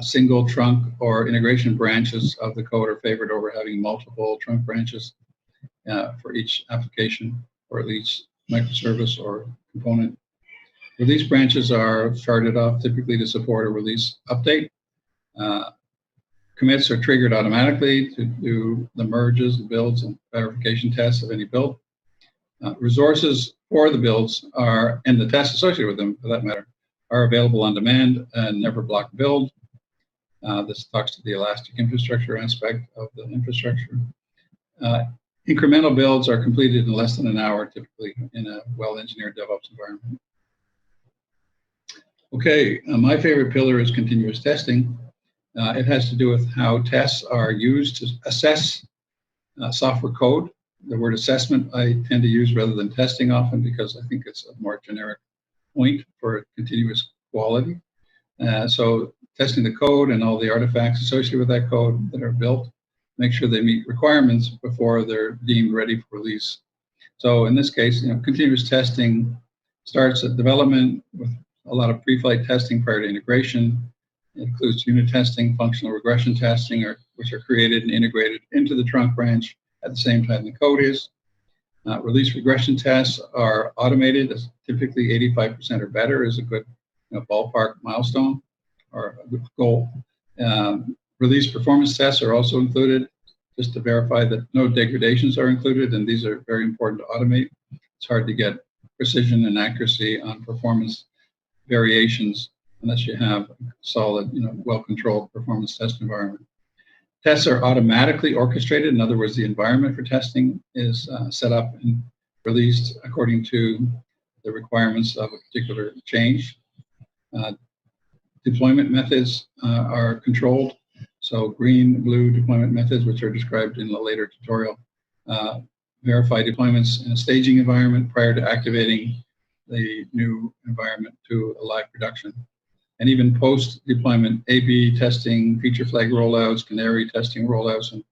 Single trunk or integration branches of the code are favored over having multiple trunk branches for each application or at each microservice or component. Release branches are started off typically to support a release update. Commits are triggered automatically to do the merges, the builds, and verification tests of any build. Resources for the builds and the tests associated with them, for that matter, are available on demand and never block build. This talks to the elastic infrastructure aspect of the infrastructure. Incremental builds are completed in less than an hour, typically in a well-engineered DevOps environment. Okay, my favorite pillar is continuous testing. It has to do with how tests are used to assess software code. The word assessment I tend to use rather than testing often because I think it's a more generic point for continuous quality. So testing the code and all the artifacts associated with that code that are built, make sure they meet requirements before they're deemed ready for release. So in this case, continuous testing starts at development with a lot of pre-flight testing prior to integration. It includes unit testing, functional regression testing, which are created and integrated into the trunk branch at the same time the code is. Release regression tests are automated, as typically 85% or better is a good ballpark milestone. or goal. Release performance tests are also included, just to verify that no degradations are included, and these are very important to automate. It's hard to get precision and accuracy on performance variations unless you have a solid, well-controlled performance test environment. Tests are automatically orchestrated. In other words, the environment for testing is set up and released according to the requirements of a particular change. Deployment methods are controlled. So green, blue deployment methods, which are described in a later tutorial, verify deployments in a staging environment prior to activating the new environment to a live production. And even post-deployment A/B testing, feature flag rollouts, canary testing rollouts, and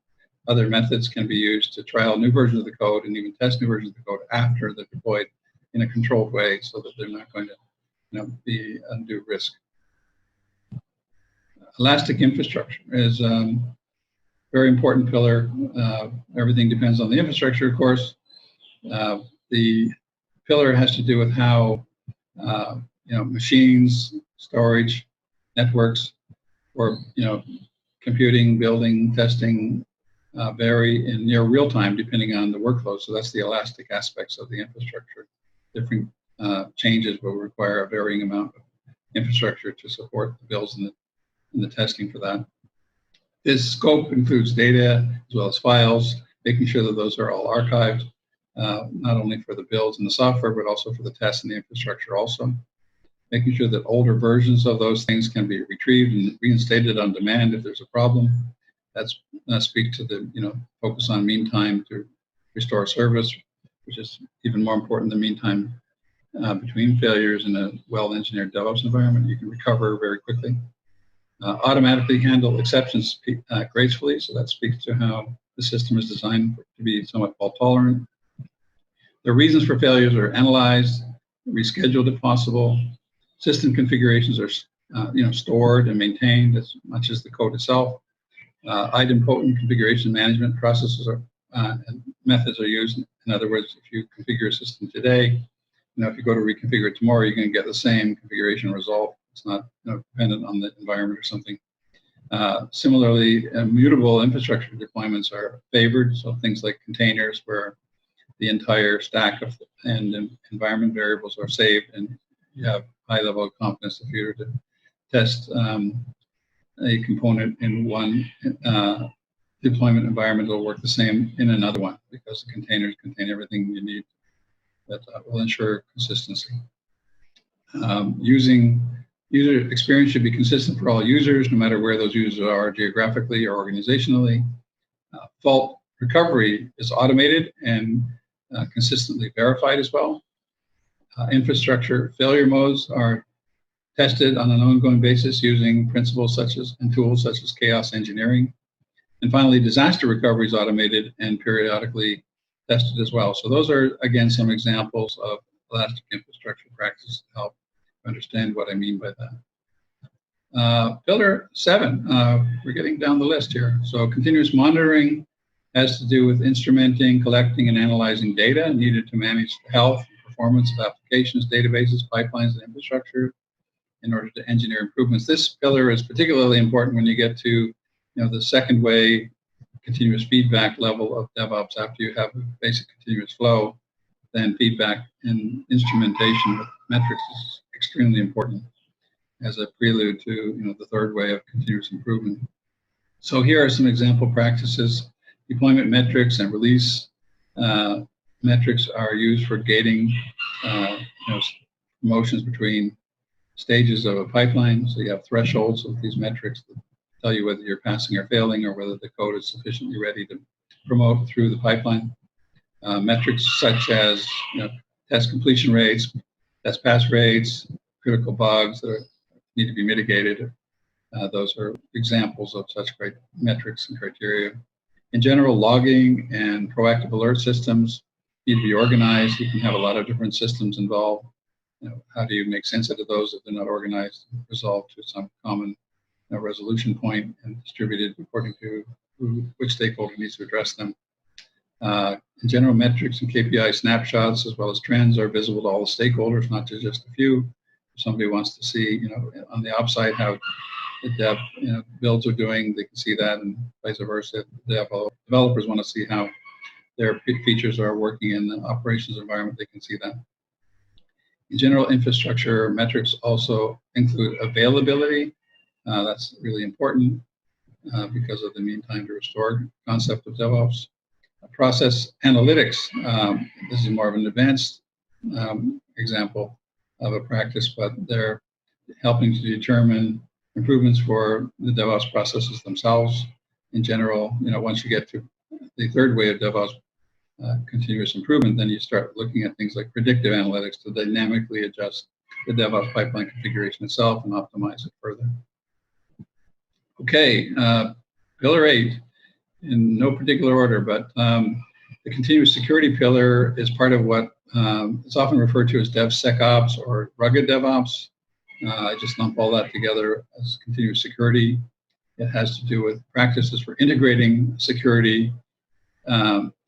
other methods can be used to trial new versions of the code and even test new versions of the code after they're deployed in a controlled way so that they're not going to be undue risk. Elastic infrastructure is a very important pillar. Everything depends on the infrastructure, of course. The pillar has to do with how machines, storage, networks, or computing, building, testing vary in near real time depending on the workload. So that's the elastic aspects of the infrastructure. Different changes will require a varying amount of infrastructure to support the builds and the testing for that. This scope includes data as well as files, making sure that those are all archived, not only for the builds and the software, but also for the tests and the infrastructure also. Making sure that older versions of those things can be retrieved and reinstated on demand if there's a problem. That speaks to the focus on mean time to restore service, which is even more important than mean time between failures in a well-engineered DevOps environment. You can recover very quickly. Automatically handle exceptions gracefully, so that speaks to how the system is designed to be somewhat fault tolerant. The reasons for failures are analyzed, rescheduled if possible. System configurations are stored and maintained as much as the code itself. Idempotent configuration management processes and methods are used. In other words, if you configure a system today, if you go to reconfigure it tomorrow, you're going to get the same configuration result. It's not dependent on the environment or something. Similarly, mutable infrastructure deployments are favored. So things like containers where the entire stack of and environment variables are saved, and you have high level of confidence if you were to test a component in one deployment environment, will work the same in another one because the containers contain everything you need that will ensure consistency. User experience should be consistent for all users, no matter where those users are geographically or organizationally. Fault recovery is automated and consistently verified as well. Infrastructure failure modes are tested on an ongoing basis using principles and tools such as chaos engineering. And finally, disaster recovery is automated and periodically tested as well. So those are, again, some examples of elastic infrastructure practices to help understand what I mean by that. Pillar 7, we're getting down the list here. So continuous monitoring has to do with instrumenting, collecting, and analyzing data needed to manage the health and performance of applications, databases, pipelines, and infrastructure in order to engineer improvements. This pillar is particularly important when you get to the second way continuous feedback level of DevOps. After you have a basic continuous flow, then feedback and instrumentation with metrics is extremely important as a prelude to the third way of continuous improvement. So here are some example practices. Deployment metrics and release metrics are used for gating promotions between stages of a pipeline. So you have thresholds of these metrics that tell you whether you're passing or failing, or whether the code is sufficiently ready to promote through the pipeline. Metrics such as test completion rates, test pass rates, critical bugs that need to be mitigated. Those are examples of such great metrics and criteria. In general, logging and proactive alert systems need to be organized. You can have a lot of different systems involved. How do you make sense out of those if they're not organized and resolved to some common resolution point and distributed according to which stakeholder needs to address them? In general, metrics and KPI snapshots as well as trends are visible to all the stakeholders, not to just a few. If somebody wants to see, on the ops side how the dev builds are doing, they can see that, and vice versa. Developers want to see how their features are working in the operations environment, they can see that. In general, infrastructure metrics also include availability. That's really important because of the mean time to restore concept of DevOps. Process analytics. This is more of an advanced example of a practice, but they're helping to determine improvements for the DevOps processes themselves. In general, once you get to the third way of DevOps, continuous improvement, then you start looking at things like predictive analytics to dynamically adjust the DevOps pipeline configuration itself and optimize it further. Okay, pillar 8, in no particular order, but the continuous security pillar is part of what is often referred to as DevSecOps or rugged DevOps. I just lump all that together as continuous security. It has to do with practices for integrating security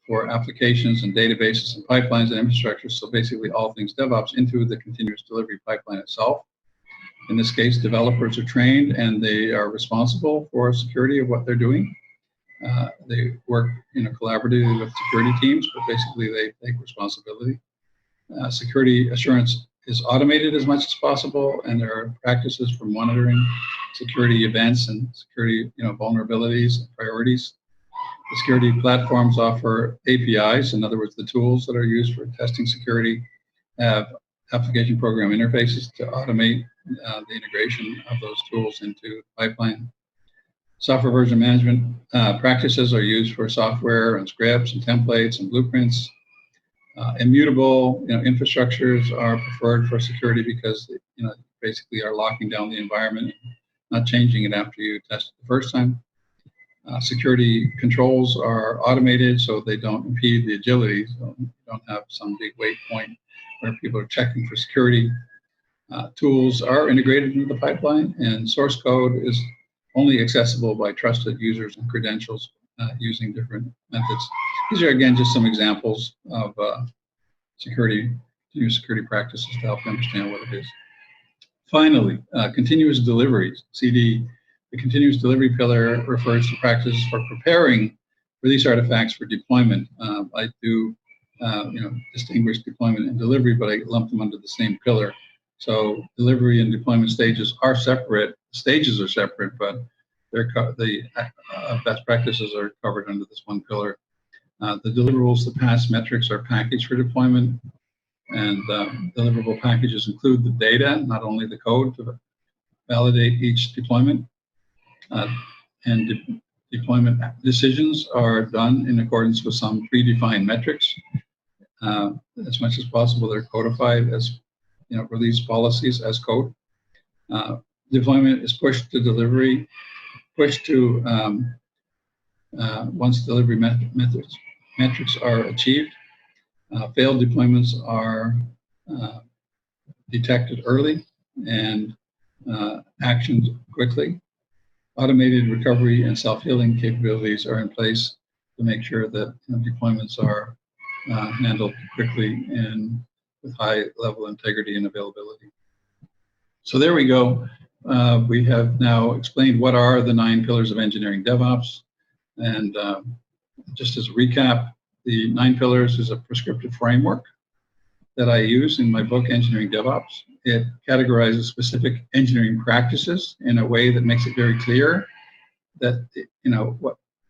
for applications and databases and pipelines and infrastructure. So basically all things DevOps into the continuous delivery pipeline itself. In this case, developers are trained and they are responsible for security of what they're doing. They work collaboratively with security teams, but basically they take responsibility. Security assurance is automated as much as possible, and there are practices for monitoring security events and security vulnerabilities and priorities. The security platforms offer APIs, in other words, the tools that are used for testing security have application program interfaces to automate the integration of those tools into the pipeline. Software version management practices are used for software and scripts and templates and blueprints. Immutable infrastructures are preferred for security because basically are locking down the environment, not changing it after you test it the first time. Security controls are automated so they don't impede the agility, so you don't have some big wait point where people are checking for security. Tools are integrated into the pipeline, and source code is only accessible by trusted users and credentials using different methods. These are, again, just some examples of new security practices to help you understand what it is. Finally, continuous deliveries, CD. The continuous delivery pillar refers to practices for preparing release artifacts for deployment. I do distinguish deployment and delivery, but I lump them under the same pillar. So delivery and deployment stages are separate. Stages are separate, but the best practices are covered under this one pillar. The deliverables, the pass metrics are packaged for deployment, and deliverable packages include the data, not only the code, to validate each deployment. And deployment decisions are done in accordance with some predefined metrics. As much as possible, they're codified as release policies as code. Deployment is pushed to delivery, pushed to once delivery metrics are achieved. Failed deployments are detected early and actioned quickly. Automated recovery and self-healing capabilities are in place to make sure that deployments are handled quickly and with high level integrity and availability. So there we go. We have now explained what are the 9 pillars of engineering DevOps. And just as a recap, the 9 pillars is a prescriptive framework that I use in my book, Engineering DevOps. It categorizes specific engineering practices in a way that makes it very clear that,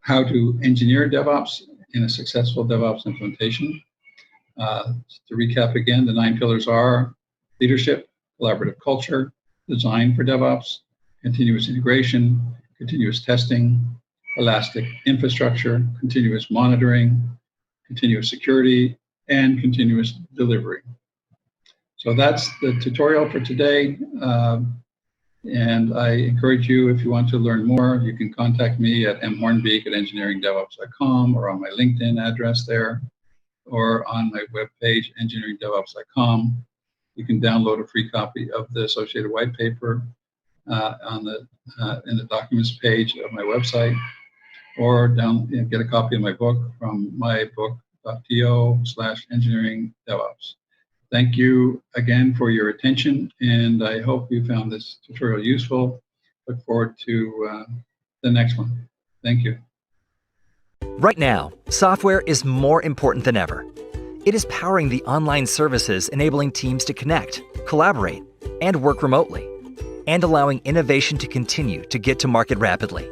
how to engineer DevOps in a successful DevOps implementation. To recap again, the 9 pillars are leadership, collaborative culture, design for DevOps, continuous integration, continuous testing, elastic infrastructure, continuous monitoring, continuous security, and continuous delivery. So that's the tutorial for today. And I encourage you, if you want to learn more, you can contact me at mhornbeek@engineeringdevops.com or on my LinkedIn address there, or on my webpage, engineeringdevops.com. You can download a free copy of the associated white paper in the documents page of my website, or get a copy of my book from mybook.to/engineeringdevops. Thank you again for your attention, and I hope you found this tutorial useful. Look forward to the next one. Thank you. Right now, software is more important than ever. It is powering the online services enabling teams to connect, collaborate, and work remotely, and allowing innovation to continue to get to market rapidly.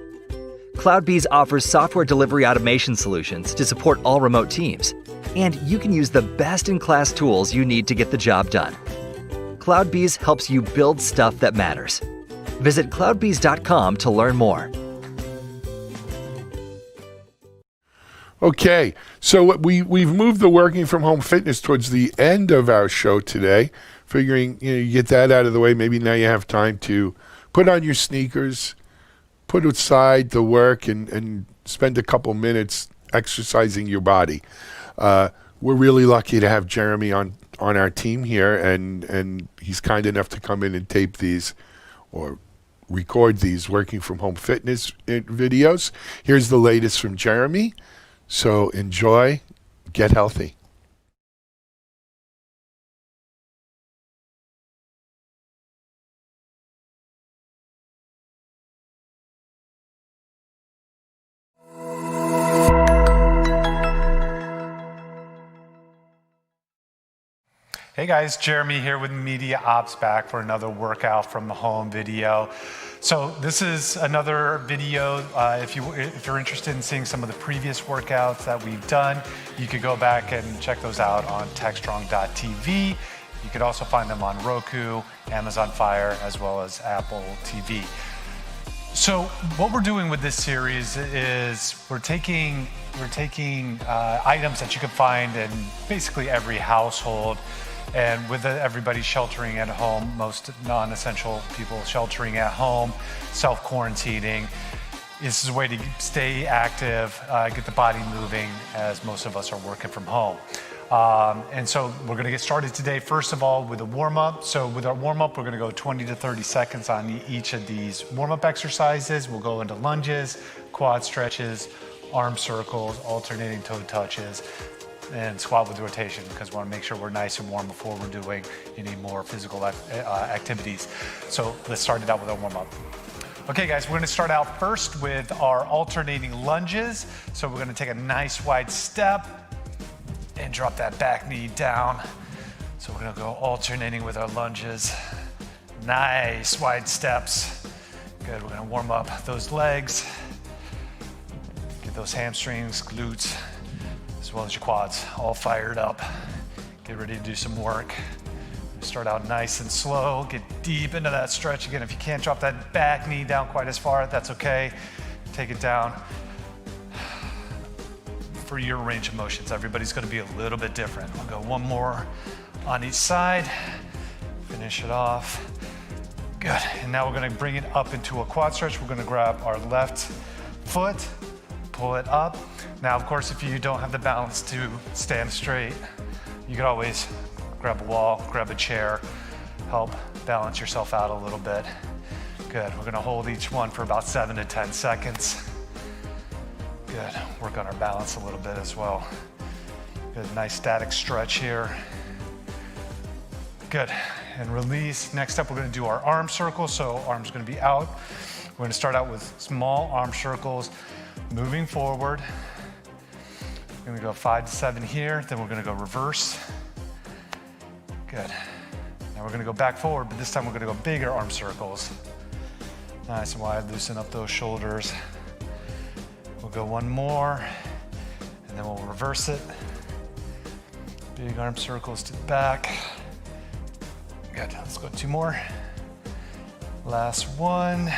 CloudBees offers software delivery automation solutions to support all remote teams, and you can use the best-in-class tools you need to get the job done. CloudBees helps you build stuff that matters. Visit cloudbees.com to learn more. Okay, so we've moved the working from home fitness towards the end of our show today, figuring you get that out of the way. Maybe now you have time to put on your sneakers, put aside the work, and spend a couple minutes exercising your body. We're really lucky to have Jeremy on our team here, and he's kind enough to come in and tape these or record these working from home fitness videos. Here's the latest from Jeremy. So enjoy, get healthy. Hey guys, Jeremy here with Media Ops, back for another workout from the home video. So this is another video. If you're interested in seeing some of the previous workouts that we've done, you could go back and check those out on TechStrong.tv. You could also find them on Roku, Amazon Fire, as well as Apple TV. So what we're doing with this series is we're taking items that you can find in basically every household. And with everybody sheltering at home, most non-essential people sheltering at home, self-quarantining, this is a way to stay active, get the body moving, as most of us are working from home. And so we're gonna get started today, first of all, with a warm-up. So with our warm-up, we're gonna go 20 to 30 seconds on each of these warm-up exercises. We'll go into lunges, quad stretches, arm circles, alternating toe touches, and squat with rotation, because we want to make sure we're nice and warm before we're doing any more physical activities. So let's start it out with our warm-up. Okay guys, we're going to start out first with our alternating lunges. So we're going to take a nice wide step and drop that back knee down. So we're going to go alternating with our lunges. Nice wide steps. Good, we're going to warm up those legs. Get those hamstrings, glutes, as well as your quads, all fired up. Get ready to do some work. Start out nice and slow, get deep into that stretch. Again, if you can't drop that back knee down quite as far, that's okay. Take it down. For your range of motions, everybody's gonna be a little bit different. I'll go one more on each side, finish it off. Good, and now we're gonna bring it up into a quad stretch. We're gonna grab our left foot, pull it up. Now, of course, if you don't have the balance to stand straight, you can always grab a wall, grab a chair, help balance yourself out a little bit. Good, we're gonna hold each one for about 7 to 10 seconds. Good, work on our balance a little bit as well. Good, nice static stretch here. Good, and release. Next up, we're gonna do our arm circles. So arms gonna be out. We're gonna start out with small arm circles, moving forward. We're gonna go 5 to 7 here, then we're gonna go reverse. Good. Now we're gonna go back forward, but this time we're gonna go bigger arm circles. Nice and wide, loosen up those shoulders. We'll go one more, and then we'll reverse it. Big arm circles to the back. Good, let's go 2 more. Last one.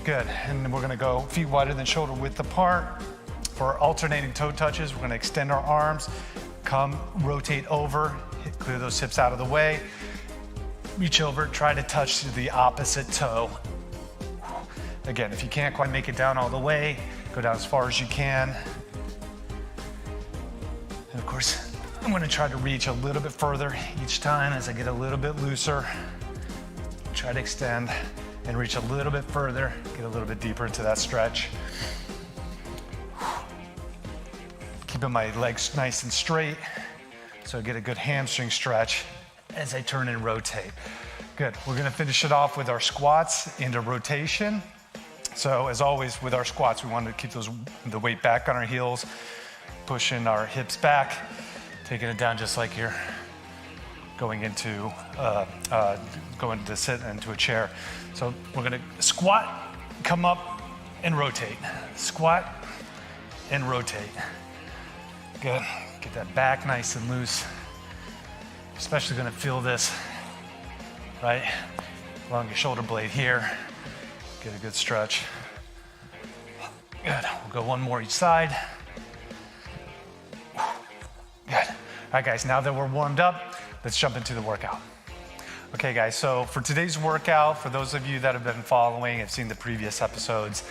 Good, and then we're gonna go feet wider than shoulder width apart. For alternating toe touches, we're gonna extend our arms, come, rotate over, clear those hips out of the way, reach over, try to touch the opposite toe. Again, if you can't quite make it down all the way, go down as far as you can. And of course, I'm gonna try to reach a little bit further each time as I get a little bit looser. Try to extend and reach a little bit further, get a little bit deeper into that stretch. Keeping my legs nice and straight so I get a good hamstring stretch as I turn and rotate. Good. We're going to finish it off with our squats into rotation. So as always with our squats, we want to keep the weight back on our heels, pushing our hips back, taking it down just like you're going into sit into a chair. So we're going to squat, come up, and rotate. Squat and rotate. Good. Get that back nice and loose. Especially going to feel this right along your shoulder blade here. Get a good stretch. Good. We'll go one more each side. Good. All right, guys, now that we're warmed up, let's jump into the workout. Okay, guys, so for today's workout, for those of you that have been following, have seen the previous episodes,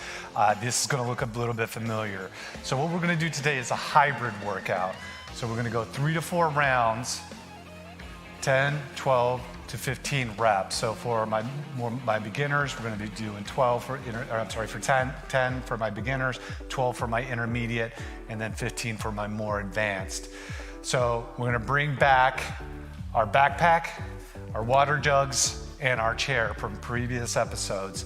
this is going to look a little bit familiar. So what we're going to do today is a hybrid workout. So we're going to go 3 to 4 rounds, 10, 12 to 15 reps. So for my beginners, we're going to be doing 10 for my beginners, 12 for my intermediate, and then 15 for my more advanced. So we're going to bring back our backpack, our water jugs, and our chair from previous episodes.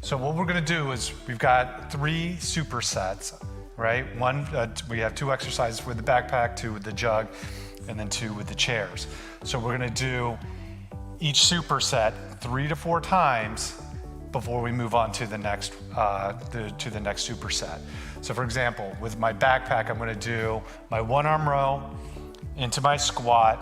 So what we're going to do is we've got 3 supersets, right? We have 2 exercises with the backpack, 2 with the jug, and then 2 with the chairs. So we're going to do each superset 3 to 4 times before we move on to the next superset. So for example, with my backpack, I'm going to do my 1-arm row into my squat,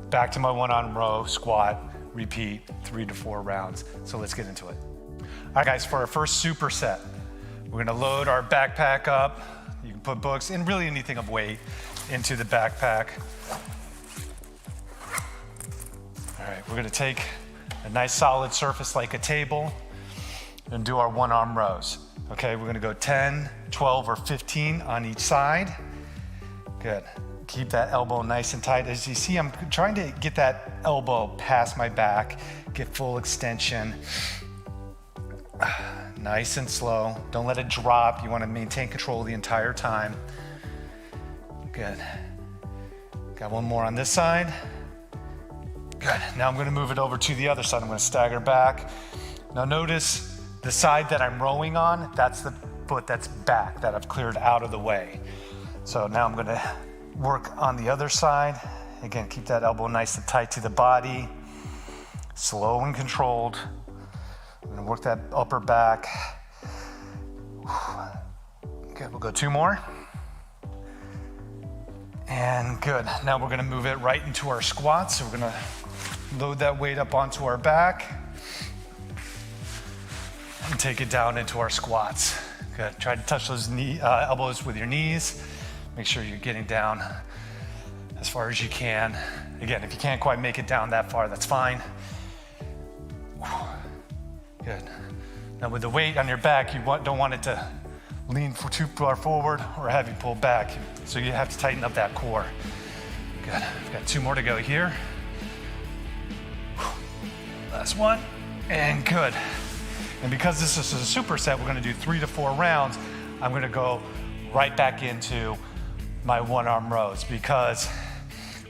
back to my 1-arm row, squat, repeat 3 to 4 rounds. So let's get into it. All right, guys, for our first superset, we're going to load our backpack up. You can put books and really anything of weight into the backpack. All right, we're going to take a nice solid surface like a table and do our 1-arm rows. Okay, we're going to go 10, 12, or 15 on each side. Good. Keep that elbow nice and tight. As you see, I'm trying to get that elbow past my back, get full extension. Nice and slow. Don't let it drop. You want to maintain control the entire time. Good. Got one more on this side. Good. Now I'm going to move it over to the other side. I'm going to stagger back. Now notice the side that I'm rowing on, that's the foot that's back, that I've cleared out of the way. So now I'm going to work on the other side. Again, keep that elbow nice and tight to the body. Slow and controlled. I'm going to work that upper back. Good. We'll go 2 more. And good. Now we're going to move it right into our squats. So we're going to load that weight up onto our back and take it down into our squats. Good. Try to touch those elbows with your knees. Make sure you're getting down as far as you can. Again, if you can't quite make it down that far, that's fine. Good. Now with the weight on your back, you don't want it to lean too far forward or have you pull back. So you have to tighten up that core. Good. We've got 2 more to go here. Last one. And good. And because this is a superset, we're going to do 3 to 4 rounds. I'm going to go right back into my 1-arm rows because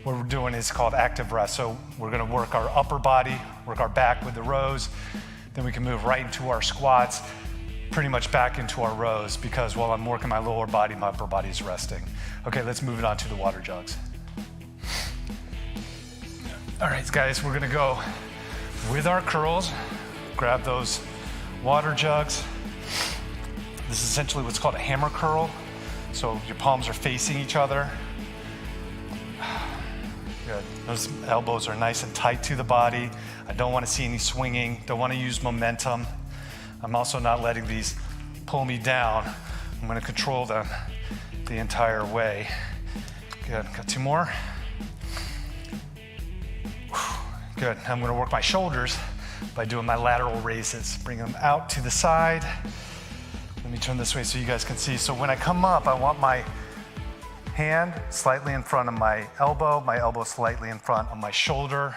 what we're doing is called active rest. So we're going to work our upper body, work our back with the rows. Then we can move right into our squats, pretty much back into our rows because while I'm working my lower body, my upper body is resting. Okay, let's move it on to the water jugs. All right, guys, we're going to go with our curls. Grab those water jugs. This is essentially what's called a hammer curl. So your palms are facing each other. Good. Those elbows are nice and tight to the body. I don't want to see any swinging. Don't want to use momentum. I'm also not letting these pull me down. I'm going to control them the entire way. Good. Got 2 more. Good. I'm going to work my shoulders by doing my lateral raises. Bring them out to the side. Let me turn this way so you guys can see. So when I come up, I want my hand slightly in front of my elbow slightly in front of my shoulder.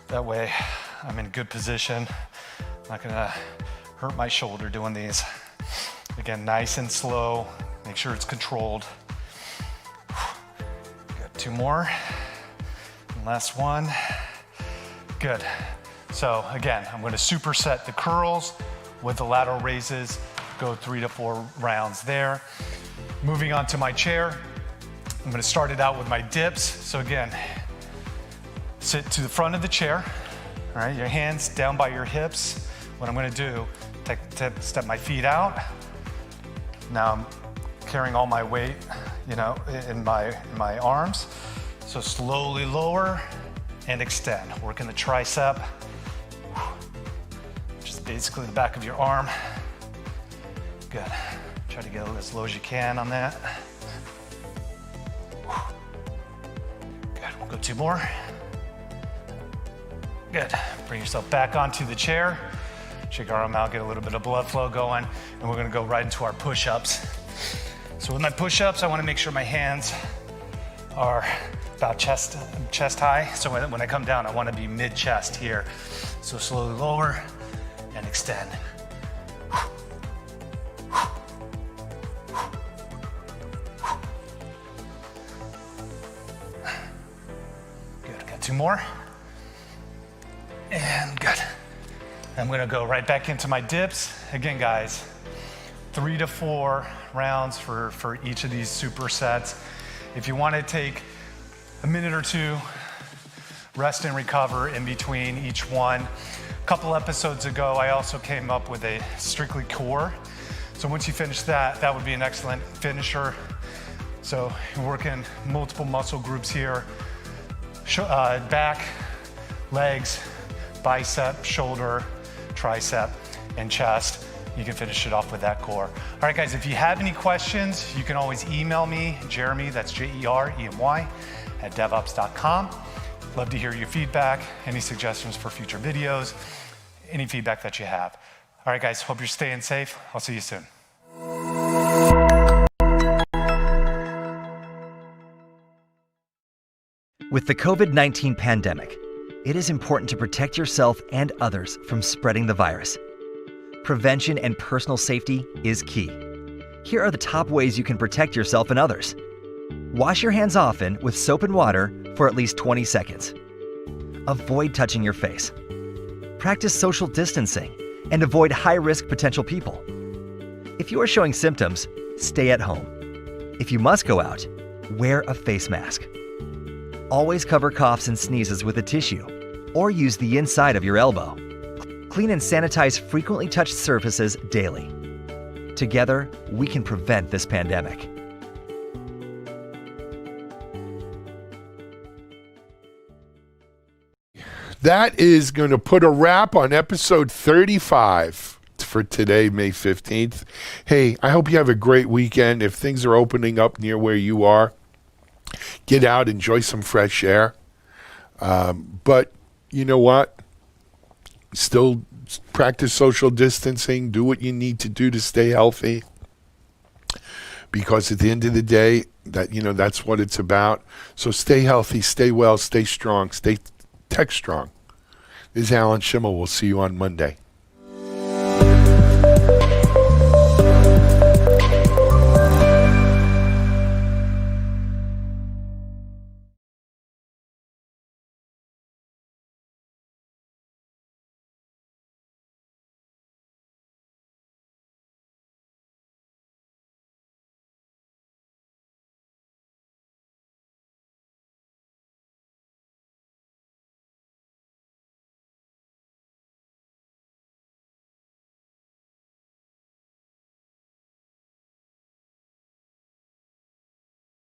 That way I'm in good position. I'm not gonna hurt my shoulder doing these. Again, nice and slow. Make sure it's controlled. Got 2 more. And last one. Good. So again, I'm going to superset the curls with the lateral raises, go 3 to 4 rounds there. Moving on to my chair, I'm going to start it out with my dips. So again, sit to the front of the chair, all right, your hands down by your hips. What I'm going to do, step my feet out. Now I'm carrying all my weight, in my arms. So slowly lower and extend. Working the tricep, which is basically the back of your arm. Good. Try to get as low as you can on that. Good. We'll go 2 more. Good. Bring yourself back onto the chair. Shake our arm out, get a little bit of blood flow going, and we're gonna go right into our push-ups. So with my push-ups, I wanna make sure my hands are about chest high. So when I come down, I wanna be mid-chest here. So slowly lower and extend. Good, got 2 more. And good. I'm gonna go right back into my dips. Again, guys, 3 to 4 rounds for each of these supersets. If you wanna take a minute or 2, rest and recover in between each one. A couple episodes ago, I also came up with a strictly core. So once you finish that, that would be an excellent finisher. So you're working multiple muscle groups here, back, legs, bicep, shoulder, tricep, and chest. You can finish it off with that core. All right, guys, if you have any questions, you can always email me, Jeremy, that's Jeremy, at devops.com. Love to hear your feedback, any suggestions for future videos, any feedback that you have. All right, guys, hope you're staying safe. I'll see you soon. With the COVID-19 pandemic, it is important to protect yourself and others from spreading the virus. Prevention and personal safety is key. Here are the top ways you can protect yourself and others. Wash your hands often with soap and water for at least 20 seconds. Avoid touching your face. Practice social distancing and avoid high-risk potential people. If you are showing symptoms, stay at home. If you must go out, wear a face mask. Always cover coughs and sneezes with a tissue or use the inside of your elbow. Clean and sanitize frequently touched surfaces daily. Together, we can prevent this pandemic. That is going to put a wrap on episode 35 for today, May 15th. Hey, I hope you have a great weekend. If things are opening up near where you are, get out, enjoy some fresh air. But you know what? Still practice social distancing. Do what you need to do to stay healthy. Because at the end of the day, that's what it's about. So stay healthy, stay well, stay strong, stay TechStrong. This is Alan Schimmel. We'll see you on Monday.